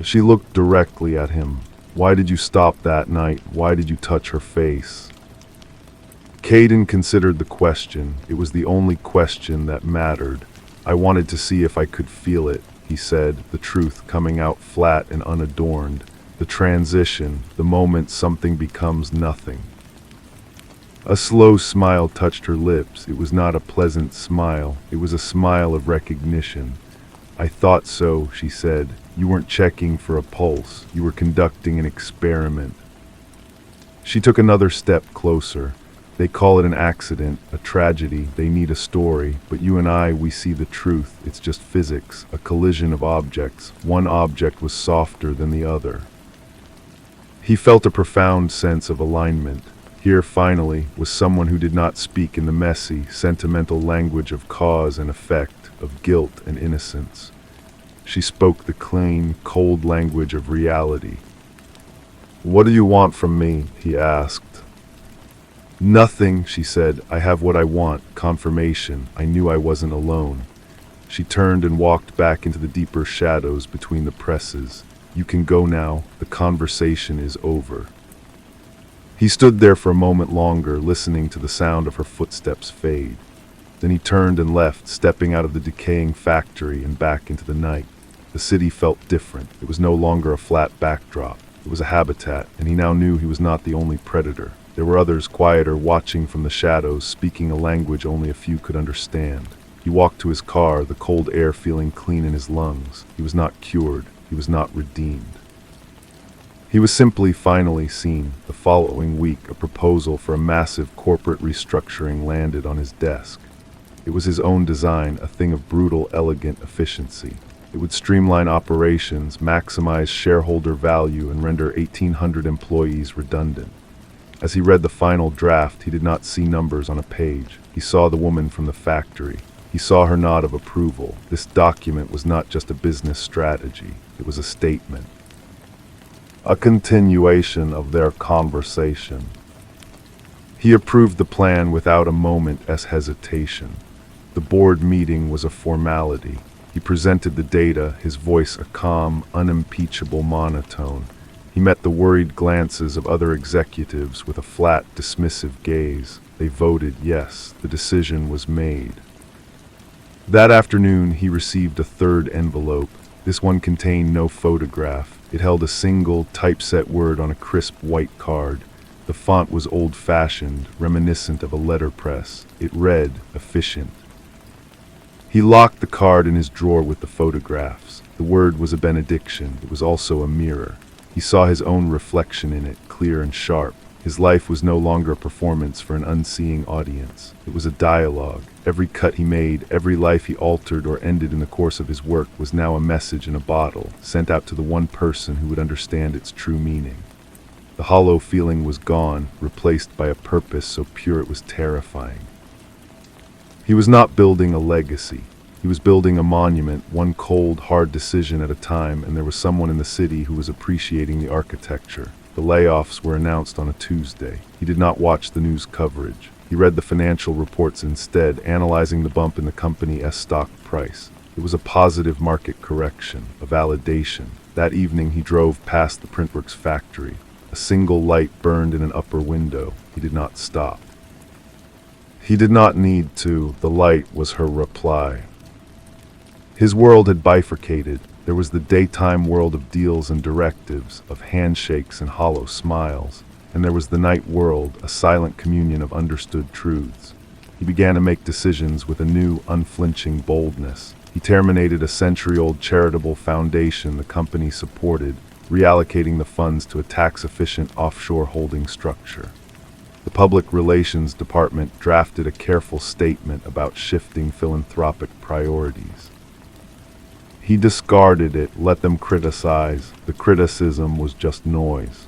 She looked directly at him. Why did you stop that night? Why did you touch her face? Caden considered the question. It was the only question that mattered. I wanted to see if I could feel it, he said, the truth coming out flat and unadorned. The transition, the moment something becomes nothing. A slow smile touched her lips. It was not a pleasant smile. It was a smile of recognition. I thought so, she said. You weren't checking for a pulse. You were conducting an experiment. She took another step closer. They call it an accident, a tragedy. They need a story. But you and I, we see the truth. It's just physics, a collision of objects. One object was softer than the other. He felt a profound sense of alignment. Here, finally, was someone who did not speak in the messy, sentimental language of cause and effect, of guilt and innocence. She spoke the clean, cold language of reality. What do you want from me? He asked. Nothing, she said. I have what I want, confirmation. I knew I wasn't alone. She turned and walked back into the deeper shadows between the presses. You can go now. The conversation is over. He stood there for a moment longer, listening to the sound of her footsteps fade. Then he turned and left, stepping out of the decaying factory and back into the night. The city felt different. It was no longer a flat backdrop. It was a habitat, and he now knew he was not the only predator. There were others quieter, watching from the shadows, speaking a language only a few could understand. He walked to his car, the cold air feeling clean in his lungs. He was not cured. He was not redeemed. He was simply finally seen. The following week, a proposal for a massive corporate restructuring landed on his desk. It was his own design, a thing of brutal, elegant efficiency. It would streamline operations, maximize shareholder value, and render 1,800 employees redundant. As he read the final draft, he did not see numbers on a page. He saw the woman from the factory. He saw her nod of approval. This document was not just a business strategy. It was a statement. A continuation of their conversation. He approved the plan without a moment's hesitation. The board meeting was a formality. He presented the data, his voice a calm, unimpeachable monotone. He met the worried glances of other executives with a flat, dismissive gaze. They voted yes. The decision was made. That afternoon, he received a third envelope. This one contained no photograph. It held a single, typeset word on a crisp white card. The font was old-fashioned, reminiscent of a letterpress. It read, efficient. He locked the card in his drawer with the photographs. The word was a benediction. It was also a mirror. He saw his own reflection in it, clear and sharp. His life was no longer a performance for an unseeing audience. It was a dialogue. Every cut he made, every life he altered or ended in the course of his work was now a message in a bottle, sent out to the one person who would understand its true meaning. The hollow feeling was gone, replaced by a purpose so pure it was terrifying. He was not building a legacy. He was building a monument, one cold, hard decision at a time, and there was someone in the city who was appreciating the architecture. The layoffs were announced on a Tuesday. He did not watch the news coverage. He read the financial reports instead, analyzing the bump in the company's stock price. It was a positive market correction, a validation. That evening he drove past the Printworks factory. A single light burned in an upper window. He did not stop. He did not need to. The light was her reply. His world had bifurcated. There was the daytime world of deals and directives, of handshakes and hollow smiles. And there was the night world, a silent communion of understood truths. He began to make decisions with a new, unflinching boldness. He terminated a century-old charitable foundation the company supported, reallocating the funds to a tax-efficient offshore holding structure. The Public Relations Department drafted a careful statement about shifting philanthropic priorities. He discarded it, let them criticize. The criticism was just noise.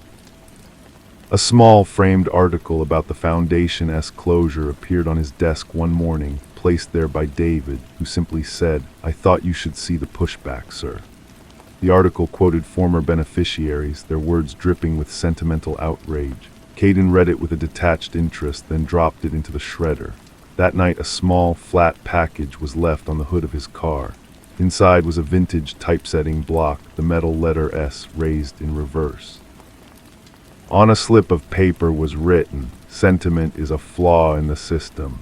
A small framed article about the Foundation-S closure appeared on his desk one morning, placed there by David, who simply said, "I thought you should see the pushback, sir." The article quoted former beneficiaries, their words dripping with sentimental outrage. Caden read it with a detached interest, then dropped it into the shredder. That night, a small, flat package was left on the hood of his car. Inside was a vintage typesetting block, the metal letter S raised in reverse. On a slip of paper was written, "Sentiment is a flaw in the system."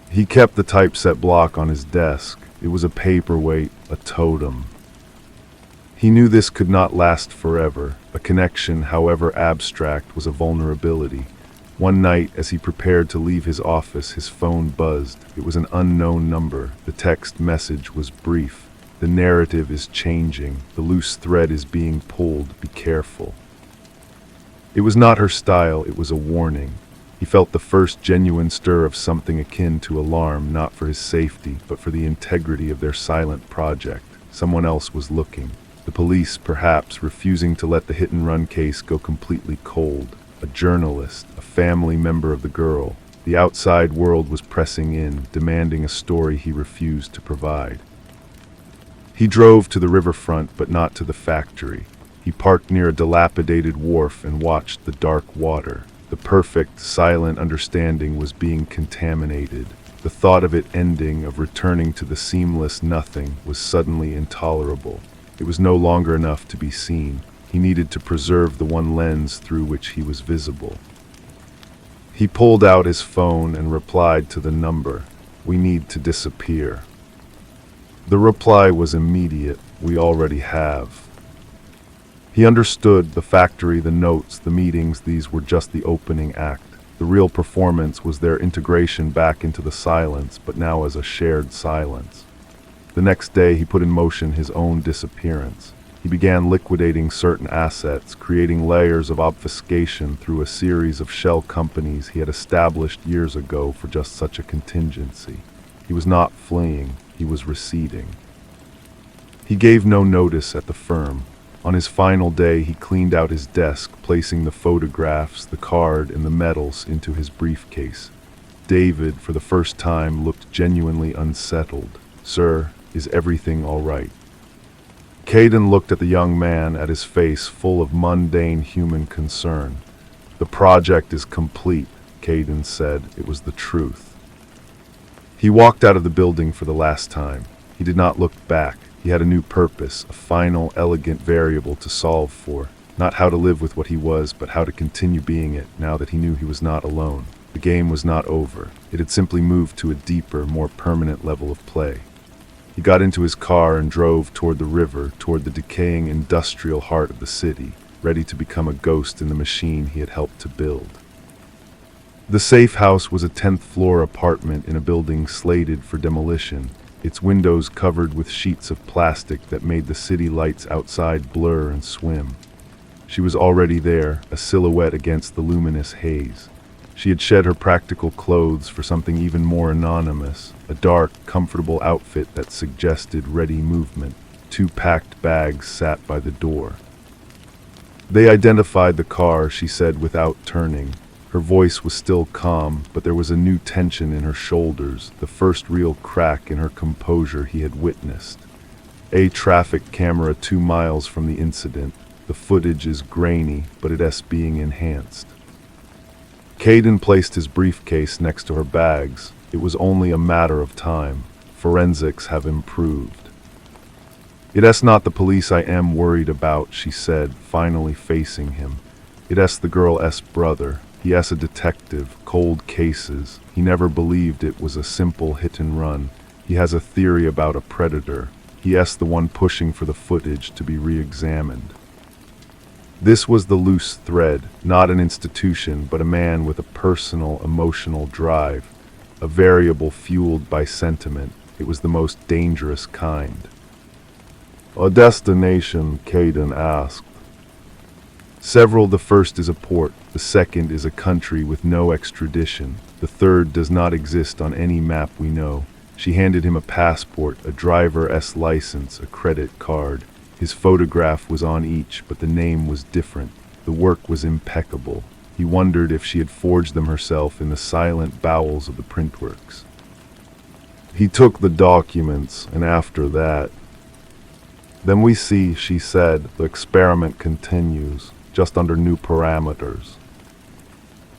He kept the typeset block on his desk. It was a paperweight, a totem. He knew this could not last forever. A connection, however abstract, was a vulnerability. One night, as he prepared to leave his office, his phone buzzed. It was an unknown number. The text message was brief. "The narrative is changing. The loose thread is being pulled. Be careful." It was not her style, it was a warning. He felt the first genuine stir of something akin to alarm, not for his safety, but for the integrity of their silent project. Someone else was looking. The police, perhaps, refusing to let the hit-and-run case go completely cold. A journalist, a family member of the girl. The outside world was pressing in, demanding a story he refused to provide. He drove to the riverfront, but not to the factory. He parked near a dilapidated wharf and watched the dark water. The perfect, silent understanding was being contaminated. The thought of it ending, of returning to the seamless nothing, was suddenly intolerable. It was no longer enough to be seen. He needed to preserve the one lens through which he was visible. He pulled out his phone and replied to the number, "We need to disappear." The reply was immediate, "We already have." He understood: the factory, the notes, the meetings, these were just the opening act. The real performance was their integration back into the silence, but now as a shared silence. The next day he put in motion his own disappearance. He began liquidating certain assets, creating layers of obfuscation through a series of shell companies he had established years ago for just such a contingency. He was not fleeing, he was receding. He gave no notice at the firm. On his final day, he cleaned out his desk, placing the photographs, the card, and the medals into his briefcase. David, for the first time, looked genuinely unsettled. "Sir, is everything all right?" Caden looked at the young man, at his face full of mundane human concern. "The project is complete," Caden said. It was the truth. He walked out of the building for the last time. He did not look back. He had a new purpose, a final, elegant variable to solve for. Not how to live with what he was, but how to continue being it, now that he knew he was not alone. The game was not over. It had simply moved to a deeper, more permanent level of play. He got into his car and drove toward the river, toward the decaying industrial heart of the city, ready to become a ghost in the machine he had helped to build. The safe house was a 10th-floor apartment in a building slated for demolition, its windows covered with sheets of plastic that made the city lights outside blur and swim. She was already there, a silhouette against the luminous haze. She had shed her practical clothes for something even more anonymous, a dark, comfortable outfit that suggested ready movement. 2 packed bags sat by the door. They identified the car, she said without turning. Her voice was still calm, but there was a new tension in her shoulders, the first real crack in her composure he had witnessed. A traffic camera 2 miles from the incident. The footage is grainy, but it is being enhanced. Caden placed his briefcase next to her bags. It was only a matter of time. Forensics have improved. "It is not the police I am worried about," she said, finally facing him. "It is the girl's brother. He is a detective, cold cases. He never believed it was a simple hit and run. He has a theory about a predator. He is the one pushing for the footage to be re-examined." This was the loose thread, not an institution, but a man with a personal, emotional drive, a variable fueled by sentiment. It was the most dangerous kind. "A destination?" Caden asked. "Several. The first is a port. The second is a country with no extradition. The third does not exist on any map we know." She handed him a passport, a driver's license, a credit card. His photograph was on each, but the name was different. The work was impeccable. He wondered if she had forged them herself in the silent bowels of the printworks. He took the documents, and after that... Then we see, she said, the experiment continues, just under new parameters.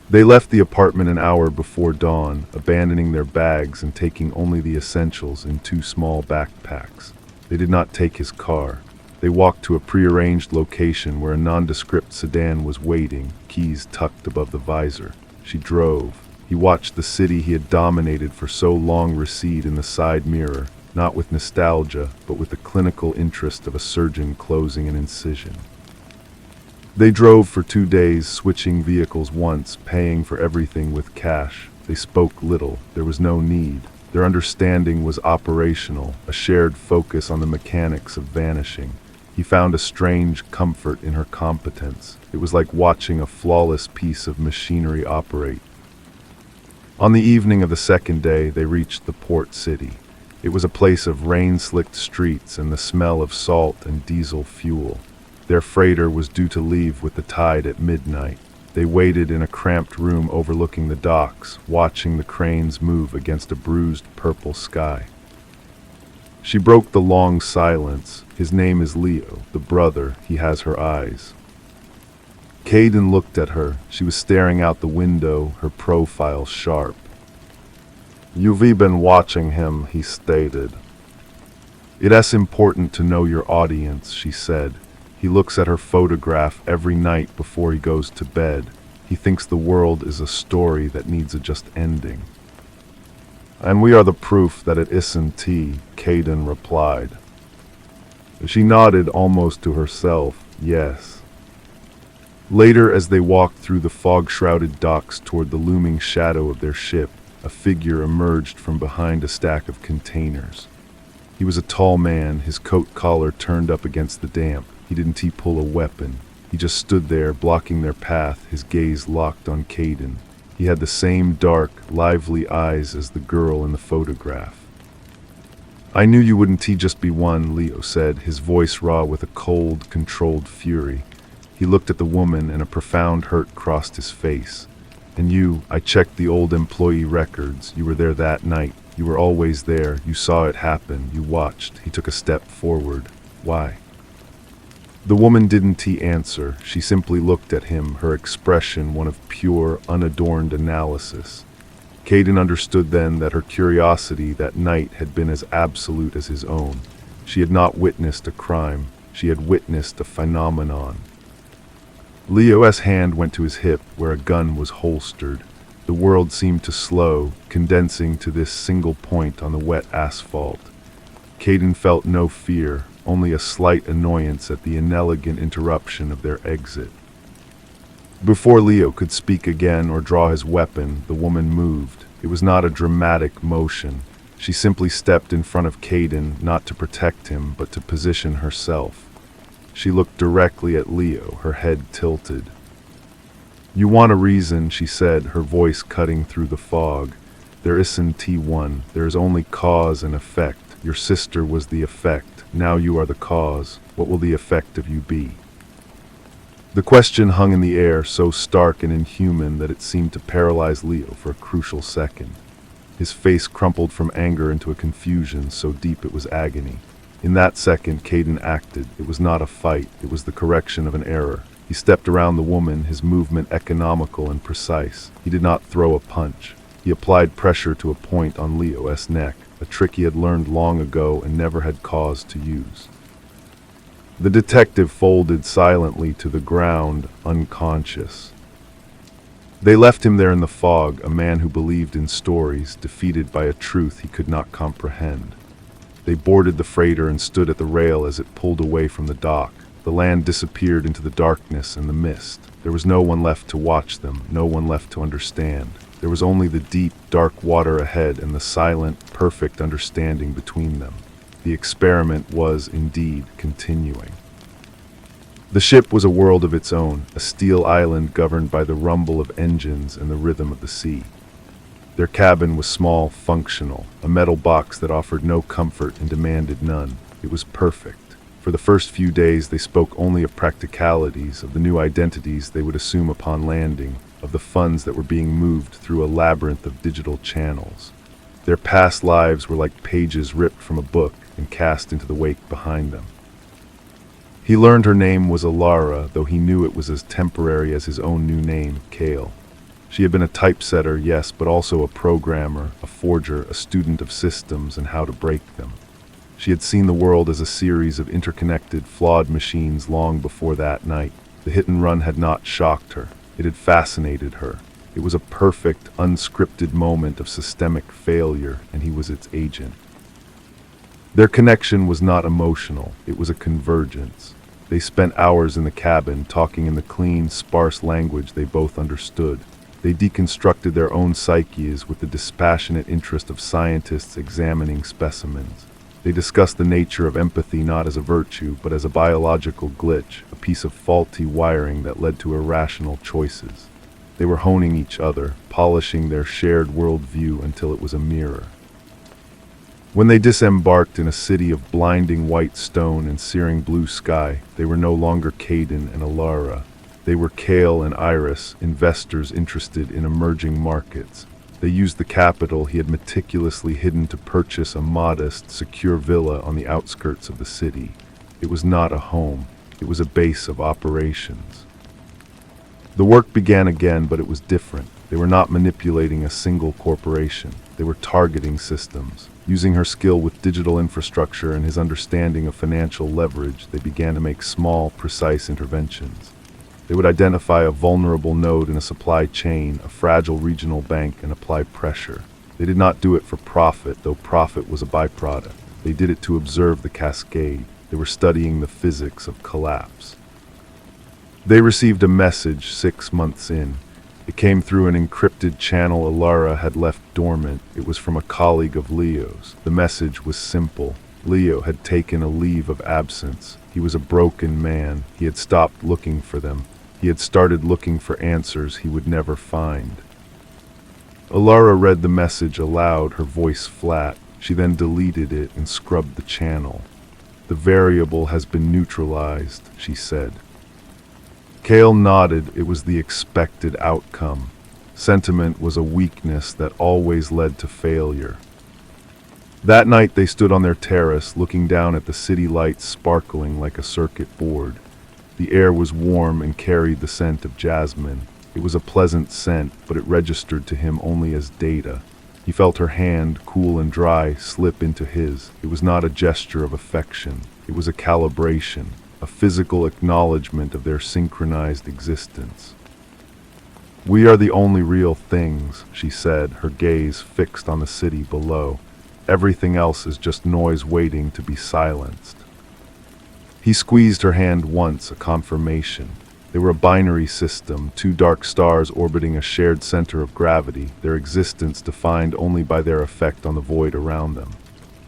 They left the apartment an hour before dawn, abandoning their bags and taking only the essentials in 2 small backpacks. They did not take his car. They walked to a prearranged location where a nondescript sedan was waiting, keys tucked above the visor. She drove. He watched the city he had dominated for so long recede in the side mirror, not with nostalgia, but with the clinical interest of a surgeon closing an incision. They drove for 2 days, switching vehicles once, paying for everything with cash. They spoke little. There was no need. Their understanding was operational, a shared focus on the mechanics of vanishing. He found a strange comfort in her competence. It was like watching a flawless piece of machinery operate. On the evening of the 2nd day, they reached the port city. It was a place of rain-slicked streets and the smell of salt and diesel fuel. Their freighter was due to leave with the tide at midnight. They waited in a cramped room overlooking the docks, watching the cranes move against a bruised purple sky. She broke the long silence. His name is Leo, the brother. He has her eyes. Caden looked at her. She was staring out the window, her profile sharp. "You've been watching him," he stated. "It's important to know your audience," she said. He looks at her photograph every night before he goes to bed. He thinks the world is a story that needs a just ending. "And we are the proof that it isn't," Caden replied. She nodded almost to herself, yes. Later, as they walked through the fog-shrouded docks toward the looming shadow of their ship, a figure emerged from behind a stack of containers. He was a tall man, his coat collar turned up against the damp. He didn't pull a weapon. He just stood there, blocking their path, his gaze locked on Caden. He had the same dark, lively eyes as the girl in the photograph. "I knew you wouldn't just be one," Leo said, his voice raw with a cold, controlled fury. He looked at the woman and a profound hurt crossed his face. "And you, I checked the old employee records. You were there that night. You were always there. You saw it happen. You watched." He took a step forward. "Why?" The woman didn't answer. She simply looked at him, her expression one of pure, unadorned analysis. Caden understood then that her curiosity that night had been as absolute as his own. She had not witnessed a crime. She had witnessed a phenomenon. Leo's hand went to his hip, where a gun was holstered. The world seemed to slow, condensing to this single point on the wet asphalt. Caden felt no fear, only a slight annoyance at the inelegant interruption of their exit. Before Leo could speak again or draw his weapon, the woman moved. It was not a dramatic motion. She simply stepped in front of Caden, not to protect him, but to position herself. She looked directly at Leo, her head tilted. "You want a reason," she said, her voice cutting through the fog. "There isn't one. There is only cause and effect. Your sister was the effect. Now you are the cause. What will the effect of you be?" The question hung in the air, so stark and inhuman that it seemed to paralyze Leo for a crucial second. His face crumpled from anger into a confusion so deep it was agony. In that second, Caden acted. It was not a fight. It was the correction of an error. He stepped around the woman, his movement economical and precise. He did not throw a punch. He applied pressure to a point on Leo's neck, a trick he had learned long ago and never had cause to use. The detective folded silently to the ground, unconscious. They left him there in the fog, a man who believed in stories, defeated by a truth he could not comprehend. They boarded the freighter and stood at the rail as it pulled away from the dock. The land disappeared into the darkness and the mist. There was no one left to watch them, no one left to understand. There was only the deep, dark water ahead and the silent, perfect understanding between them. The experiment was, indeed, continuing. The ship was a world of its own, a steel island governed by the rumble of engines and the rhythm of the sea. Their cabin was small, functional, a metal box that offered no comfort and demanded none. It was perfect. For the first few days, they spoke only of practicalities, of the new identities they would assume upon landing, of the funds that were being moved through a labyrinth of digital channels. Their past lives were like pages ripped from a book and cast into the wake behind them. He learned her name was Alara, though he knew it was as temporary as his own new name, Kale. She had been a typesetter, yes, but also a programmer, a forger, a student of systems and how to break them. She had seen the world as a series of interconnected, flawed machines long before that night. The hit and run had not shocked her. It had fascinated her. It was a perfect, unscripted moment of systemic failure, and he was its agent. Their connection was not emotional. It was a convergence. They spent hours in the cabin, talking in the clean, sparse language they both understood. They deconstructed their own psyches with the dispassionate interest of scientists examining specimens. They discussed the nature of empathy not as a virtue, but as a biological glitch, a piece of faulty wiring that led to irrational choices. They were honing each other, polishing their shared worldview until it was a mirror. When they disembarked in a city of blinding white stone and searing blue sky, they were no longer Caden and Alara. They were Kale and Iris, investors interested in emerging markets. They used the capital he had meticulously hidden to purchase a modest, secure villa on the outskirts of the city. It was not a home. It was a base of operations. The work began again, but it was different. They were not manipulating a single corporation. They were targeting systems. Using her skill with digital infrastructure and his understanding of financial leverage, they began to make small, precise interventions. They would identify a vulnerable node in a supply chain, a fragile regional bank, and apply pressure. They did not do it for profit, though profit was a byproduct. They did it to observe the cascade. They were studying the physics of collapse. They received a message 6 months in. It came through an encrypted channel Alara had left dormant. It was from a colleague of Leo's. The message was simple. Leo had taken a leave of absence. He was a broken man. He had stopped looking for them. He had started looking for answers he would never find. Alara read the message aloud, her voice flat. She then deleted it and scrubbed the channel. "The variable has been neutralized," she said. Kale nodded. It was the expected outcome. Sentiment was a weakness that always led to failure. That night they stood on their terrace, looking down at the city lights sparkling like a circuit board. The air was warm and carried the scent of jasmine. It was a pleasant scent, but it registered to him only as data. He felt her hand, cool and dry, slip into his. It was not a gesture of affection. It was a calibration, a physical acknowledgement of their synchronized existence. "We are the only real things," she said, her gaze fixed on the city below. "Everything else is just noise waiting to be silenced." He squeezed her hand once, a confirmation. They were a binary system, two dark stars orbiting a shared center of gravity, their existence defined only by their effect on the void around them.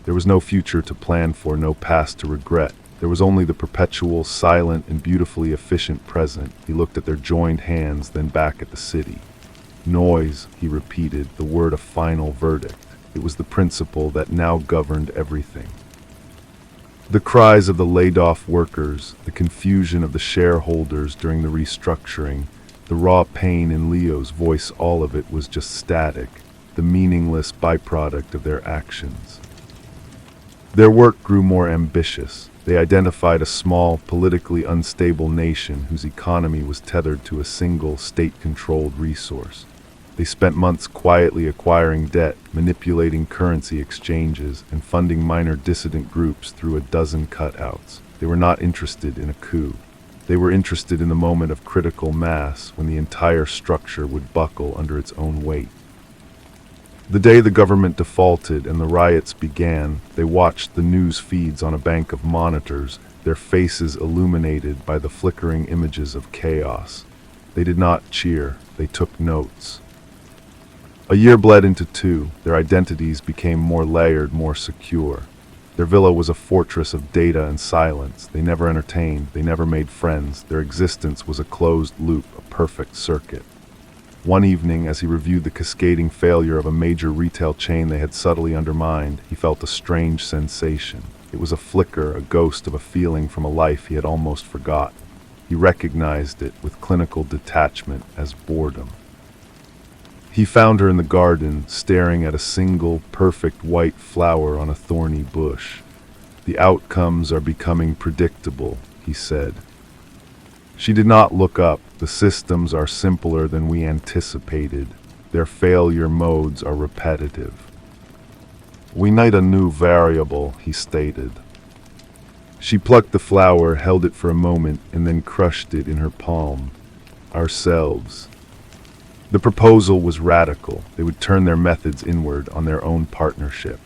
There was no future to plan for, no past to regret. There was only the perpetual, silent, and beautifully efficient present. He looked at their joined hands, then back at the city. Noise, he repeated, the word a final verdict. It was the principle that now governed everything. The cries of the laid-off workers, the confusion of the shareholders during the restructuring, the raw pain in Leo's voice, all of it was just static, the meaningless byproduct of their actions. Their work grew more ambitious. They identified a small, politically unstable nation whose economy was tethered to a single, state-controlled resource. They spent months quietly acquiring debt, manipulating currency exchanges, and funding minor dissident groups through a dozen cutouts. They were not interested in a coup. They were interested in the moment of critical mass when the entire structure would buckle under its own weight. The day the government defaulted and the riots began, they watched the news feeds on a bank of monitors, their faces illuminated by the flickering images of chaos. They did not cheer, they took notes. A year bled into 2. Their identities became more layered, more secure. Their villa was a fortress of data and silence. They never entertained, they never made friends. Their existence was a closed loop, a perfect circuit. One evening, as he reviewed the cascading failure of a major retail chain they had subtly undermined, he felt a strange sensation. It was a flicker, a ghost of a feeling from a life he had almost forgot. He recognized it with clinical detachment as boredom. He found her in the garden, staring at a single, perfect white flower on a thorny bush. "The outcomes are becoming predictable," he said. She did not look up. "The systems are simpler than we anticipated. Their failure modes are repetitive." "We need a new variable," he stated. She plucked the flower, held it for a moment, and then crushed it in her palm. "Ourselves." The proposal was radical. They would turn their methods inward on their own partnership.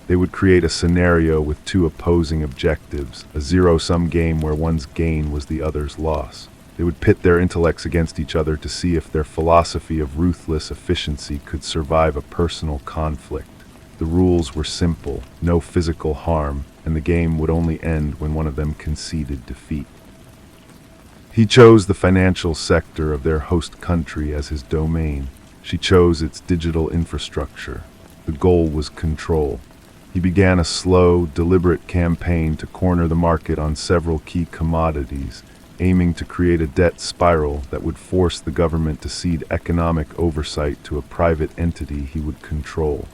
They would create a scenario with two opposing objectives, a zero-sum game where one's gain was the other's loss. They would pit their intellects against each other to see if their philosophy of ruthless efficiency could survive a personal conflict. The rules were simple, no physical harm, and the game would only end when one of them conceded defeat. He chose the financial sector of their host country as his domain. She chose its digital infrastructure. The goal was control. He began a slow, deliberate campaign to corner the market on several key commodities, aiming to create a debt spiral that would force the government to cede economic oversight to a private entity he would control.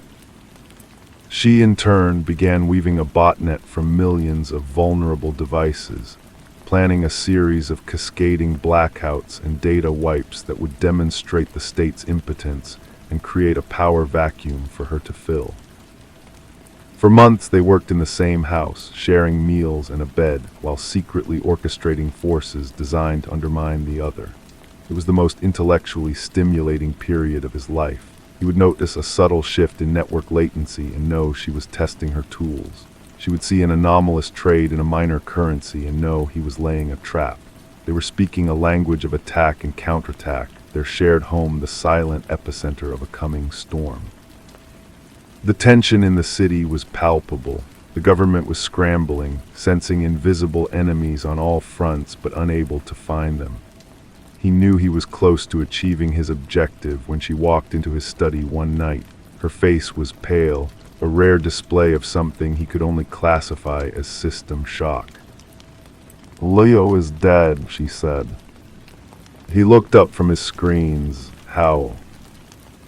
She, in turn, began weaving a botnet from millions of vulnerable devices, planning a series of cascading blackouts and data wipes that would demonstrate the state's impotence and create a power vacuum for her to fill. For months they worked in the same house, sharing meals and a bed, while secretly orchestrating forces designed to undermine the other. It was the most intellectually stimulating period of his life. He would notice a subtle shift in network latency and know she was testing her tools. She would see an anomalous trade in a minor currency and know he was laying a trap. They were speaking a language of attack and counterattack, their shared home the silent epicenter of a coming storm. The tension in the city was palpable. The government was scrambling, sensing invisible enemies on all fronts but unable to find them. He knew he was close to achieving his objective when she walked into his study one night. Her face was pale, a rare display of something he could only classify as system shock. "Leo is dead," she said. He looked up from his screens. "How?"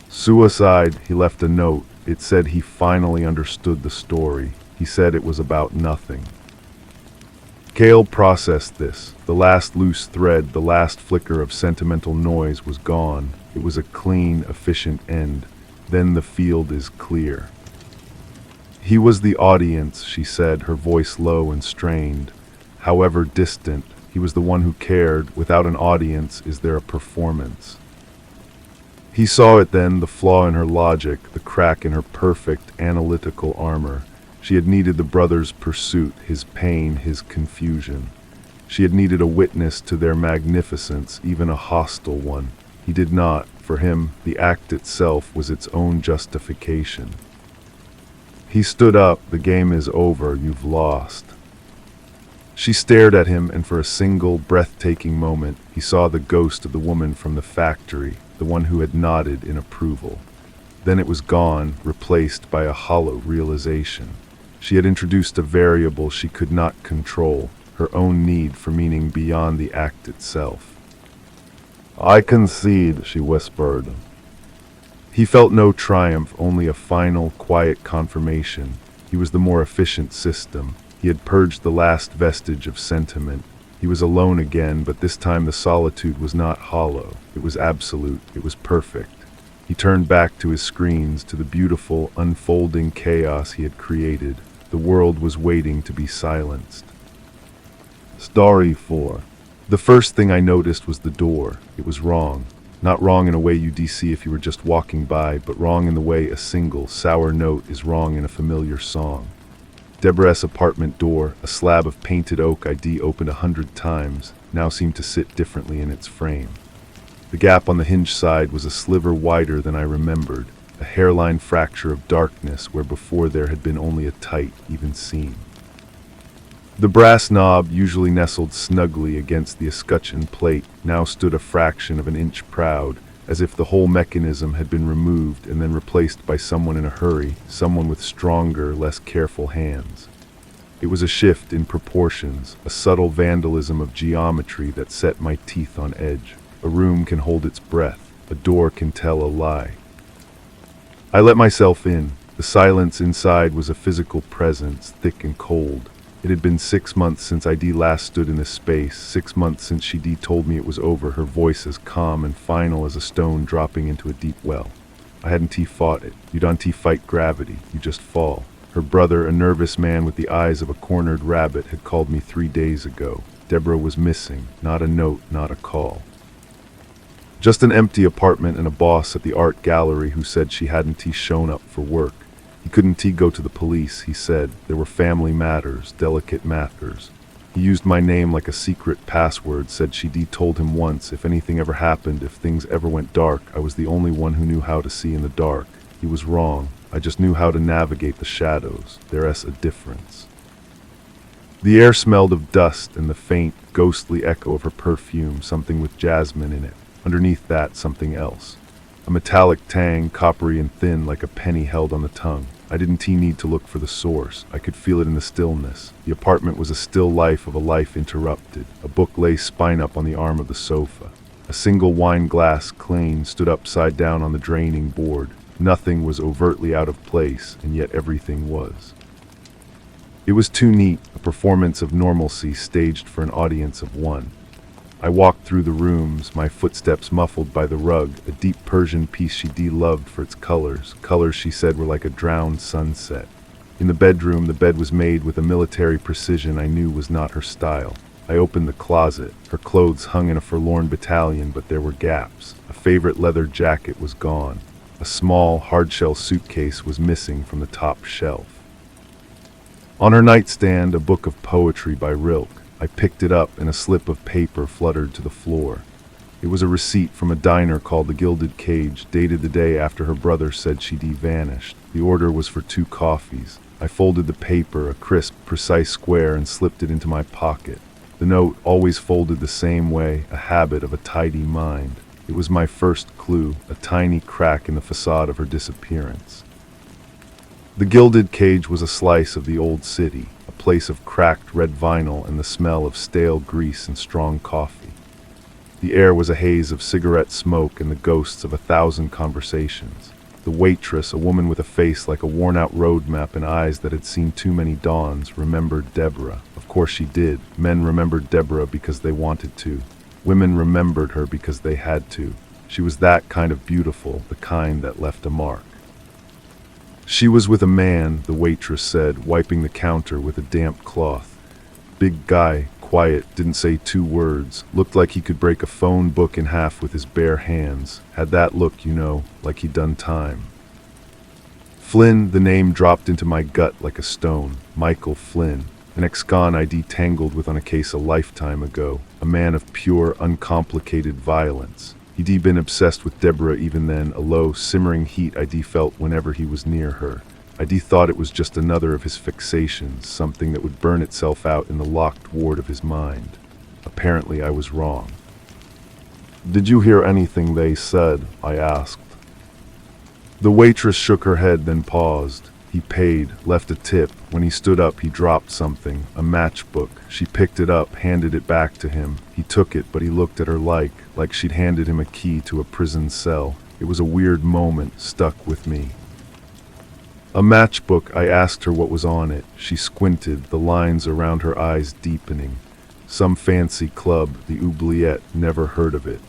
"Suicide." He left a note. It said he finally understood the story. He said it was about nothing. Cale processed this. The last loose thread, the last flicker of sentimental noise was gone. It was a clean, efficient end. Then the field is clear. "He was the audience," she said, her voice low and strained. "However distant, he was the one who cared. Without an audience, is there a performance?" He saw it then, the flaw in her logic, the crack in her perfect, analytical armor. She had needed the brother's pursuit, his pain, his confusion. She had needed a witness to their magnificence, even a hostile one. He did not. For him, the act itself was its own justification. He stood up. "The game is over. You've lost." She stared at him, and for a single, breathtaking moment, he saw the ghost of the woman from the factory, the one who had nodded in approval. Then it was gone, replaced by a hollow realization. She had introduced a variable she could not control, her own need for meaning beyond the act itself. "I concede," she whispered. He felt no triumph, only a final, quiet confirmation. He was the more efficient system. He had purged the last vestige of sentiment. He was alone again, but this time the solitude was not hollow. It was absolute. It was perfect. He turned back to his screens, to the beautiful, unfolding chaos he had created. The world was waiting to be silenced. Story 4. The first thing I noticed was the door. It was wrong. Not wrong in a way you'd see if you were just walking by, but wrong in the way a single, sour note is wrong in a familiar song. Deborah's apartment door, a slab of painted oak I'd opened 100 times, now seemed to sit differently in its frame. The gap on the hinge side was a sliver wider than I remembered, a hairline fracture of darkness where before there had been only a tight, even seam. The brass knob, usually nestled snugly against the escutcheon plate, now stood a fraction of an inch proud, as if the whole mechanism had been removed and then replaced by someone in a hurry, someone with stronger, less careful hands. It was a shift in proportions, a subtle vandalism of geometry that set my teeth on edge. A room can hold its breath. A door can tell a lie. I let myself in. The silence inside was a physical presence, thick and cold. It had been 6 months since ID last stood in this space, 6 months since she told me it was over, her voice as calm and final as a stone dropping into a deep well. I hadn't fought it. You don't fight gravity, you just fall. Her brother, a nervous man with the eyes of a cornered rabbit, had called me 3 days ago. Deborah was missing, not a note, not a call. Just an empty apartment and a boss at the art gallery who said she hadn't shown up for work. He couldn't go to the police, he said. There were family matters, delicate matters. He used my name like a secret password, said she told him once if anything ever happened, if things ever went dark, I was the only one who knew how to see in the dark. He was wrong. I just knew how to navigate the shadows. There's a difference. The air smelled of dust and the faint, ghostly echo of her perfume, something with jasmine in it. Underneath that, something else. A metallic tang, coppery and thin like a penny held on the tongue. I didn't need to look for the source. I could feel it in the stillness. The apartment was a still life of a life interrupted. A book lay spine up on the arm of the sofa. A single wine glass, clean, stood upside down on the draining board. Nothing was overtly out of place, and yet everything was. It was too neat, a performance of normalcy staged for an audience of one. I walked through the rooms, my footsteps muffled by the rug, a deep Persian piece she loved for its colors. Colors, she said, were like a drowned sunset. In the bedroom, the bed was made with a military precision I knew was not her style. I opened the closet. Her clothes hung in a forlorn battalion, but there were gaps. A favorite leather jacket was gone. A small, hard-shell suitcase was missing from the top shelf. On her nightstand, a book of poetry by Rilke. I picked it up and a slip of paper fluttered to the floor. It was a receipt from a diner called the Gilded Cage, dated the day after her brother said she'd vanished. The order was for 2 coffees. I folded the paper, a crisp, precise square, and slipped it into my pocket. The note, always folded the same way, a habit of a tidy mind. It was my first clue, a tiny crack in the facade of her disappearance. The Gilded Cage was a slice of the old city, a place of cracked red vinyl and the smell of stale grease and strong coffee. The air was a haze of cigarette smoke and the ghosts of 1,000 conversations. The waitress, a woman with a face like a worn-out road map and eyes that had seen too many dawns, remembered Deborah. Of course she did. Men remembered Deborah because they wanted to. Women remembered her because they had to. She was that kind of beautiful, the kind that left a mark. She was with a man, the waitress said, wiping the counter with a damp cloth. Big guy, quiet, didn't say 2 words, looked like he could break a phone book in half with his bare hands. Had that look, like he'd done time. Flynn, the name dropped into my gut like a stone. Michael Flynn, an ex-con I detangled with on a case a lifetime ago, a man of pure, uncomplicated violence. He'd been obsessed with Deborah even then, a low, simmering heat I felt whenever he was near her. I thought it was just another of his fixations, something that would burn itself out in the locked ward of his mind. Apparently I was wrong. "Did you hear anything they said?" I asked. The waitress shook her head, then paused. He paid, left a tip. When he stood up, he dropped something, a matchbook. She picked it up, handed it back to him. He took it, but he looked at her like she'd handed him a key to a prison cell. It was a weird moment, stuck with me. A matchbook, I asked her what was on it. She squinted, the lines around her eyes deepening. Some fancy club, the Oubliette, never heard of it.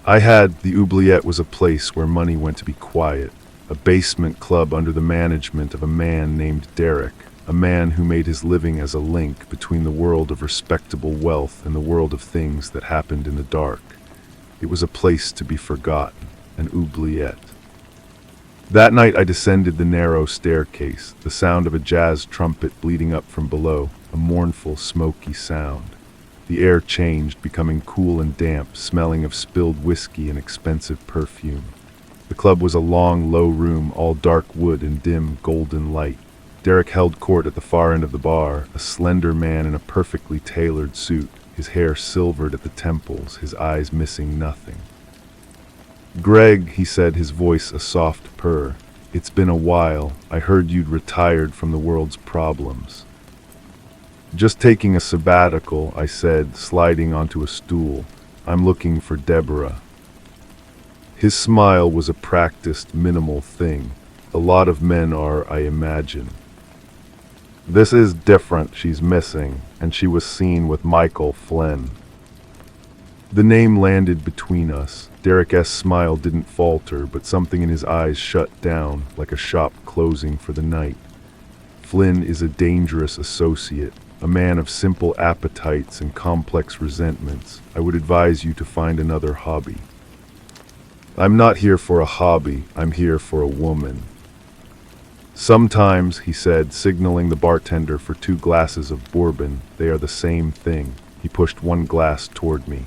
The Oubliette was a place where money went to be quiet. A basement club under the management of a man named Derek, a man who made his living as a link between the world of respectable wealth and the world of things that happened in the dark. It was a place to be forgotten, an oubliette. That night I descended the narrow staircase, the sound of a jazz trumpet bleeding up from below, a mournful, smoky sound. The air changed, becoming cool and damp, smelling of spilled whiskey and expensive perfume. The club was a long, low room, all dark wood and dim, golden light. Derek held court at the far end of the bar, a slender man in a perfectly tailored suit, his hair silvered at the temples, his eyes missing nothing. "Greg," he said, his voice a soft purr, "it's been a while. I heard you'd retired from the world's problems." Just taking a sabbatical, I said, sliding onto a stool. I'm looking for Deborah. His smile was a practiced, minimal thing. A lot of men are, I imagine. This is different. She's missing, and she was seen with Michael Flynn. The name landed between us. Derek S.'s smile didn't falter, but something in his eyes shut down, like a shop closing for the night. Flynn is a dangerous associate, a man of simple appetites and complex resentments. I would advise you to find another hobby. I'm not here for a hobby. I'm here for a woman. Sometimes, he said, signaling the bartender for 2 glasses of bourbon, they are the same thing. He pushed 1 glass toward me.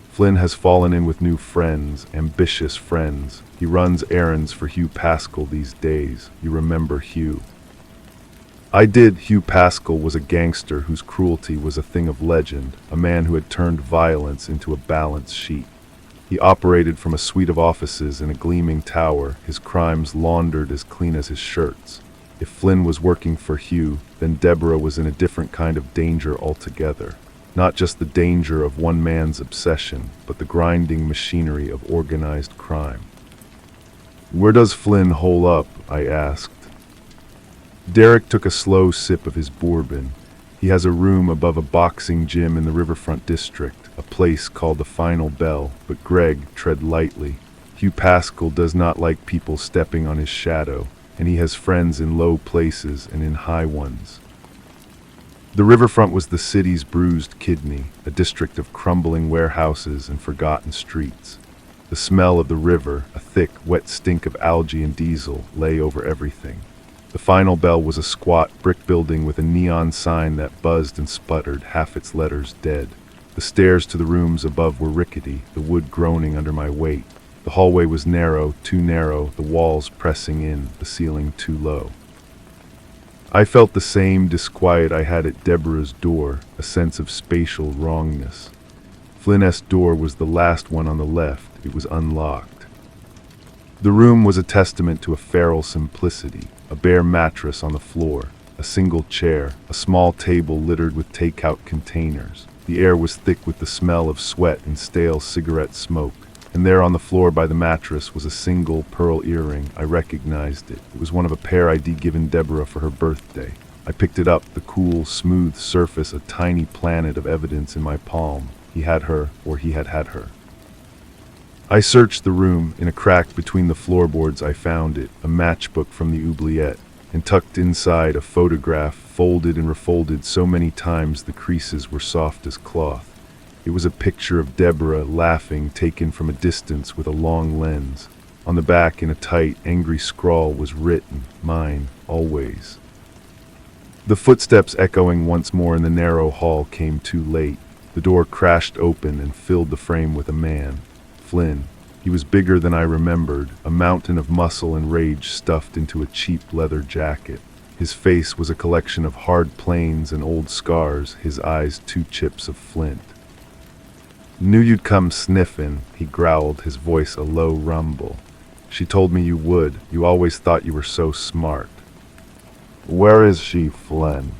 Flynn has fallen in with new friends, ambitious friends. He runs errands for Hugh Pascal these days. You remember Hugh? I did. Hugh Pascal was a gangster whose cruelty was a thing of legend, a man who had turned violence into a balance sheet. He operated from a suite of offices in a gleaming tower, his crimes laundered as clean as his shirts. If Flynn was working for Hugh, then Deborah was in a different kind of danger altogether. Not just the danger of one man's obsession, but the grinding machinery of organized crime. Where does Flynn hole up? I asked. Derek took a slow sip of his bourbon. He has a room above a boxing gym in the Riverfront District, a place called the Final Bell, but Greg, tread lightly. Hugh Pascal does not like people stepping on his shadow, and he has friends in low places and in high ones. The riverfront was the city's bruised kidney, a district of crumbling warehouses and forgotten streets. The smell of the river, a thick, wet stink of algae and diesel, lay over everything. The Final Bell was a squat brick building with a neon sign that buzzed and sputtered, half its letters dead. The stairs to the rooms above were rickety, the wood groaning under my weight. The hallway was narrow, too narrow, the walls pressing in, the ceiling too low. I felt the same disquiet I had at Deborah's door, a sense of spatial wrongness. Flynn's door was the last one on the left. It was unlocked. The room was a testament to a feral simplicity, a bare mattress on the floor, a single chair, a small table littered with takeout containers. The air was thick with the smell of sweat and stale cigarette smoke. And there on the floor by the mattress was a single pearl earring. I recognized it. It was one of a pair I'd given Deborah for her birthday. I picked it up, the cool, smooth surface, a tiny planet of evidence in my palm. He had her, or he had had her. I searched the room. In a crack between the floorboards I found it, a matchbook from the oubliette, and tucked inside a photograph, folded and refolded so many times the creases were soft as cloth. It was a picture of Deborah laughing, taken from a distance with a long lens. On the back, in a tight, angry scrawl, was written, "Mine, always." The footsteps echoing once more in the narrow hall came too late. The door crashed open and filled the frame with a man. Flynn. He was bigger than I remembered, a mountain of muscle and rage stuffed into a cheap leather jacket. His face was a collection of hard planes and old scars, his eyes 2 chips of flint. "Knew you'd come sniffin'," he growled, his voice a low rumble. "She told me you would. You always thought you were so smart." "Where is she, Flynn?"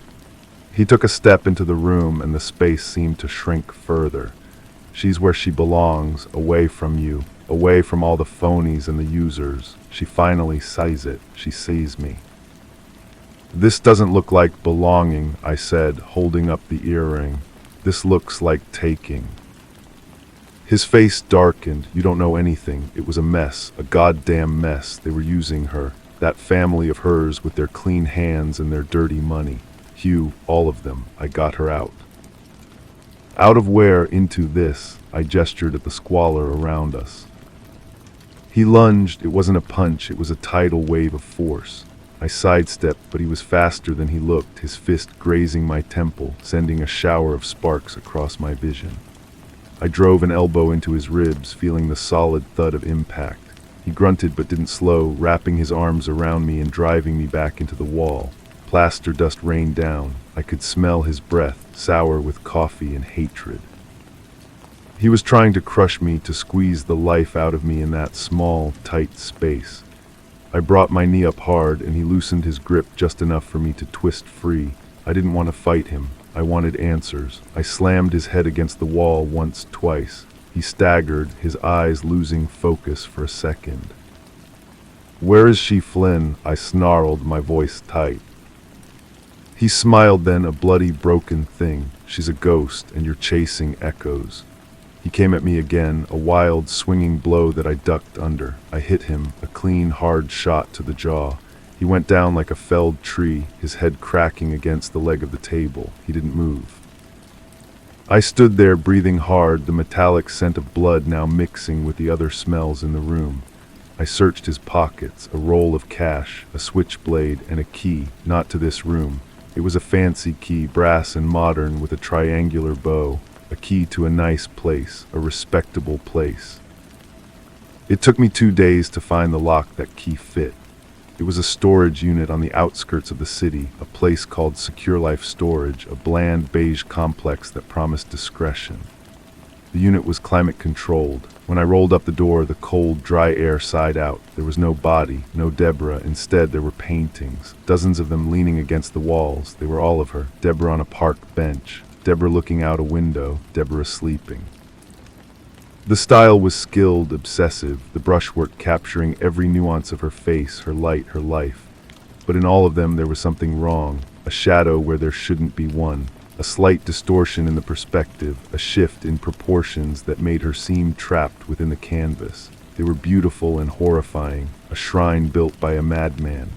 He took a step into the room and the space seemed to shrink further. "She's where she belongs, away from you, away from all the phonies and the users. She finally sees it. She sees me." "This doesn't look like belonging," I said, holding up the earring. "This looks like taking." His face darkened. "You don't know anything. It was a mess, a goddamn mess. They were using her, that family of hers with their clean hands and their dirty money. Hugh, all of them. I got her out." "Out of where? Into this." I gestured at the squalor around us. He lunged. It wasn't a punch, it was a tidal wave of force. I sidestepped, but he was faster than he looked, his fist grazing my temple, sending a shower of sparks across my vision. I drove an elbow into his ribs, feeling the solid thud of impact. He grunted but didn't slow, wrapping his arms around me and driving me back into the wall. Plaster dust rained down. I could smell his breath, sour with coffee and hatred. He was trying to crush me, to squeeze the life out of me in that small, tight space. I brought my knee up hard, and he loosened his grip just enough for me to twist free. I didn't want to fight him. I wanted answers. I slammed his head against the wall once, twice. He staggered, his eyes losing focus for a second. "Where is she, Flynn?" I snarled, my voice tight. He smiled then, a bloody, broken thing. "She's a ghost, and you're chasing echoes." He came at me again, a wild, swinging blow that I ducked under. I hit him, a clean, hard shot to the jaw. He went down like a felled tree, his head cracking against the leg of the table. He didn't move. I stood there, breathing hard, the metallic scent of blood now mixing with the other smells in the room. I searched his pockets, a roll of cash, a switchblade, and a key, not to this room. It was a fancy key, brass and modern, with a triangular bow, a key to a nice place, a respectable place. It took me 2 days to find the lock that key fit. It was a storage unit on the outskirts of the city, a place called Secure Life Storage, a bland beige complex that promised discretion. The unit was climate controlled. When I rolled up the door, the cold, dry air sighed out. There was no body, no Deborah. Instead, there were paintings, dozens of them leaning against the walls. They were all of her. Deborah on a park bench, Deborah looking out a window, Deborah sleeping. The style was skilled, obsessive, the brushwork capturing every nuance of her face, her light, her life. But in all of them there was something wrong, a shadow where there shouldn't be one, a slight distortion in the perspective, a shift in proportions that made her seem trapped within the canvas. They were beautiful and horrifying, a shrine built by a madman.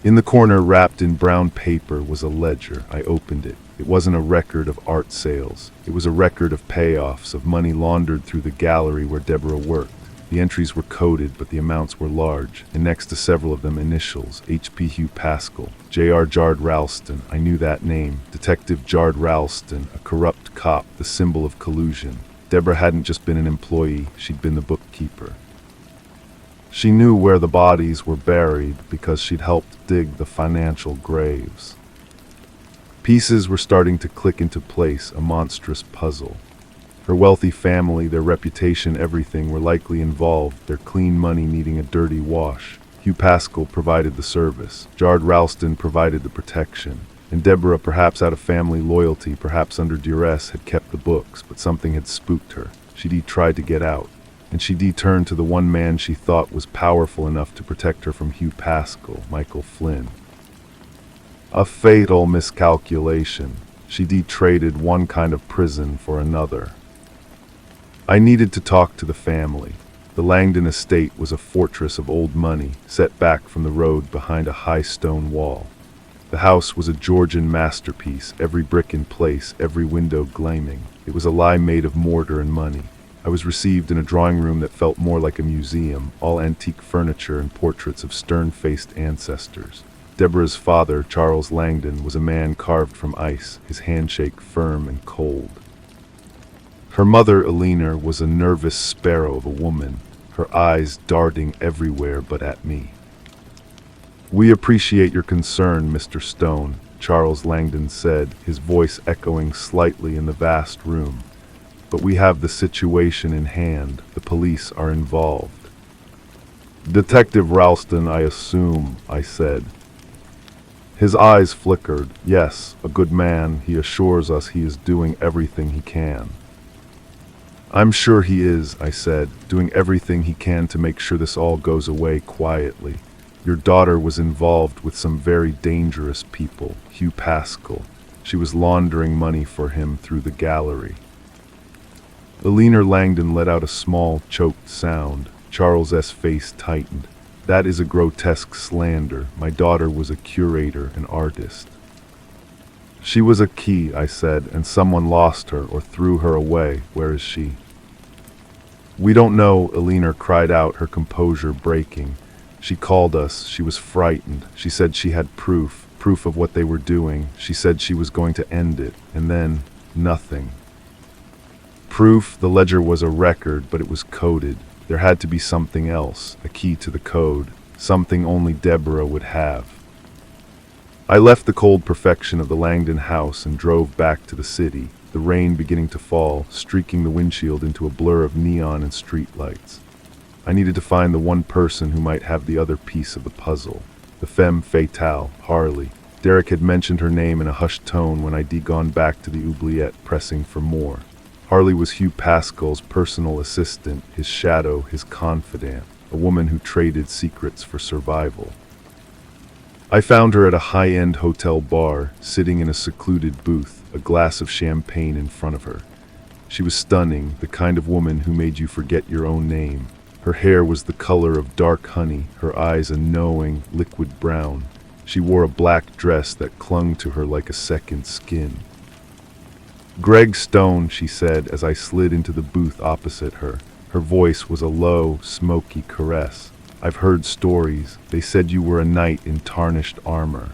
In the corner, wrapped in brown paper, was a ledger. I opened it. It wasn't a record of art sales. It was a record of payoffs, of money laundered through the gallery where Deborah worked. The entries were coded, but the amounts were large, and next to several of them initials: H.P. Hugh Pascal, J.R. Jard Ralston. I knew that name. Detective Jard Ralston, a corrupt cop, the symbol of collusion. Deborah hadn't just been an employee, she'd been the bookkeeper. She knew where the bodies were buried because she'd helped dig the financial graves. Pieces were starting to click into place, a monstrous puzzle. Her wealthy family, their reputation, everything were likely involved, their clean money needing a dirty wash. Hugh Pascal provided the service. Jard Ralston provided the protection. And Deborah, perhaps out of family loyalty, perhaps under duress, had kept the books, but something had spooked her. She'd tried to get out. And she turned to the one man she thought was powerful enough to protect her from Hugh Pascal, Michael Flynn. A fatal miscalculation. She traded one kind of prison for another. I needed to talk to the family. The Langdon estate was a fortress of old money, set back from the road behind a high stone wall. The house was a Georgian masterpiece, every brick in place, every window gleaming. It was a lie made of mortar and money. I was received in a drawing room that felt more like a museum, all antique furniture and portraits of stern-faced ancestors. Deborah's father, Charles Langdon, was a man carved from ice, his handshake firm and cold. Her mother, Eleanor, was a nervous sparrow of a woman, her eyes darting everywhere but at me. "We appreciate your concern, Mr. Stone," Charles Langdon said, his voice echoing slightly in the vast room. "But we have the situation in hand. The police are involved." "Detective Ralston, I assume," I said. His eyes flickered. "Yes, a good man. He assures us he is doing everything he can." "I'm sure he is," I said, "doing everything he can to make sure this all goes away quietly. Your daughter was involved with some very dangerous people, Hugh Pascal. She was laundering money for him through the gallery." Eleanor Langdon let out a small, choked sound. Charles' face tightened. "That is a grotesque slander. My daughter was a curator, an artist." "She was a key," I said, "and someone lost her or threw her away. Where is she?" "We don't know," Eleanor cried out, her composure breaking. "She called us. She was frightened. She said she had proof of what they were doing. She said she was going to end it, and then nothing." Proof? The ledger was a record, but it was coded. There had to be something else, a key to the code, something only Deborah would have. I left the cold perfection of the Langdon house and drove back to the city, the rain beginning to fall, streaking the windshield into a blur of neon and streetlights. I needed to find the one person who might have the other piece of the puzzle. The femme fatale, Harley. Derek had mentioned her name in a hushed tone when I'd gone back to the oubliette, pressing for more. Harley was Hugh Pascal's personal assistant, his shadow, his confidant, a woman who traded secrets for survival. I found her at a high-end hotel bar, sitting in a secluded booth, a glass of champagne in front of her. She was stunning, the kind of woman who made you forget your own name. Her hair was the color of dark honey, her eyes a knowing, liquid brown. She wore a black dress that clung to her like a second skin. "Greg Stone," she said as I slid into the booth opposite her. Her voice was a low, smoky caress. "I've heard stories. They said you were a knight in tarnished armor."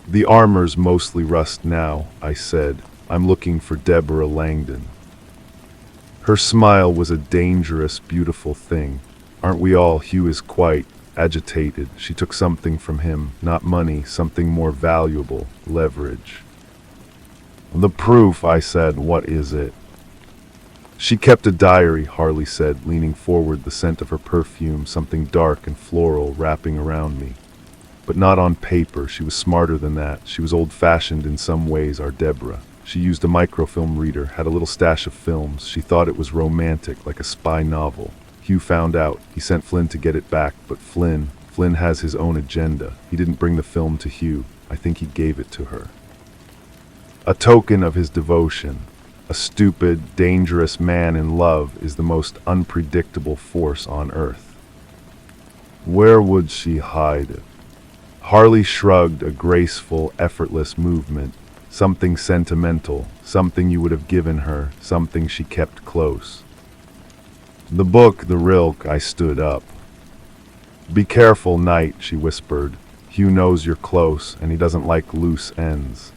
"The armor's mostly rust now," I said. "I'm looking for Deborah Langdon." Her smile was a dangerous, beautiful thing. "Aren't we all?" Hugh is quite agitated. She took something from him, not money, something more valuable, leverage. "The proof," I said. "What is it?" "She kept a diary," Harley said, leaning forward, the scent of her perfume, something dark and floral, wrapping around me. But not on paper. She was smarter than that. She was old-fashioned in some ways, our Deborah. She used a microfilm reader, had a little stash of films. She thought it was romantic, like a spy novel. Hugh found out. He sent Flynn to get it back, but Flynn has his own agenda. He didn't bring the film to Hugh. I think he gave it to her. A token of his devotion. A stupid, dangerous man in love is the most unpredictable force on earth. Where would she hide it? Harley shrugged, a graceful, effortless movement. Something sentimental, something you would have given her, something she kept close. "The book, the Rilke," I stood up. "Be careful, Knight," she whispered. "Hugh knows you're close, and he doesn't like loose ends."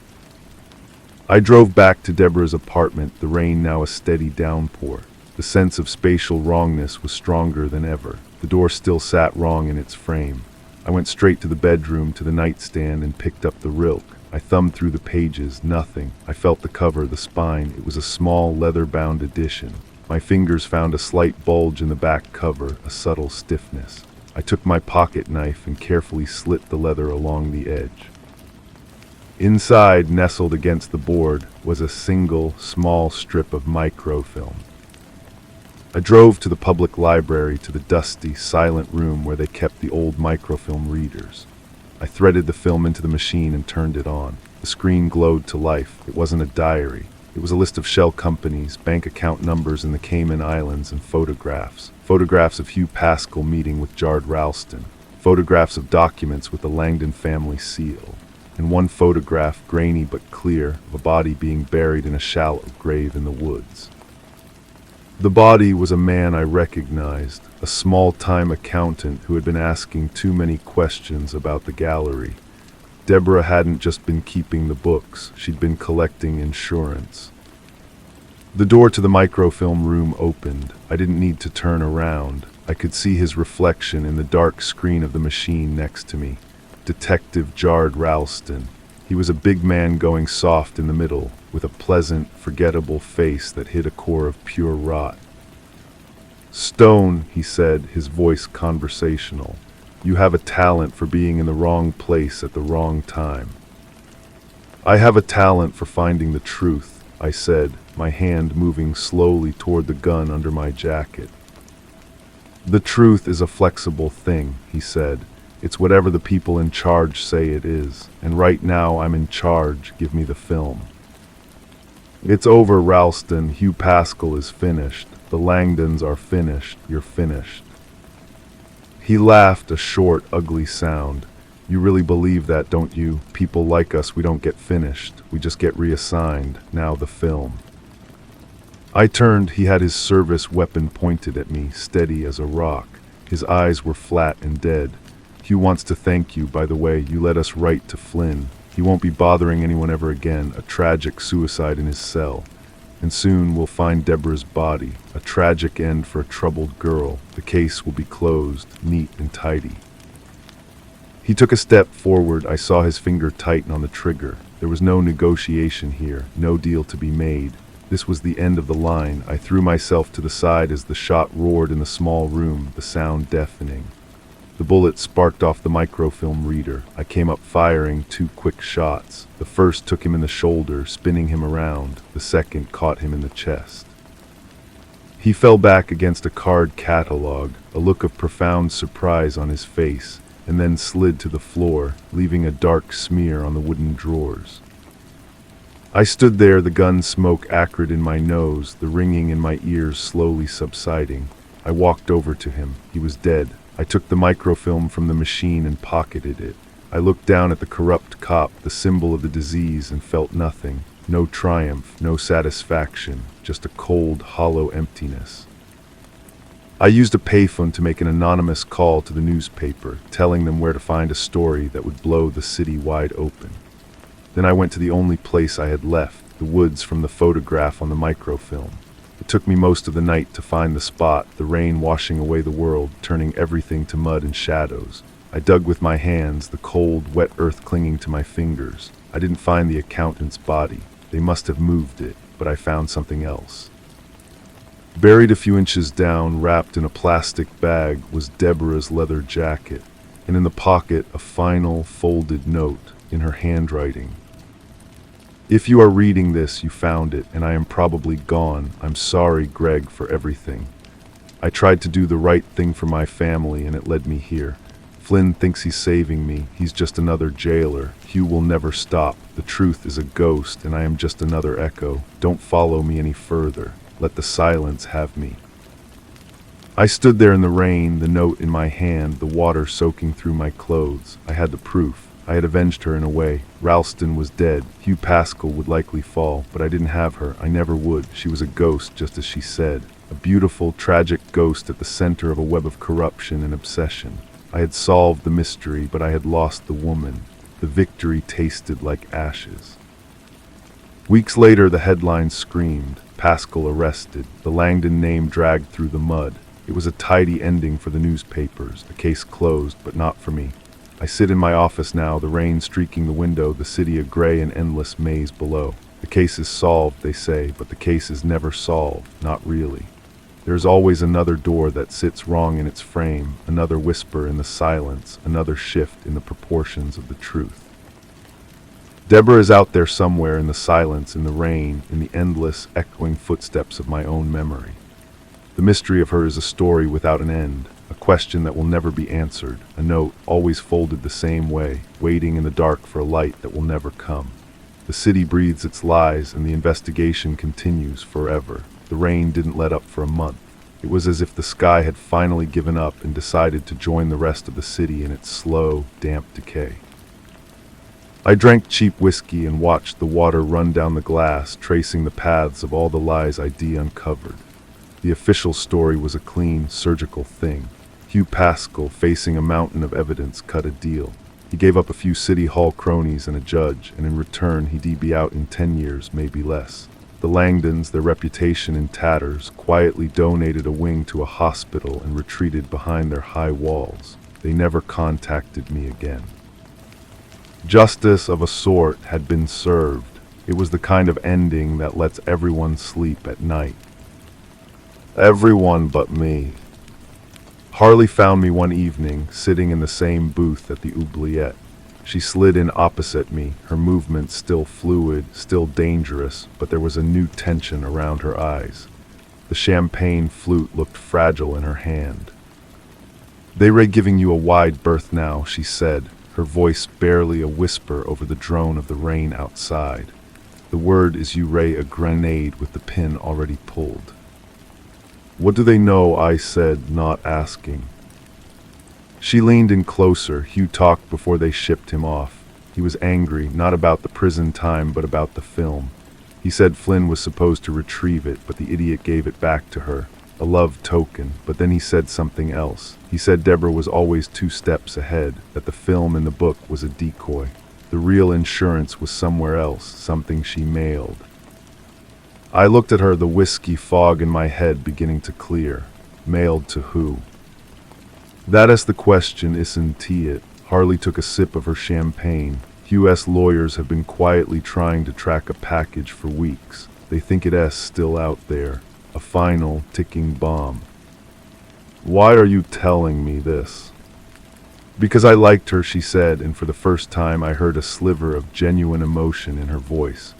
I drove back to Deborah's apartment, the rain now a steady downpour. The sense of spatial wrongness was stronger than ever. The door still sat wrong in its frame. I went straight to the bedroom, to the nightstand, and picked up the Rilke. I thumbed through the pages, nothing. I felt the cover, the spine. It was a small, leather-bound edition. My fingers found a slight bulge in the back cover, a subtle stiffness. I took my pocket knife and carefully slit the leather along the edge. Inside, nestled against the board, was a single, small strip of microfilm. I drove to the public library, to the dusty, silent room where they kept the old microfilm readers. I threaded the film into the machine and turned it on. The screen glowed to life. It wasn't a diary. It was a list of shell companies, bank account numbers in the Cayman Islands, and photographs. Photographs of Hugh Pascal meeting with Jard Ralston. Photographs of documents with the Langdon family seal. And one photograph, grainy but clear, of a body being buried in a shallow grave in the woods. The body was a man I recognized, a small-time accountant who had been asking too many questions about the gallery. Deborah hadn't just been keeping the books, she'd been collecting insurance. The door to the microfilm room opened. I didn't need to turn around. I could see his reflection in the dark screen of the machine next to me. Detective Jard Ralston. He was a big man going soft in the middle, with a pleasant, forgettable face that hid a core of pure rot. "Stone," he said, his voice conversational. "You have a talent for being in the wrong place at the wrong time." "I have a talent for finding the truth," I said, my hand moving slowly toward the gun under my jacket. "The truth is a flexible thing," he said. "It's whatever the people in charge say it is, and right now I'm in charge. Give me the film." "It's over, Ralston. Hugh Pascal is finished. The Langdons are finished. You're finished." He laughed, a short, ugly sound. "You really believe that, don't you? People like us, we don't get finished. We just get reassigned. Now the film." I turned. He had his service weapon pointed at me, steady as a rock. His eyes were flat and dead. "Hugh wants to thank you, by the way. You led us right to Flynn. He won't be bothering anyone ever again. A tragic suicide in his cell. And soon we'll find Deborah's body. A tragic end for a troubled girl. The case will be closed, neat and tidy." He took a step forward. I saw his finger tighten on the trigger. There was no negotiation here, no deal to be made. This was the end of the line. I threw myself to the side as the shot roared in the small room, the sound deafening. The bullet sparked off the microfilm reader. I came up firing 2 quick shots. The first took him in the shoulder, spinning him around. The second caught him in the chest. He fell back against a card catalog, a look of profound surprise on his face, and then slid to the floor, leaving a dark smear on the wooden drawers. I stood there, the gun smoke acrid in my nose, the ringing in my ears slowly subsiding. I walked over to him. He was dead. I took the microfilm from the machine and pocketed it. I looked down at the corrupt cop, the symbol of the disease, and felt nothing. No triumph, no satisfaction, just a cold, hollow emptiness. I used a payphone to make an anonymous call to the newspaper, telling them where to find a story that would blow the city wide open. Then I went to the only place I had left, the woods from the photograph on the microfilm. It took me most of the night to find the spot, the rain washing away the world, turning everything to mud and shadows. I dug with my hands, the cold, wet earth clinging to my fingers. I didn't find the accountant's body. They must have moved it, but I found something else. Buried a few inches down, wrapped in a plastic bag, was Deborah's leather jacket, and in the pocket a final, folded note in her handwriting. If you are reading this, you found it, and I am probably gone. I'm sorry, Greg, for everything. I tried to do the right thing for my family, and it led me here. Flynn thinks he's saving me. He's just another jailer. Hugh will never stop. The truth is a ghost, and I am just another echo. Don't follow me any further. Let the silence have me. I stood there in the rain, the note in my hand, the water soaking through my clothes. I had the proof. I had avenged her in a way. Ralston was dead. Hugh Pascal would likely fall, but I didn't have her. I never would. She was a ghost, just as she said. A beautiful, tragic ghost at the center of a web of corruption and obsession. I had solved the mystery, but I had lost the woman. The victory tasted like ashes. Weeks later, the headlines screamed. Pascal arrested. The Langdon name dragged through the mud. It was a tidy ending for the newspapers. A case closed, but not for me. I sit in my office now, the rain streaking the window, the city a gray and endless maze below. The case is solved, they say, but the case is never solved, not really. There is always another door that sits wrong in its frame, another whisper in the silence, another shift in the proportions of the truth. Deborah is out there somewhere in the silence, in the rain, in the endless, echoing footsteps of my own memory. The mystery of her is a story without an end. A question that will never be answered, a note always folded the same way, waiting in the dark for a light that will never come. The city breathes its lies, and the investigation continues forever. The rain didn't let up for a month. It was as if the sky had finally given up and decided to join the rest of the city in its slow, damp decay. I drank cheap whiskey and watched the water run down the glass, tracing the paths of all the lies I'd uncovered. The official story was a clean, surgical thing. Hugh Pascal, facing a mountain of evidence, cut a deal. He gave up a few city hall cronies and a judge, and in return he'd be out in 10 years, maybe less. The Langdons, their reputation in tatters, quietly donated a wing to a hospital and retreated behind their high walls. They never contacted me again. Justice of a sort had been served. It was the kind of ending that lets everyone sleep at night. Everyone but me. Harley found me one evening, sitting in the same booth at the Oubliette. She slid in opposite me, her movements still fluid, still dangerous, but there was a new tension around her eyes. The champagne flute looked fragile in her hand. "They ray giving you a wide berth now," she said, her voice barely a whisper over the drone of the rain outside. "The word is you ray a grenade with the pin already pulled." "What do they know?" I said, not asking. She leaned in closer. Hugh talked before they shipped him off. He was angry, not about the prison time, but about the film. He said Flynn was supposed to retrieve it, but the idiot gave it back to her. A love token, but then he said something else. He said Deborah was always 2 steps ahead, that the film in the book was a decoy. The real insurance was somewhere else, something she mailed. I looked at her, the whiskey fog in my head beginning to clear. Mailed to who? That is the question, isn't it? Harley took a sip of her champagne. US lawyers have been quietly trying to track a package for weeks. They think it is still out there. A final, ticking bomb. Why are you telling me this? Because I liked her, she said, and for the first time I heard a sliver of genuine emotion in her voice.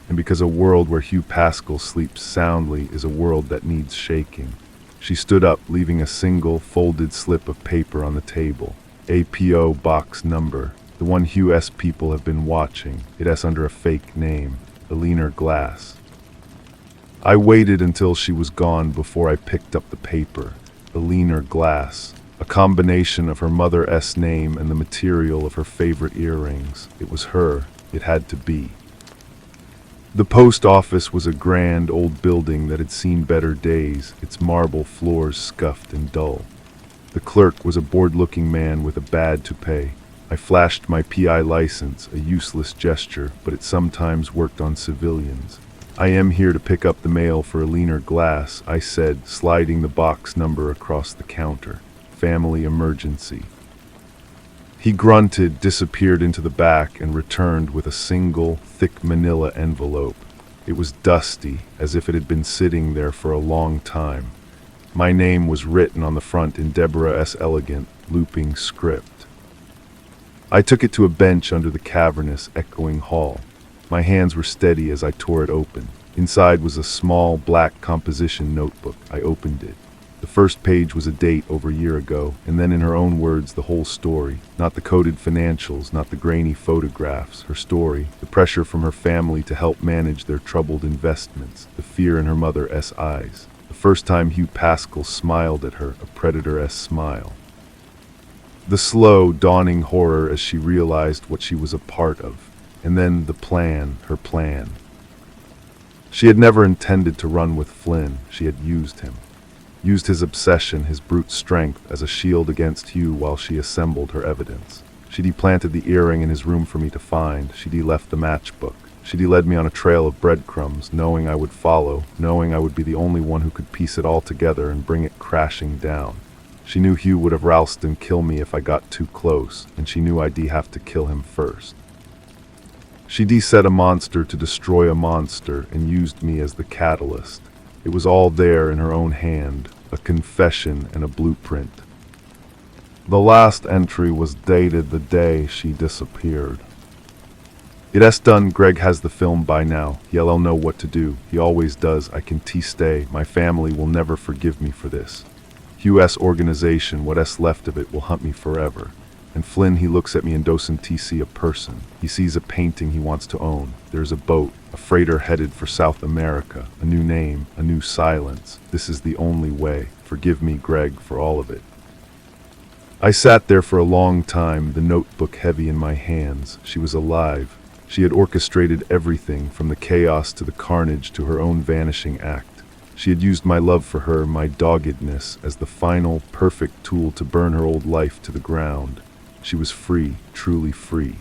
And because a world where Hugh Pascal sleeps soundly is a world that needs shaking. She stood up, leaving a single, folded slip of paper on the table. APO box number. The one Hugh S. people have been watching. It S under a fake name. Eleanor Glass. I waited until she was gone before I picked up the paper. Eleanor Glass. A combination of her mother's name and the material of her favorite earrings. It was her. It had to be. The post office was a grand old building that had seen better days, its marble floors scuffed and dull. The clerk was a bored-looking man with a bad toupee. I flashed my PI license, a useless gesture, but it sometimes worked on civilians. I am here to pick up the mail for Eleanor Glass, I said, sliding the box number across the counter. Family emergency. He grunted, disappeared into the back, and returned with a single, thick manila envelope. It was dusty, as if it had been sitting there for a long time. My name was written on the front in Deborah's elegant, looping script. I took it to a bench under the cavernous, echoing hall. My hands were steady as I tore it open. Inside was a small, black composition notebook. I opened it. The first page was a date over a year ago, and then in her own words the whole story. Not the coded financials, not the grainy photographs. Her story, the pressure from her family to help manage their troubled investments, the fear in her mother's eyes. The first time Hugh Pascal smiled at her, a predator-esque smile. The slow, dawning horror as she realized what she was a part of. And then the plan, her plan. She had never intended to run with Flynn. She had used him. Used his obsession, his brute strength, as a shield against Hugh while she assembled her evidence. She'd planted the earring in his room for me to find. She'd left the matchbook. She'd led me on a trail of breadcrumbs, knowing I would follow, knowing I would be the only one who could piece it all together and bring it crashing down. She knew Hugh would have roused and killed me if I got too close, and she knew I'd have to kill him first. She'd set a monster to destroy a monster and used me as the catalyst. It was all there in her own hand, a confession and a blueprint. The last entry was dated the day she disappeared. It's done. Greg has the film by now. He'll know what to do. He always does. I can stay. My family will never forgive me for this. Hugh's organization, what's left of it, will hunt me forever. And Flynn, he looks at me and doesn't see a person. He sees a painting he wants to own. There's a boat, a freighter headed for South America. A new name, a new silence. This is the only way. Forgive me, Greg, for all of it. I sat there for a long time, the notebook heavy in my hands. She was alive. She had orchestrated everything, from the chaos to the carnage to her own vanishing act. She had used my love for her, my doggedness, as the final, perfect tool to burn her old life to the ground. She was free, truly free.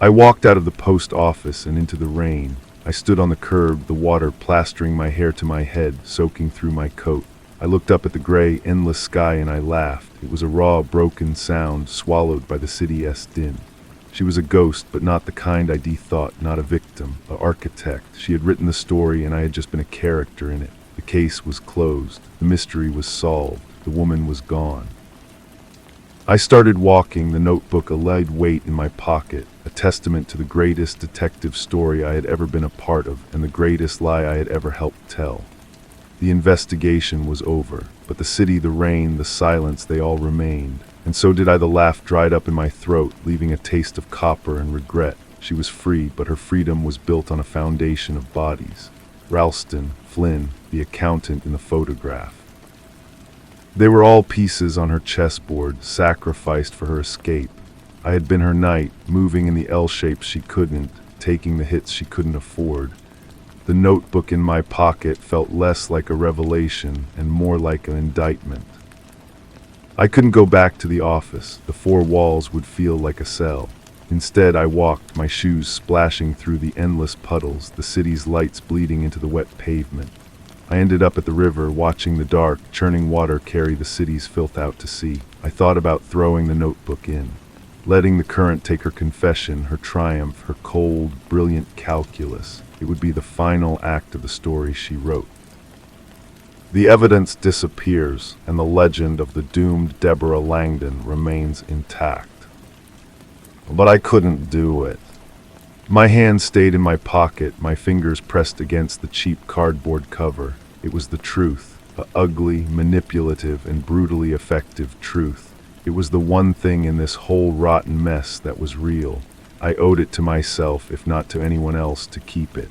I walked out of the post office and into the rain. I stood on the curb, the water plastering my hair to my head, soaking through my coat. I looked up at the gray, endless sky and I laughed. It was a raw, broken sound, swallowed by the city's din. She was a ghost, but not the kind I'd thought, not a victim, an architect. She had written the story and I had just been a character in it. The case was closed. The mystery was solved. The woman was gone. I started walking, the notebook a light weight in my pocket, a testament to the greatest detective story I had ever been a part of and the greatest lie I had ever helped tell. The investigation was over, but the city, the rain, the silence, they all remained. And so did I. The laugh dried up in my throat, leaving a taste of copper and regret. She was free, but her freedom was built on a foundation of bodies. Ralston, Flynn, the accountant in the photograph. They were all pieces on her chessboard, sacrificed for her escape. I had been her knight, moving in the L-shapes she couldn't, taking the hits she couldn't afford. The notebook in my pocket felt less like a revelation and more like an indictment. I couldn't go back to the office. The four walls would feel like a cell. Instead, I walked, my shoes splashing through the endless puddles, the city's lights bleeding into the wet pavement. I ended up at the river, watching the dark, churning water carry the city's filth out to sea. I thought about throwing the notebook in, letting the current take her confession, her triumph, her cold, brilliant calculus. It would be the final act of the story she wrote. The evidence disappears, and the legend of the doomed Deborah Langdon remains intact. But I couldn't do it. My hand stayed in my pocket, my fingers pressed against the cheap cardboard cover. It was the truth, a ugly, manipulative, and brutally effective truth. It was the one thing in this whole rotten mess that was real. I owed it to myself, if not to anyone else, to keep it.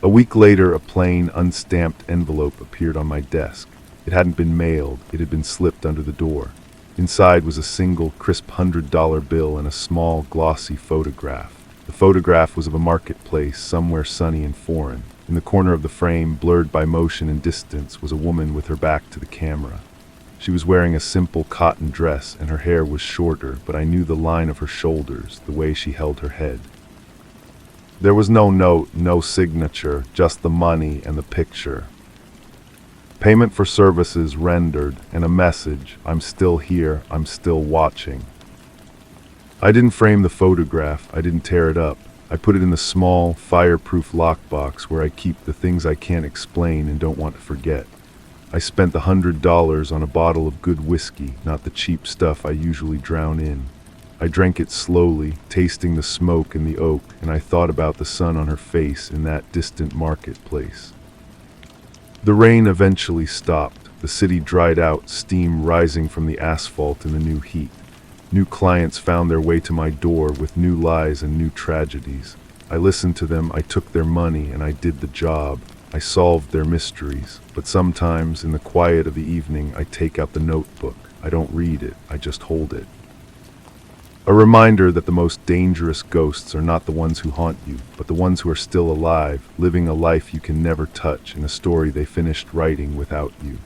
A week later, a plain, unstamped envelope appeared on my desk. It hadn't been mailed, it had been slipped under the door. Inside was a single, crisp $100 bill and a small, glossy photograph. The photograph was of a marketplace somewhere sunny and foreign. In the corner of the frame, blurred by motion and distance, was a woman with her back to the camera. She was wearing a simple cotton dress, and her hair was shorter, but I knew the line of her shoulders, the way she held her head. There was no note, no signature, just the money and the picture. Payment for services rendered, and a message, "I'm still here, I'm still watching." I didn't frame the photograph, I didn't tear it up. I put it in the small, fireproof lockbox where I keep the things I can't explain and don't want to forget. I spent the $100 on a bottle of good whiskey, not the cheap stuff I usually drown in. I drank it slowly, tasting the smoke and the oak, and I thought about the sun on her face in that distant marketplace. The rain eventually stopped. The city dried out, steam rising from the asphalt in the new heat. New clients found their way to my door with new lies and new tragedies. I listened to them, I took their money, and I did the job. I solved their mysteries, but sometimes in the quiet of the evening I take out the notebook. I don't read it, I just hold it. A reminder that the most dangerous ghosts are not the ones who haunt you, but the ones who are still alive, living a life you can never touch in a story they finished writing without you.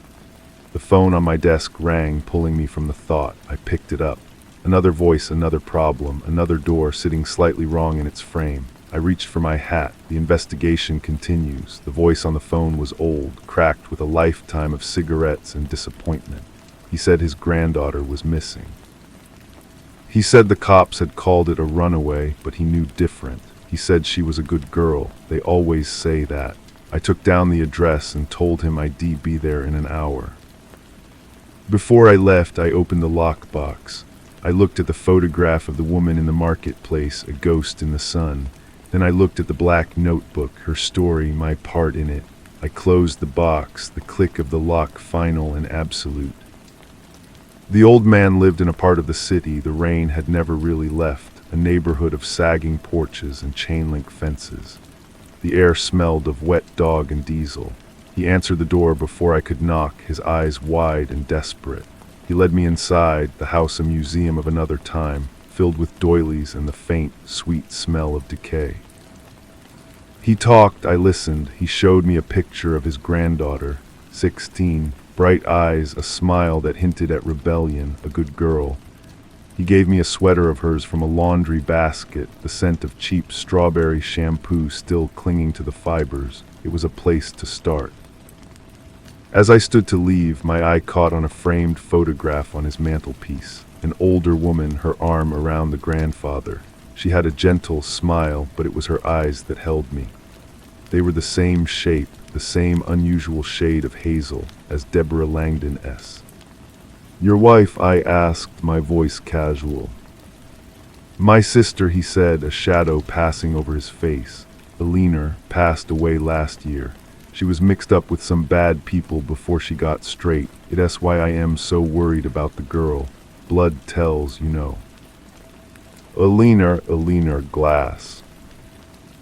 The phone on my desk rang, pulling me from the thought. I picked it up. Another voice, another problem, another door sitting slightly wrong in its frame. I reached for my hat. The investigation continues. The voice on the phone was old, cracked with a lifetime of cigarettes and disappointment. He said his granddaughter was missing. He said the cops had called it a runaway, but he knew different. He said she was a good girl. They always say that. I took down the address and told him I'd be there in an hour. Before I left, I opened the lockbox. I looked at the photograph of the woman in the marketplace, a ghost in the sun. Then I looked at the black notebook, her story, my part in it. I closed the box, the click of the lock final and absolute. The old man lived in a part of the city the rain had never really left, a neighborhood of sagging porches and chain-link fences. The air smelled of wet dog and diesel. He answered the door before I could knock, his eyes wide and desperate. He led me inside, the house a museum of another time, filled with doilies and the faint, sweet smell of decay. He talked, I listened. He showed me a picture of his granddaughter, 16, bright eyes, a smile that hinted at rebellion, a good girl. He gave me a sweater of hers from a laundry basket, the scent of cheap strawberry shampoo still clinging to the fibers. It was a place to start. As I stood to leave, my eye caught on a framed photograph on his mantelpiece. An older woman, her arm around the grandfather. She had a gentle smile, but it was her eyes that held me. They were the same shape, the same unusual shade of hazel as Deborah Langdon-'s. "Your wife?" I asked, my voice casual. "My sister," he said, a shadow passing over his face. Eleanor passed away last year. She was mixed up with some bad people before she got straight. It's why I am so worried about the girl. Blood tells, you know. Eleanor Glass.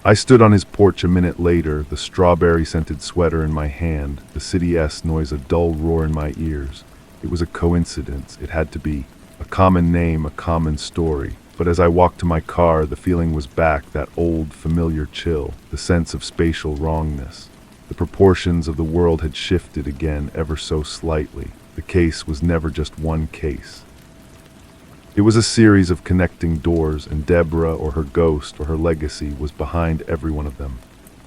I stood on his porch a minute later, the strawberry-scented sweater in my hand, the city's noise a dull roar in my ears. It was a coincidence, it had to be. A common name, a common story. But as I walked to my car, the feeling was back, that old, familiar chill, the sense of spatial wrongness. The proportions of the world had shifted again, ever so slightly. The case was never just one case. It was a series of connecting doors, and Deborah, or her ghost, or her legacy, was behind every one of them.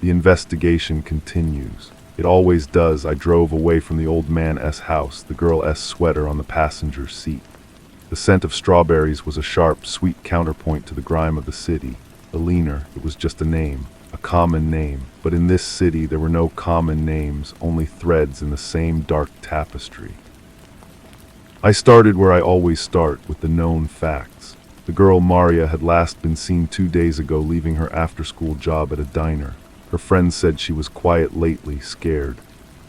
The investigation continues. It always does. I drove away from the old man's house, the girl's sweater on the passenger seat. The scent of strawberries was a sharp, sweet counterpoint to the grime of the city. Eleanor, it was just a name, a common name, but in this city there were no common names, only threads in the same dark tapestry. I started where I always start, with the known facts. The girl Maria had last been seen 2 days ago leaving her after-school job at a diner. Her friends said she was quiet lately, scared.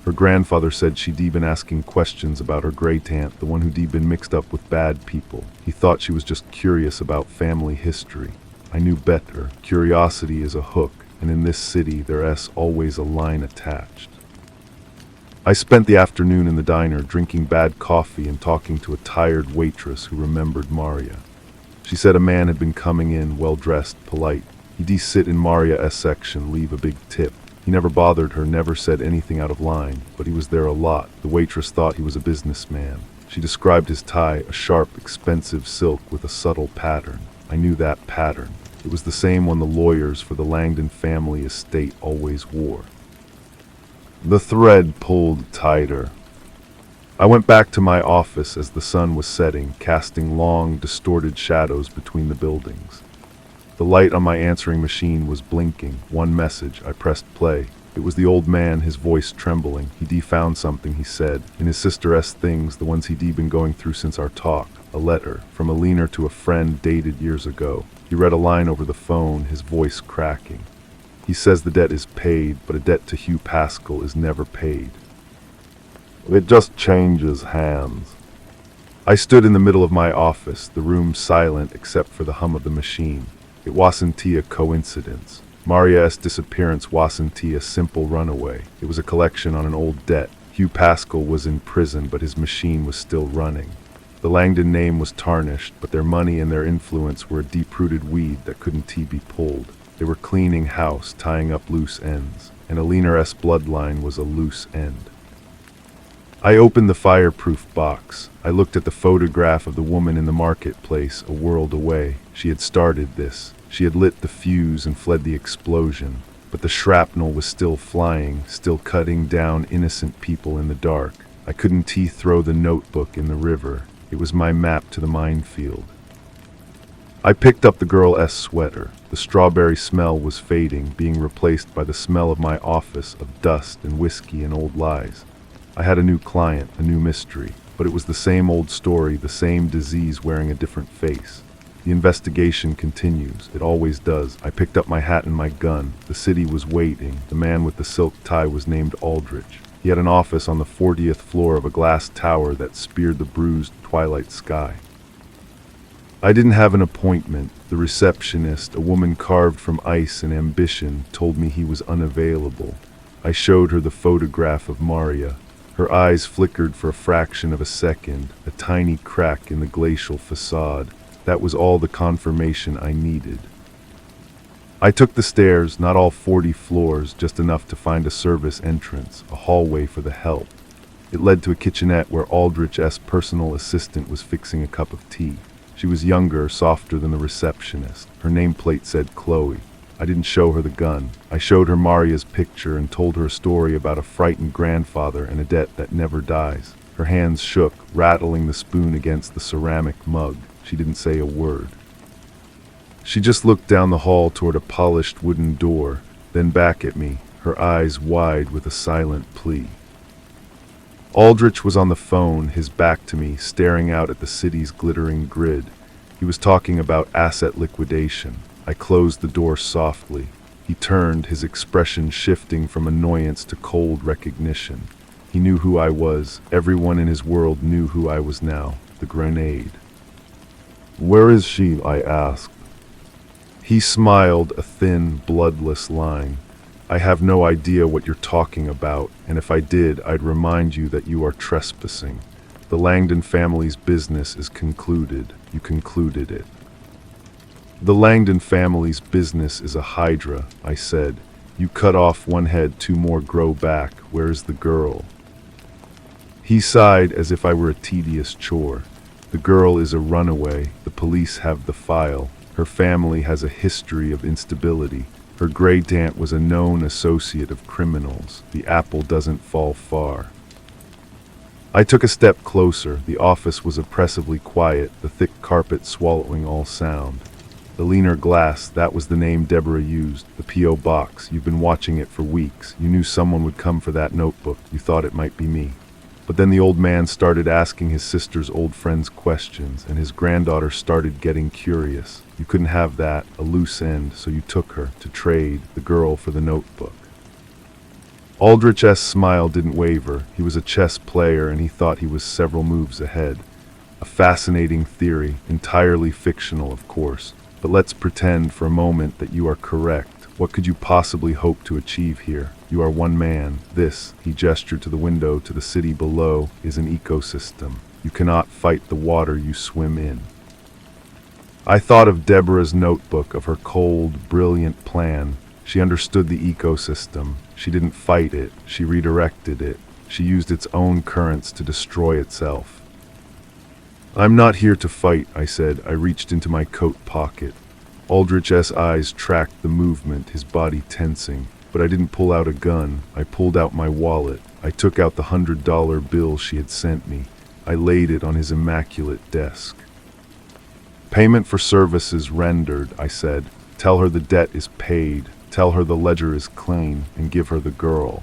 Her grandfather said she'd been asking questions about her great-aunt, the one who'd been mixed up with bad people. He thought she was just curious about family history. I knew better. Curiosity is a hook, and in this city there's always a line attached. I spent the afternoon in the diner drinking bad coffee and talking to a tired waitress who remembered Maria. She said a man had been coming in, well-dressed, polite. He'd sit in Maria's section, leave a big tip. He never bothered her, never said anything out of line, but he was there a lot. The waitress thought he was a businessman. She described his tie, a sharp, expensive silk with a subtle pattern. I knew that pattern. It was the same one the lawyers for the Langdon family estate always wore. The thread pulled tighter. I went back to my office as the sun was setting, casting long, distorted shadows between the buildings. The light on my answering machine was blinking. One message. I pressed play. It was the old man, his voice trembling. He'd found something, he said. In his sister's things, the ones he'd been going through since our talk. A letter, from a leaner to a friend dated years ago. He read a line over the phone, his voice cracking. He says the debt is paid, but a debt to Hugh Pascal is never paid. It just changes hands. I stood in the middle of my office, the room silent except for the hum of the machine. It wasn't a coincidence. Maria's disappearance wasn't a simple runaway. It was a collection on an old debt. Hugh Pascal was in prison, but his machine was still running. The Langdon name was tarnished, but their money and their influence were a deep-rooted weed that couldn't be pulled. They were cleaning house, tying up loose ends, and Alina's bloodline was a loose end. I opened the fireproof box. I looked at the photograph of the woman in the marketplace, a world away. She had started this. She had lit the fuse and fled the explosion, but the shrapnel was still flying, still cutting down innocent people in the dark. I couldn't throw the notebook in the river. It was my map to the minefield. I picked up the girl's sweater. The strawberry smell was fading, being replaced by the smell of my office, of dust and whiskey and old lies. I had a new client, a new mystery, but it was the same old story, the same disease wearing a different face. The investigation continues. It always does. I picked up my hat and my gun. The city was waiting. The man with the silk tie was named Aldrich. He had an office on the 40th floor of a glass tower that speared the bruised twilight sky. I didn't have an appointment. The receptionist, a woman carved from ice and ambition, told me he was unavailable. I showed her the photograph of Maria. Her eyes flickered for a fraction of a second, a tiny crack in the glacial facade. That was all the confirmation I needed. I took the stairs, not all 40 floors, just enough to find a service entrance, a hallway for the help. It led to a kitchenette where Aldrich's personal assistant was fixing a cup of tea. She was younger, softer than the receptionist. Her nameplate said Chloe. I didn't show her the gun. I showed her Maria's picture and told her a story about a frightened grandfather and a debt that never dies. Her hands shook, rattling the spoon against the ceramic mug. She didn't say a word. She just looked down the hall toward a polished wooden door, then back at me, her eyes wide with a silent plea. Aldrich was on the phone, his back to me, staring out at the city's glittering grid. He was talking about asset liquidation. I closed the door softly. He turned, his expression shifting from annoyance to cold recognition. He knew who I was. Everyone in his world knew who I was now. The grenade. "Where is she?" I asked. He smiled, a thin, bloodless line. "I have no idea what you're talking about, and if I did, I'd remind you that you are trespassing. The Langdon family's business is concluded. You concluded it." "The Langdon family's business is a hydra," I said. "You cut off one head, 2 more grow back. Where's the girl?" He sighed as if I were a tedious chore. "The girl is a runaway. The police have the file. Her family has a history of instability. Her great-aunt was a known associate of criminals. The apple doesn't fall far." I took a step closer. The office was oppressively quiet, the thick carpet swallowing all sound. The leaner glass, that was the name Deborah used. The P.O. box, you've been watching it for weeks. You knew someone would come for that notebook. You thought it might be me. But then the old man started asking his sister's old friends questions, and his granddaughter started getting curious. You couldn't have that, a loose end, so you took her to trade the girl for the notebook. Aldrich's smile didn't waver. He was a chess player, and he thought he was several moves ahead. A fascinating theory, entirely fictional, of course. But let's pretend for a moment that you are correct. What could you possibly hope to achieve here? You are one man. This, he gestured to the window to the city below, is an ecosystem. You cannot fight the water you swim in. I thought of Deborah's notebook, of her cold, brilliant plan. She understood the ecosystem. She didn't fight it. She redirected it. She used its own currents to destroy itself. I'm not here to fight, I said. I reached into my coat pocket. Aldrich's eyes tracked the movement, his body tensing. But I didn't pull out a gun. I pulled out my wallet. I took out the $100 bill she had sent me. I laid it on his immaculate desk. Payment for services rendered, I said. Tell her the debt is paid. Tell her the ledger is clean, and give her the girl.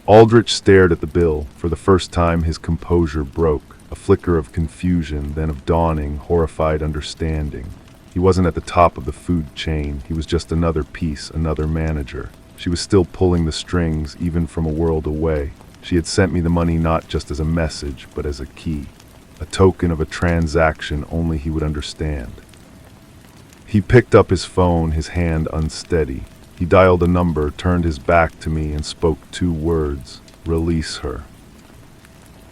Aldrich stared at the bill. For the first time, his composure broke. A flicker of confusion, then of dawning, horrified understanding. He wasn't at the top of the food chain. He was just another piece, another manager. She was still pulling the strings, even from a world away. She had sent me the money not just as a message, but as a key. A token of a transaction only he would understand. He picked up his phone, his hand unsteady. He dialed a number, turned his back to me, and spoke 2 words. Release her.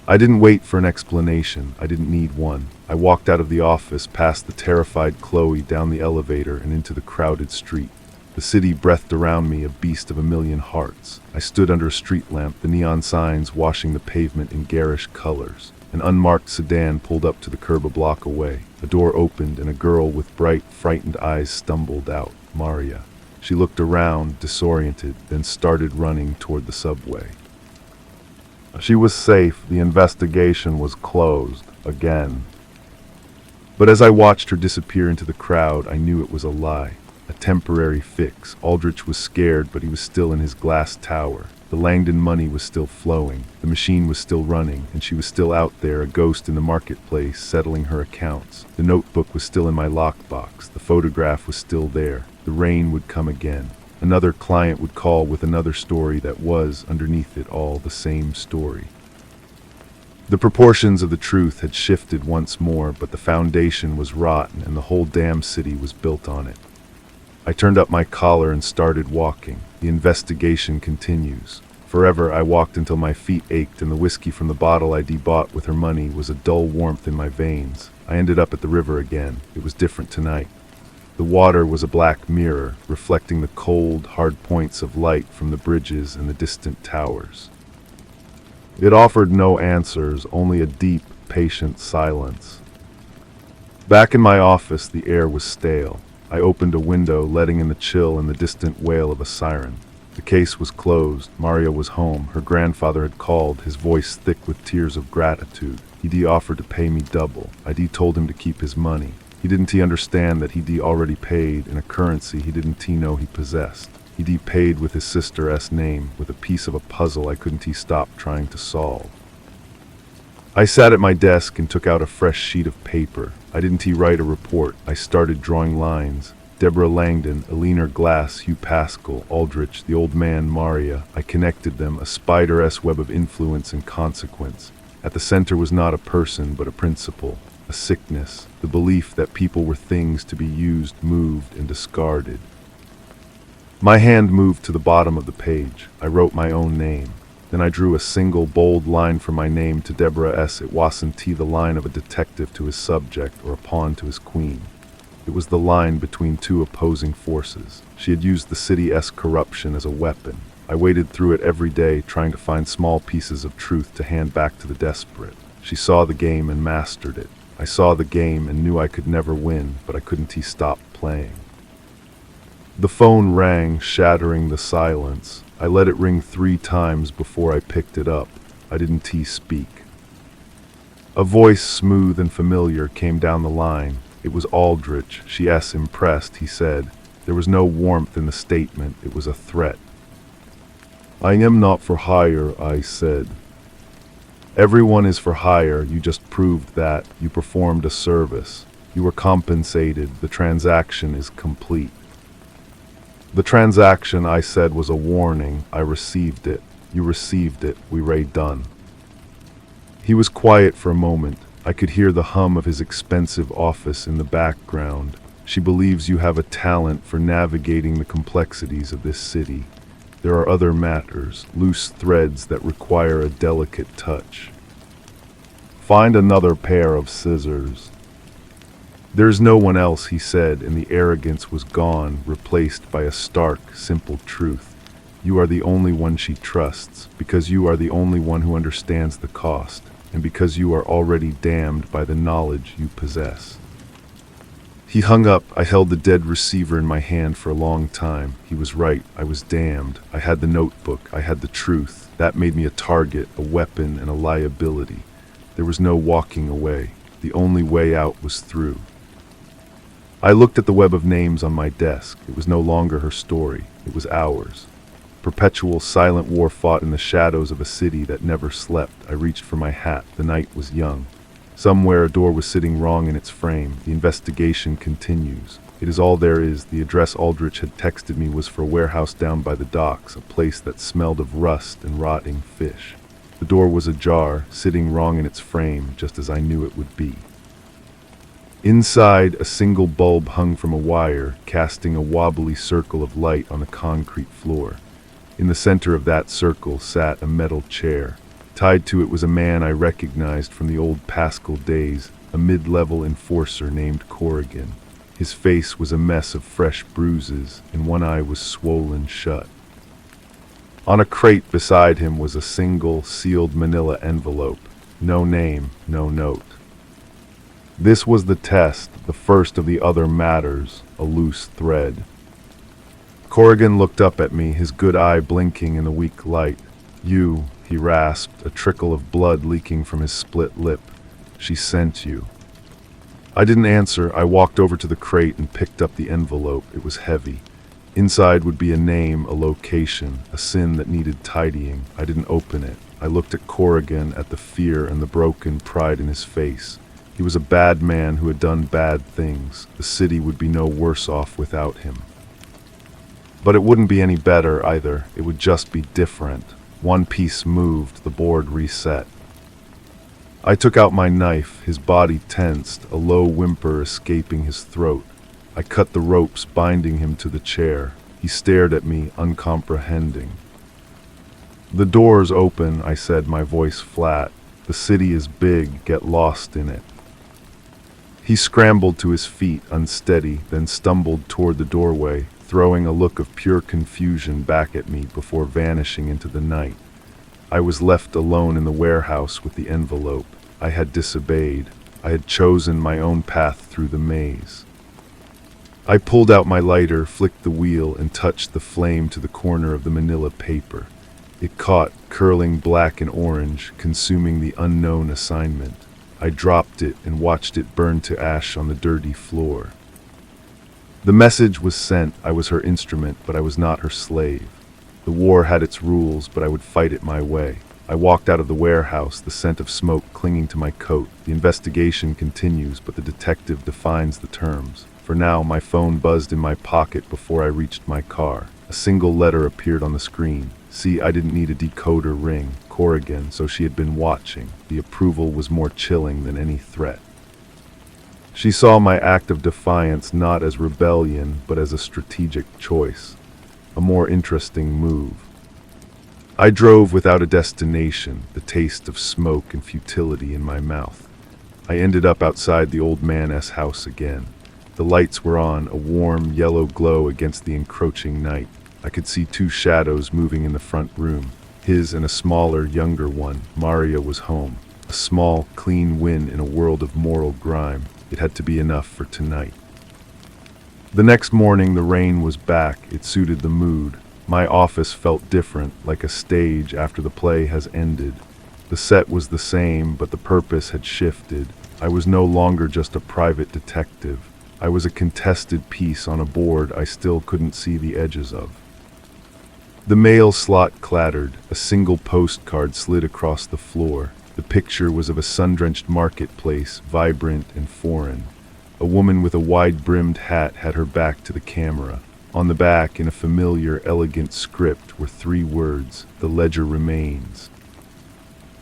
I didn't wait for an explanation. I didn't need one. I walked out of the office, past the terrified Chloe, down the elevator, and into the crowded street. The city breathed around me, a beast of a million hearts. I stood under a street lamp, the neon signs washing the pavement in garish colors. An unmarked sedan pulled up to the curb a block away. A door opened, and a girl with bright, frightened eyes stumbled out. Maria. She looked around, disoriented, then started running toward the subway. She was safe. The investigation was closed. Again. But as I watched her disappear into the crowd, I knew it was a lie. A temporary fix. Aldrich was scared, but he was still in his glass tower. The Langdon money was still flowing. The machine was still running, and she was still out there, a ghost in the marketplace, settling her accounts. The notebook was still in my lockbox. The photograph was still there. The rain would come again. Another client would call with another story that was, underneath it all, the same story. The proportions of the truth had shifted once more, but the foundation was rotten, and the whole damn city was built on it. I turned up my collar and started walking. The investigation continues. Forever I walked until my feet ached, and the whiskey from the bottle I bought with her money was a dull warmth in my veins. I ended up at the river again. It was different tonight. The water was a black mirror, reflecting the cold, hard points of light from the bridges and the distant towers. It offered no answers, only a deep, patient silence. Back in my office, the air was stale. I opened a window, letting in the chill and the distant wail of a siren. The case was closed. Maria was home. Her grandfather had called, his voice thick with tears of gratitude. He offered to pay me double. I told him to keep his money. He understand that he already paid in a currency he didn't know he possessed. He paid with his sister's name, with a piece of a puzzle I couldn't stop trying to solve. I sat at my desk and took out a fresh sheet of paper. I didn't write a report. I started drawing lines. Deborah Langdon, Eleanor Glass, Hugh Pascal, Aldrich, the old man, Maria. I connected them, a spider-esque web of influence and consequence. At the center was not a person, but a principle. A sickness, the belief that people were things to be used, moved, and discarded. My hand moved to the bottom of the page. I wrote my own name. Then I drew a single, bold line from my name to Deborah S. It wasn't the line of a detective to his subject or a pawn to his queen. It was the line between 2 opposing forces. She had used the city's corruption as a weapon. I waded through it every day, trying to find small pieces of truth to hand back to the desperate. She saw the game and mastered it. I saw the game and knew I could never win, but I couldn't stop playing. The phone rang, shattering the silence. I let it ring 3 times before I picked it up. I didn't speak. A voice, smooth and familiar, came down the line. It was Aldrich. She impressed, he said. There was no warmth in the statement. It was a threat. I am not for hire, I said. Everyone is for hire. You just proved that. You performed a service. You were compensated. The transaction is complete. The transaction, I said, was a warning. I received it. You received it. We were done. He was quiet for a moment. I could hear the hum of his expensive office in the background. She believes you have a talent for navigating the complexities of this city. There are other matters, loose threads that require a delicate touch. Find another pair of scissors. There's no one else, he said, and the arrogance was gone, replaced by a stark, simple truth. You are the only one she trusts, because you are the only one who understands the cost, and because you are already damned by the knowledge you possess. He hung up. I held the dead receiver in my hand for a long time. He was right. I was damned. I had the notebook. I had the truth. That made me a target, a weapon, and a liability. There was no walking away. The only way out was through. I looked at the web of names on my desk. It was no longer her story. It was ours. Perpetual silent war fought in the shadows of a city that never slept. I reached for my hat. The night was young. Somewhere a door was sitting wrong in its frame. The investigation continues. It is all there is. The address Aldrich had texted me was for a warehouse down by the docks, a place that smelled of rust and rotting fish. The door was ajar, sitting wrong in its frame, just as I knew it would be. Inside, a single bulb hung from a wire, casting a wobbly circle of light on the concrete floor. In the center of that circle sat a metal chair. Tied to it was a man I recognized from the old Pascal days, a mid-level enforcer named Corrigan. His face was a mess of fresh bruises, and one eye was swollen shut. On a crate beside him was a single, sealed manila envelope. No name, no note. This was the test, the first of the other matters, a loose thread. Corrigan looked up at me, his good eye blinking in the weak light. You, he rasped, a trickle of blood leaking from his split lip. She sent you. I didn't answer. I walked over to the crate and picked up the envelope. It was heavy. Inside would be a name, a location, a sin that needed tidying. I didn't open it. I looked at Corrigan, at the fear and the broken pride in his face. He was a bad man who had done bad things. The city would be no worse off without him. But it wouldn't be any better either. It would just be different. One piece moved, the board reset. I took out my knife, his body tensed, a low whimper escaping his throat. I cut the ropes binding him to the chair. He stared at me, uncomprehending. The door's open, I said, my voice flat. The city is big, get lost in it. He scrambled to his feet, unsteady, then stumbled toward the doorway, throwing a look of pure confusion back at me before vanishing into the night. I was left alone in the warehouse with the envelope. I had disobeyed. I had chosen my own path through the maze. I pulled out my lighter, flicked the wheel, and touched the flame to the corner of the manila paper. It caught, curling black and orange, consuming the unknown assignment. I dropped it and watched it burn to ash on the dirty floor. The message was sent. I was her instrument, but I was not her slave. The war had its rules, but I would fight it my way. I walked out of the warehouse, the scent of smoke clinging to my coat. The investigation continues, but the detective defines the terms. For now, my phone buzzed in my pocket before I reached my car. A single letter appeared on the screen. See, I didn't need a decoder ring. Corrigan, so she had been watching. The approval was more chilling than any threat. She saw my act of defiance not as rebellion, but as a strategic choice. A more interesting move. I drove without a destination, the taste of smoke and futility in my mouth. I ended up outside the old man's house again. The lights were on, a warm yellow glow against the encroaching night. I could see two shadows moving in the front room. His and a smaller, younger one. Maria was home. A small, clean win in a world of moral grime. It had to be enough for tonight. The next morning, the rain was back. It suited the mood. My office felt different, like a stage after the play has ended. The set was the same, but the purpose had shifted. I was no longer just a private detective. I was a contested piece on a board I still couldn't see the edges of. The mail slot clattered. A single postcard slid across the floor. The picture was of a sun-drenched marketplace, vibrant and foreign. A woman with a wide-brimmed hat had her back to the camera. On the back, in a familiar, elegant script, were 3 words: "The ledger remains."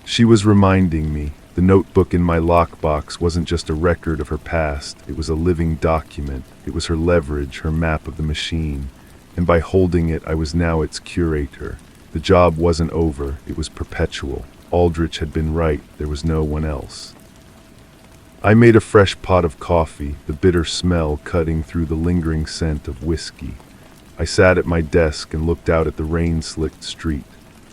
She was reminding me. The notebook in my lockbox wasn't just a record of her past. It was a living document. It was her leverage, her map of the machine. And by holding it, I was now its curator. The job wasn't over. It was perpetual. Aldrich had been right. There was no one else. I made a fresh pot of coffee, the bitter smell cutting through the lingering scent of whiskey. I sat at my desk and looked out at the rain-slicked street.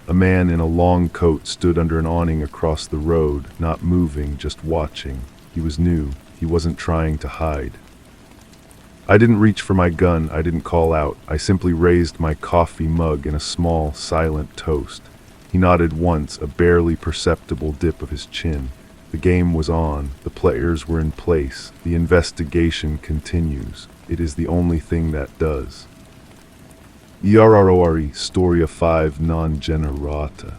A man in a long coat stood under an awning across the road, not moving, just watching. He was new. He wasn't trying to hide. I didn't reach for my gun. I didn't call out. I simply raised my coffee mug in a small, silent toast. He nodded once, a barely perceptible dip of his chin. The game was on. The players were in place. The investigation continues. It is the only thing that does. Story of 5 non generata.